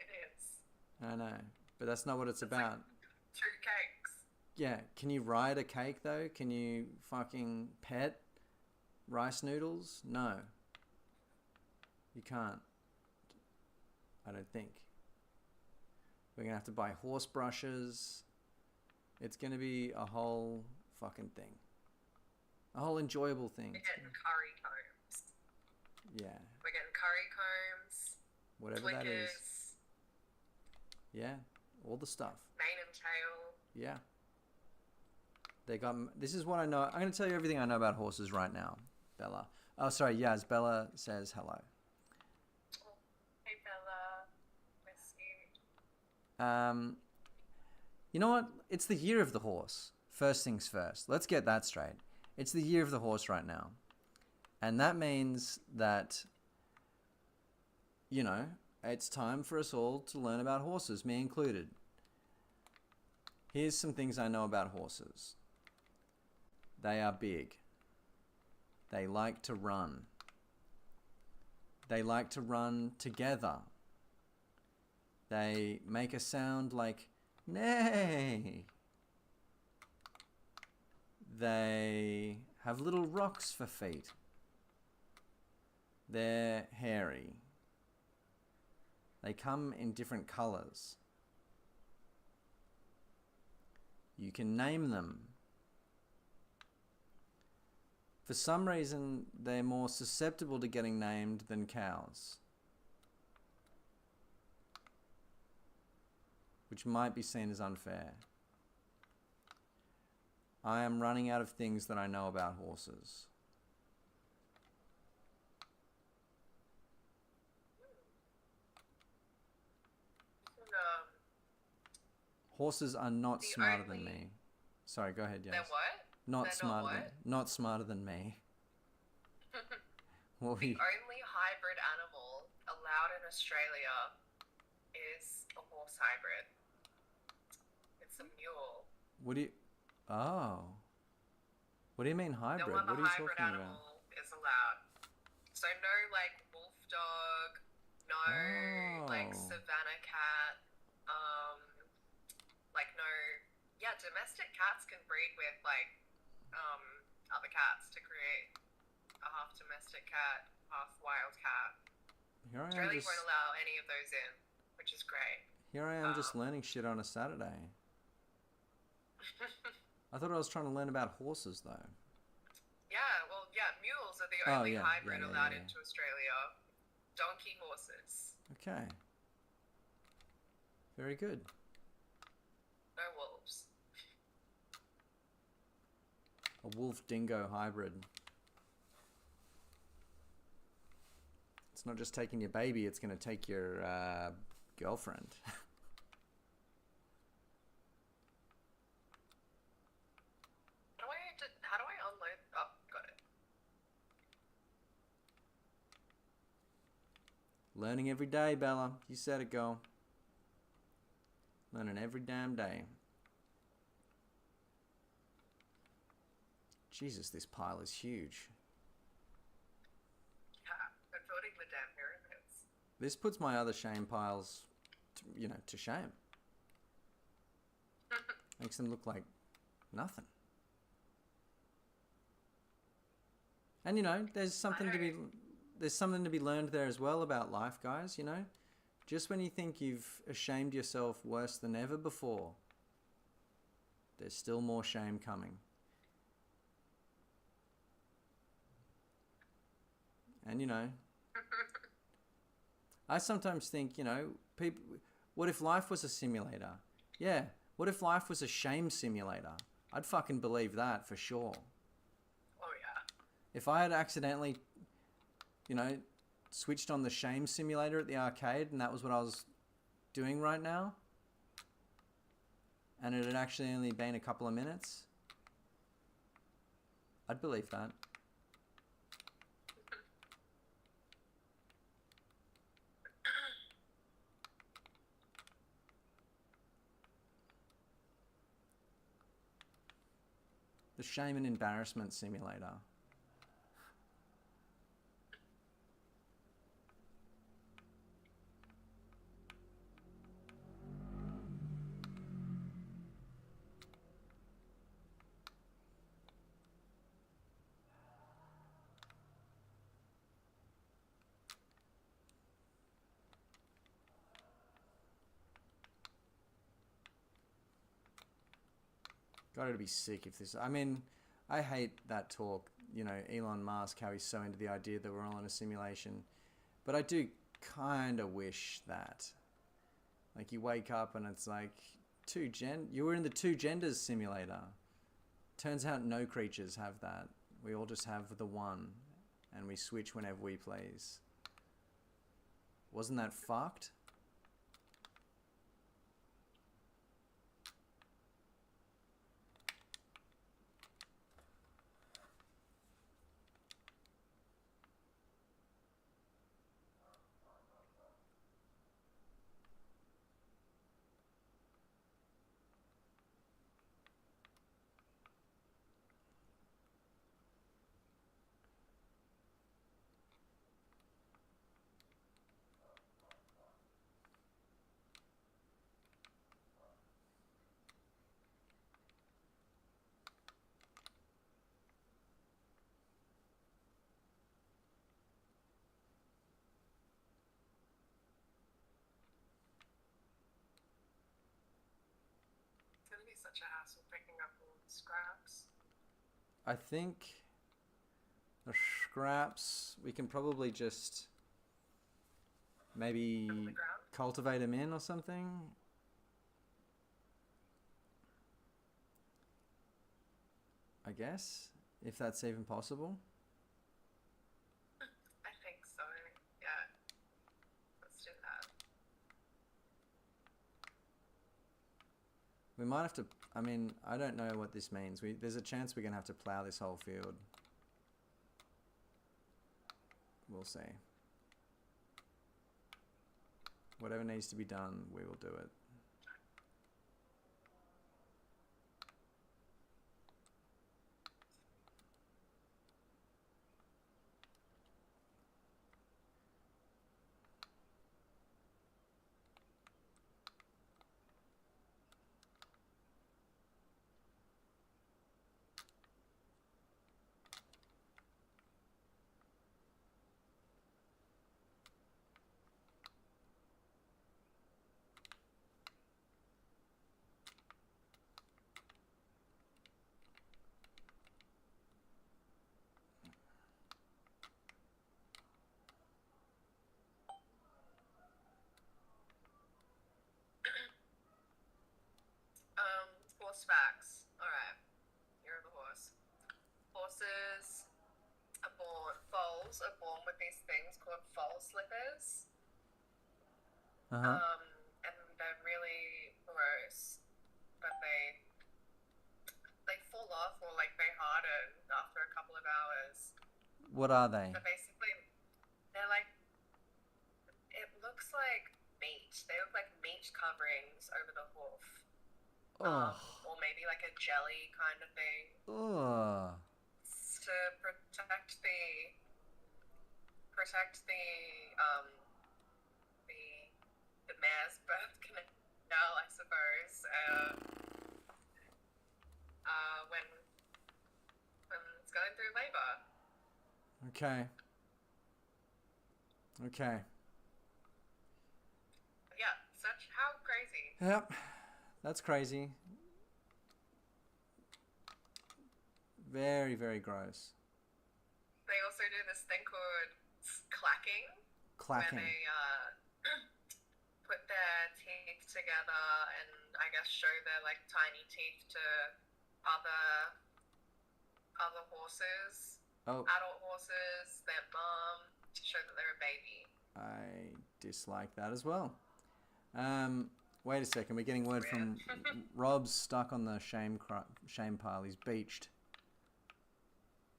It is. I know, but that's not what it's about. Like 2 cakes. Yeah, can you ride a cake though? Can you fucking pet rice noodles? No. You can't. I don't think. We're gonna have to buy horse brushes. It's gonna be a whole fucking thing. A whole enjoyable thing. We're getting curry combs. Yeah, We're getting curry combs. whatever that is. Flickers. Yeah, all the stuff. Mane and tail. Yeah. They got. This is what I know. I'm going to tell you everything I know about horses right now, Bella. Oh, sorry, Yaz. Bella says hello. Oh, hey, Bella. Miss you. You know what? It's the year of the horse. First things first. Let's get that straight. It's the year of the horse right now. And that means that, you know, it's time for us all to learn about horses, me included. Here's some things I know about horses. They are big. They like to run. They like to run together. They make a sound like neigh. They have little rocks for feet. They're hairy. They come in different colors. You can name them. For some reason, they're more susceptible to getting named than cows, which might be seen as unfair. I am running out of things that I know about horses. Horses are not smarter than me. Sorry, go ahead, yes. They're what? Not They're smarter not than what? not smarter than me. What were The you- only hybrid animal allowed in Australia is a horse hybrid. It's a mule. What do you? Oh. What do you mean hybrid? No What other are you hybrid talking animal about? is allowed. So no like wolf dog, no like Oh. savannah cat, like no, yeah, domestic cats can breed with like other cats to create a half domestic cat, half wild cat. Here I am Australia just. won't allow any of those in, which is great. Here I am just learning shit on a Saturday. I thought I was trying to learn about horses though. Yeah, well, yeah, mules are the Oh, only yeah, hybrid yeah, yeah, allowed yeah. into Australia. Donkey horses, Okay. Very good. no wolves. A wolf dingo hybrid. It's not just taking your baby, it's going to take your girlfriend. How do I unload? Oh, got it. Learning every day, Bella. You said it, girl. Learning every damn day. Jesus, this pile is huge. Yeah, I'm building the damn pyramids. This puts my other shame piles, to shame. Makes them look like nothing. And there's something to be learned there as well about life, guys. Just when you think you've ashamed yourself worse than ever before, there's still more shame coming. And I sometimes think, people, what if life was a simulator? Yeah, What if life was a shame simulator? I'd fucking believe that for sure. Oh yeah. If I had accidentally, you know, switched on the shame simulator at the arcade and that was what I was doing right now, and it had actually only been a couple of minutes, I'd believe that. The shame and embarrassment simulator. Got to be sick if this... I mean, I hate that talk, you know, Elon Musk, how he's so into the idea that we're all in a simulation. But I do kind of wish that. Like, you wake up and it's like, you were in the two genders simulator. Turns out no creatures have that. We all just have the one. And we switch whenever we please. Wasn't that fucked? It's gonna be such a hassle picking up all the scraps. I think the scraps, we can probably just maybe On the ground. cultivate them in or something. I guess, if that's even possible. I think so. Yeah. Let's do that. We might have to, I mean, I don't know what this means. There's a chance we're going to have to plow this whole field. We'll see. Whatever needs to be done, we will do it. Horse facts. Alright. Here are the horse. Horses foals are born with these things called foal slippers. Uh-huh. And they're really gross. But they fall off or like they harden after a couple of hours. What are they? But basically, they're like, it looks like meat. They look like meat coverings over the hoof. Oh. Or maybe like a jelly kind of thing. Oh. It's to protect the mare's birth canal, I suppose. When it's going through labor. Okay. Okay. Yeah, how crazy. Yep. That's crazy. Very, very gross. They also do this thing called clacking. Clacking. Where put their teeth together and I guess show their like tiny teeth to other horses, Oh, adult horses, their mum, to show that they're a baby. I dislike that as well. Wait a second. We're getting word from Rob's stuck on the shame pile. He's beached,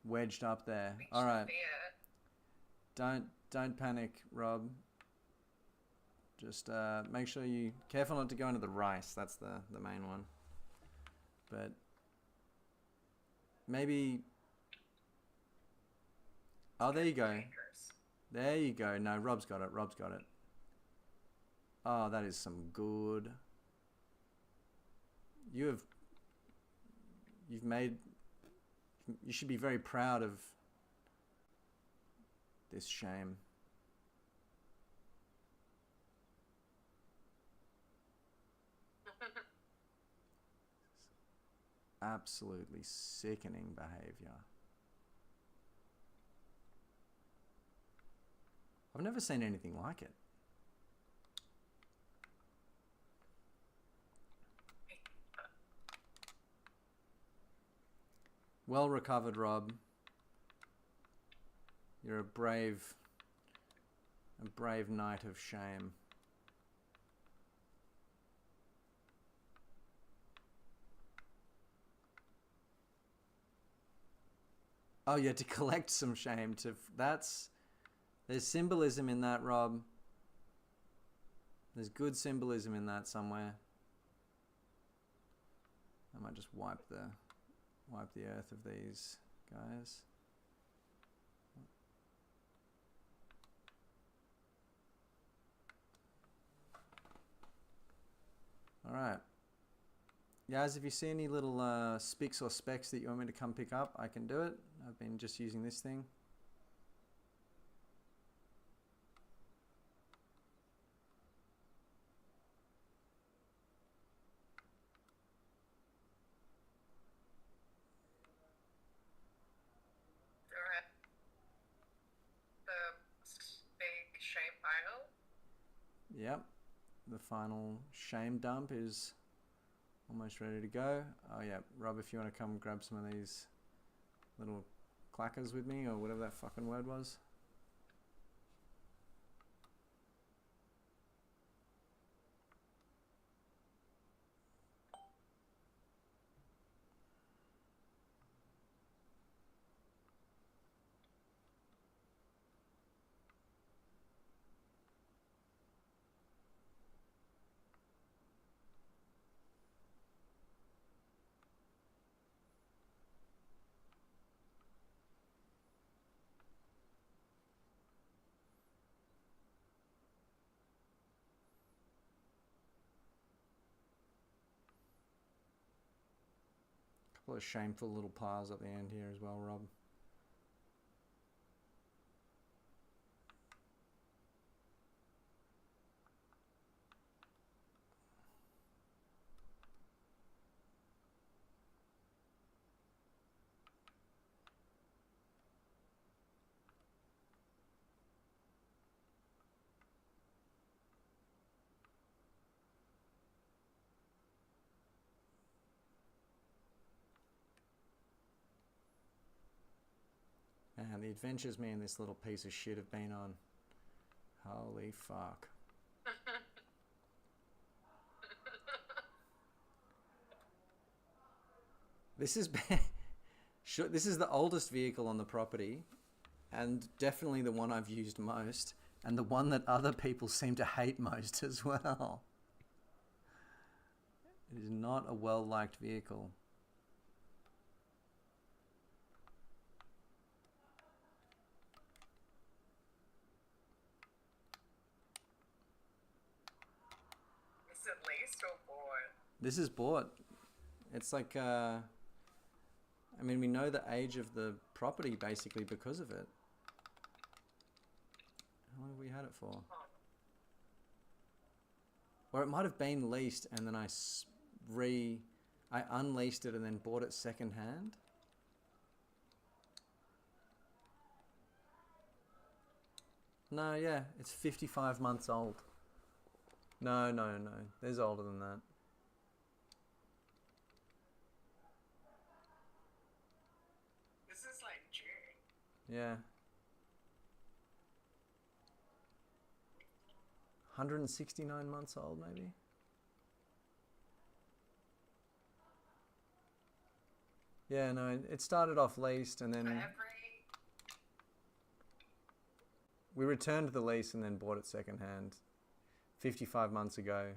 wedged up there. All right. Don't panic, Rob. Just make sure you careful not to go into the rice. That's the main one. But maybe. Oh, there you go. There you go. No, Rob's got it. Rob's got it. Oh, that is some good. You've made. You should be very proud of this shame. Absolutely sickening behavior. I've never seen anything like it. Well recovered, Rob. You're a brave knight of shame. Oh, you had to collect some shame to... There's symbolism in that, Rob. There's good symbolism in that somewhere. I might just wipe the earth of these guys. All right. Guys, if you see any little spics or specks that you want me to come pick up, I can do it. I've been just using this thing. Yep, the final shame dump is almost ready to go. Oh yeah, Rob, if you want to come grab some of these little clackers with me, or whatever that fucking word was. Couple of shameful little piles at the end here as well, Rob. Man, the adventures me and this little piece of shit have been on. Holy fuck. This is this is the oldest vehicle on the property, and definitely the one I've used most, and the one that other people seem to hate most as well. It is not a well-liked vehicle. Is it leased or bought? This is bought. It's like, I mean, we know the age of the property basically because of it. How long have we had it for? Or it might have been leased and then I unleased it and then bought it secondhand. No, yeah, it's 55 months old. No, no, no. There's older than that. This is like June. Yeah. 169 months old, maybe? Yeah, no, it started off leased and then we returned the lease and then bought it secondhand 55 months ago.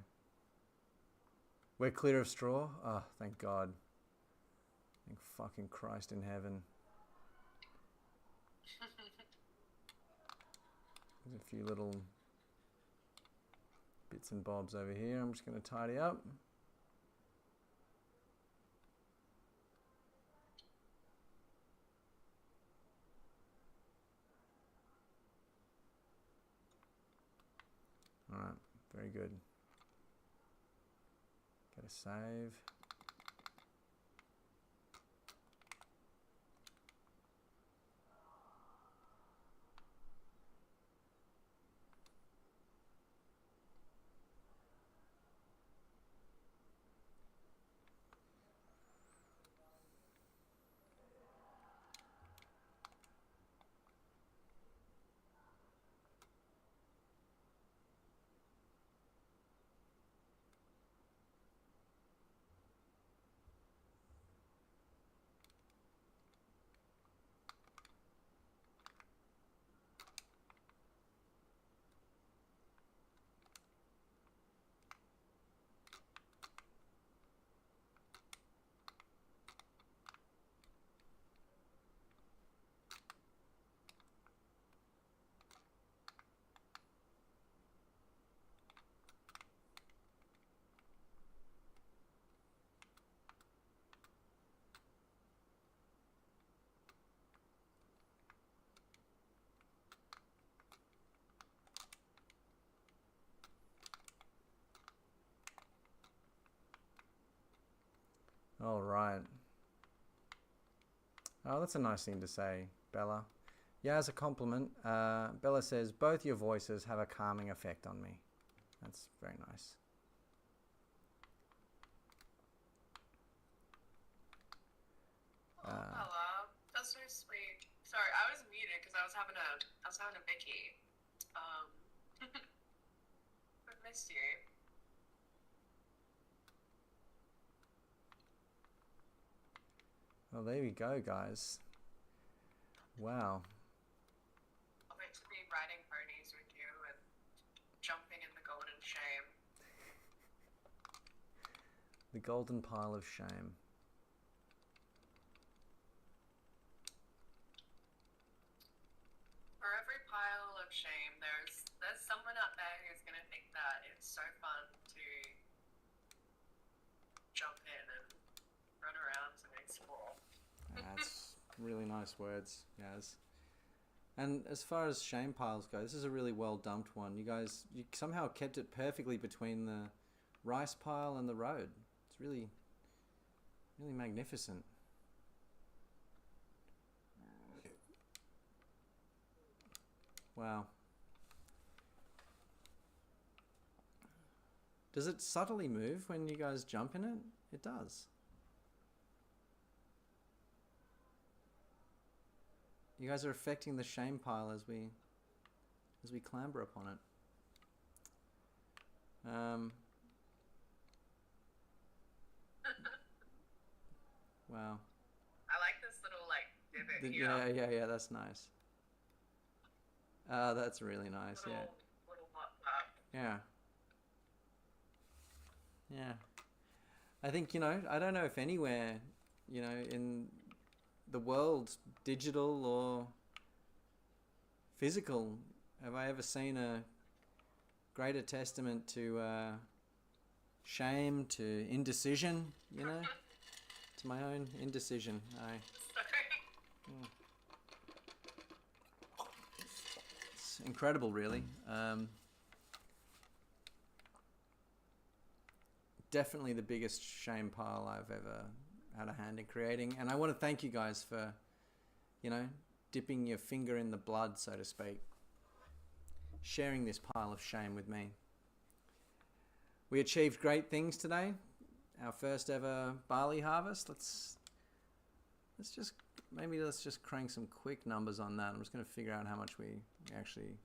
We're clear of straw? Oh, thank God. Thank fucking Christ in heaven. There's a few little bits and bobs over here. I'm just going to tidy up. Alright, very good. Get a save. All right. Oh, that's a nice thing to say, Bella. Yeah, as a compliment, Bella says, both your voices have a calming effect on me. That's very nice. Oh, Bella, that's so sweet. Sorry, I was muted because I was having a Vicky. I missed you. Well, there we go, guys. Wow. I'm meant to be riding ponies with you and jumping in the golden shame. The golden pile of shame. For every pile of shame, there's someone out there who's gonna think that it's so fun to jump in and run around and explore. That's really nice words, Yaz. And as far as shame piles go, this is a really well dumped one. You guys, you somehow kept it perfectly between the rice pile and the road. It's really, really magnificent. Wow. Does it subtly move when you guys jump in it? It does. You guys are affecting the shame pile as we clamber upon it. Wow. I like this little like divot here. Yeah, that's nice. That's really nice, Little pop. Yeah. Yeah. I think, I don't know if anywhere, in the world, digital or physical, have I ever seen a greater testament to shame, to indecision, to my own indecision. It's incredible, really. Definitely the biggest shame pile I've ever had a hand in creating, and I want to thank you guys for, dipping your finger in the blood, so to speak, sharing this pile of shame with me. We achieved great things today. Our first ever barley harvest. Let's just crank some quick numbers on that. I'm just going to figure out how much we actually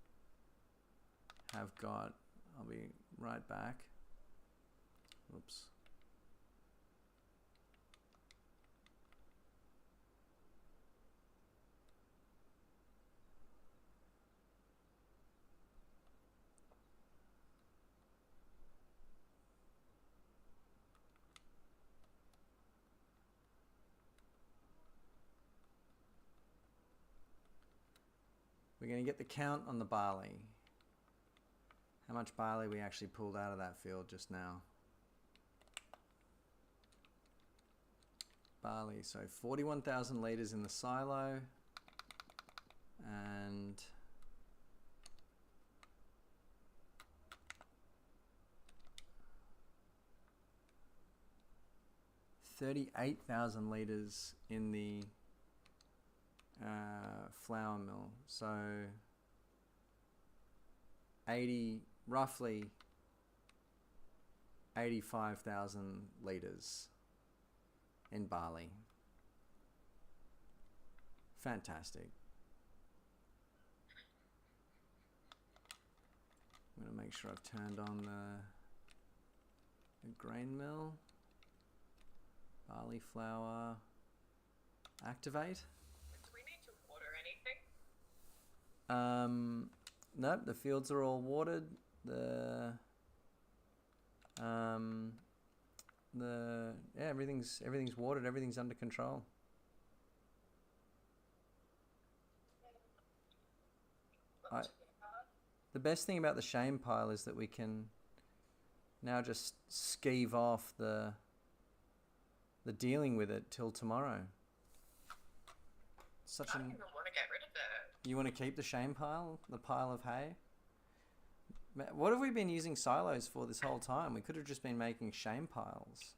have got. I'll be right back. Oops. We're going to get the count on the barley. How much barley we actually pulled out of that field just now. Barley, so 41,000 litres in the silo. And $38,000 litres in the flour mill. So roughly 85,000 litres in barley. Fantastic. I'm going to make sure I've turned on the grain mill. Barley flour. Activate. Do we need to water anything? Nope, the fields are all watered. Everything's watered, everything's under control. The best thing about the shame pile is that we can now just skeeve off the dealing with it till tomorrow. I don't even want to get rid of it. You want to keep the shame pile, the pile of hay? What have we been using silos for this whole time? We could have just been making shame piles.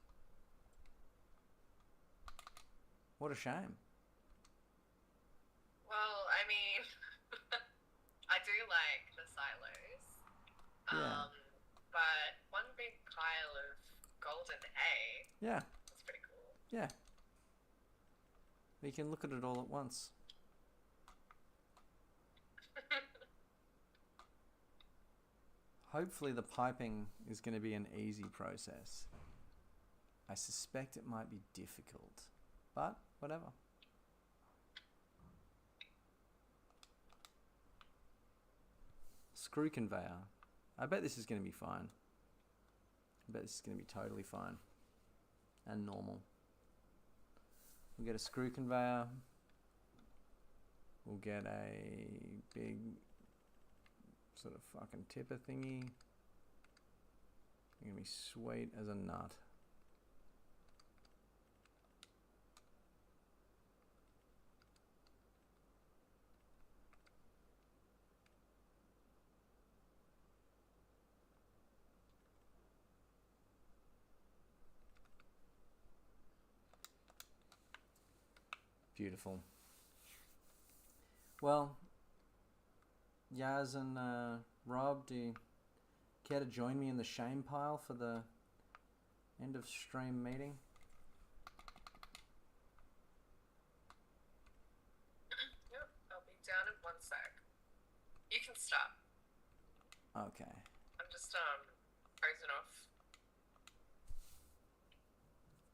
What a shame. Well, I mean, I do like the silos. Yeah. But one big pile of golden hay. Yeah. That's pretty cool. Yeah. We can look at it all at once. Hopefully the piping is going to be an easy process. I suspect it might be difficult, but whatever. Screw conveyor. I bet this is going to be fine. I bet this is going to be totally fine and normal. We'll get a screw conveyor. We'll get a big sort of fucking tipper thingy. It's gonna be sweet as a nut. Beautiful. Well, Yaz and Rob, do you care to join me in the shame pile for the end of stream meeting? Yep, I'll be down in 1 sec. You can stop. Okay. I'm just hosing off.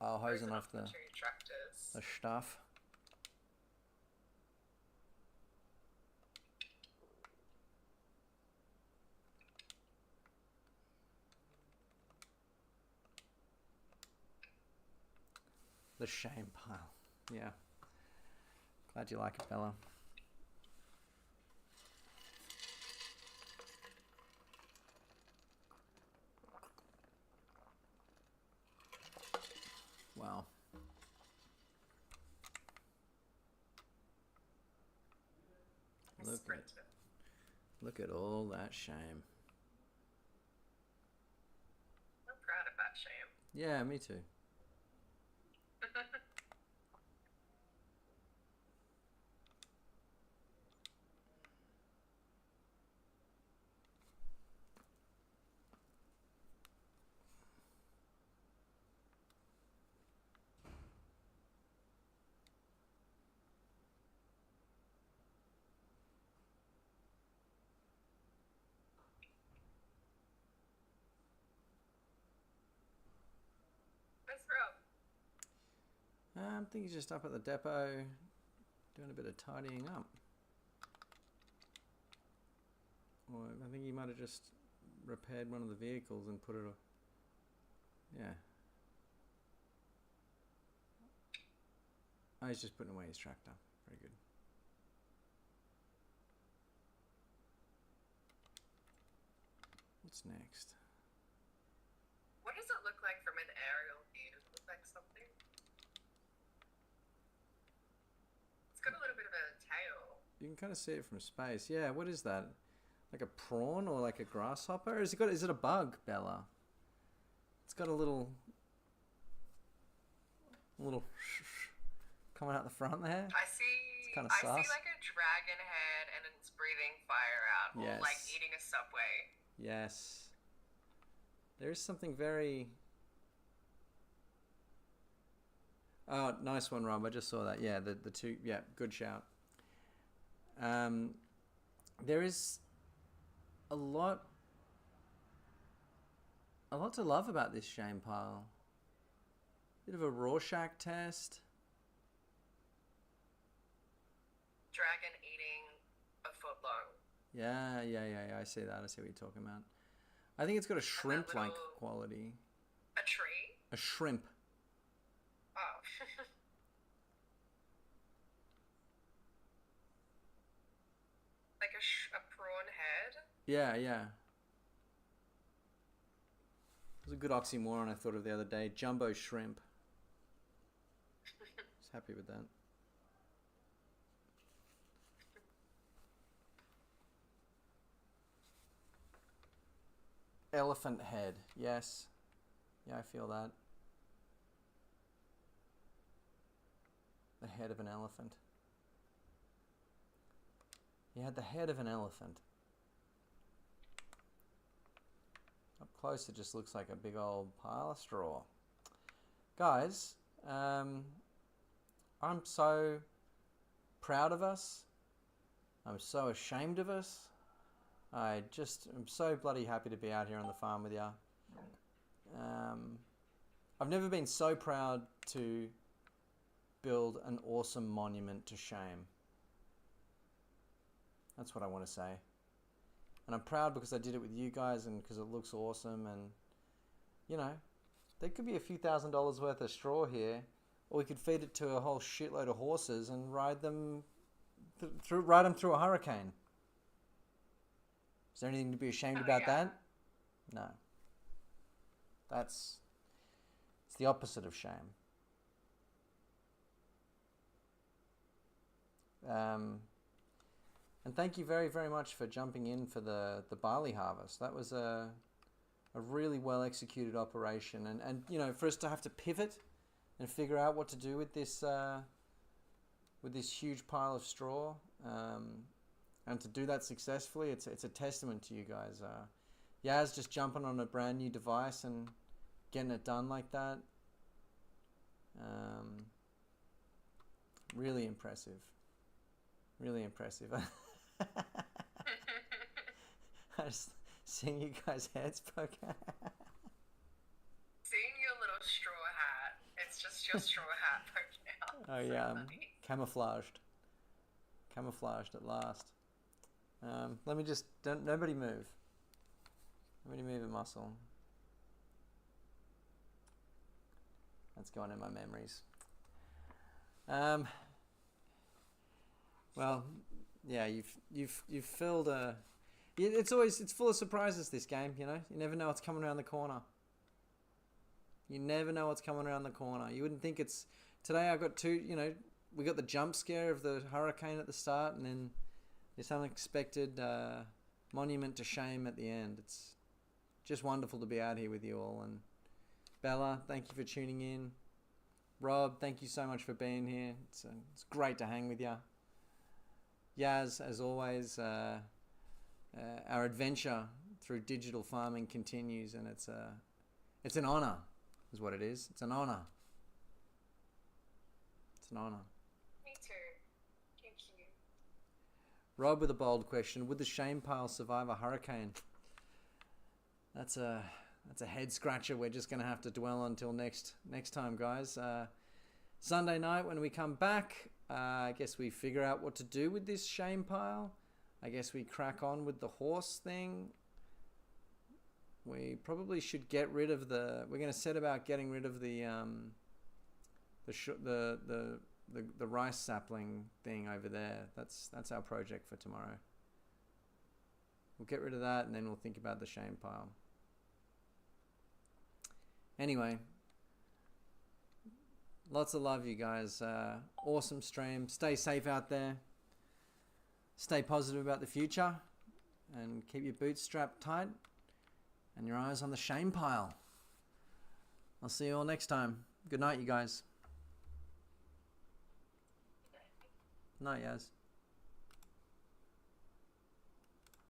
Oh, hosing off the 2 tractors. stuff. The shame pile. Yeah. Glad you like it, Bella. Wow. Look at all that shame. I'm proud of that shame. Yeah, me too. Rob? I think he's just up at the depot doing a bit of tidying up. Or I think he might have just repaired one of the vehicles and put it... Yeah. Oh, he's just putting away his tractor. Very good. What's next? What does it look like from an aerial view? Does it look like something? It's got a little bit of a tail. You can kind of see it from space. Yeah, what is that? Like a prawn or like a grasshopper? Is it a bug, Bella? It's got a little coming out the front there. I see. Kinda I sus. see like a dragon head, and it's breathing fire out, or like Yes. eating a Subway. Yes. There is something very... Oh, nice one, Rob. I just saw that. Yeah, the two... Yeah, good shout. There is a lot to love about this shame pile. Bit of a Rorschach test. Dragon eating a foot long. Yeah. I see that. I see what you're talking about. I think it's got a shrimp-like little- quality. A tree? A shrimp. Oh. Like a prawn head? Yeah. It was a good oxymoron I thought of the other day. Jumbo shrimp. I was happy with that. Elephant head. Yes. Yeah, I feel that. The head of an elephant. He had the head of an elephant. Up close it just looks like a big old pile of straw. Guys, I'm so proud of us. I'm so ashamed of us. I'm so bloody happy to be out here on the farm with you. I've never been so proud to build an awesome monument to shame. That's what I want to say. And I'm proud because I did it with you guys and because it looks awesome. And, you know, there could be a few $1,000s worth of straw here. Or we could feed it to a whole shitload of horses and ride them through a hurricane. Is there anything to be ashamed about that? No. It's the opposite of shame. And thank you very, very much for jumping in for the barley harvest. That was a really well executed operation. And you know, for us to have to pivot and figure out what to do with this huge pile of straw, and to do that successfully, it's a testament to you guys. Yaz just jumping on a brand new device and getting it done like that. Really impressive. Really impressive. I just seeing you guys' heads poke out. Seeing your little straw hat. It's just your straw hat poking out. Oh So yeah, funny. camouflaged at last. Let me just nobody move. Nobody move a muscle. That's going in my memories. Well, yeah, you've filled a. It's full of surprises. This game, you know, you never know what's coming around the corner. You never know what's coming around the corner. You wouldn't think it's today. I got two. You know, we got the jump scare of the hurricane at the start, and then this unexpected monument to shame at the end. It's just wonderful to be out here with you all. And Bella, thank you for tuning in. Rob, thank you so much for being here. It's great to hang with you. Yaz, as always, our adventure through digital farming continues, and it's an honor, is what it is. It's an honor. It's an honor. Me too. Thank you. Rob with a bold question: would the shame pile survive a hurricane? That's a that's a head scratcher. We're just gonna have to dwell on until next time, guys. Sunday night when we come back, I guess we figure out what to do with this shame pile. I guess we crack on with the horse thing. We probably should get rid of the. We're going to set about getting rid of the rice sapling thing over there. That's our project for tomorrow. We'll get rid of that, and then we'll think about the shame pile. Anyway, lots of love, you guys. Awesome stream. Stay safe out there. Stay positive about the future, and keep your boots strapped tight and your eyes on the shame pile. I'll see you all next time. Good night, you guys. Night, Yaz.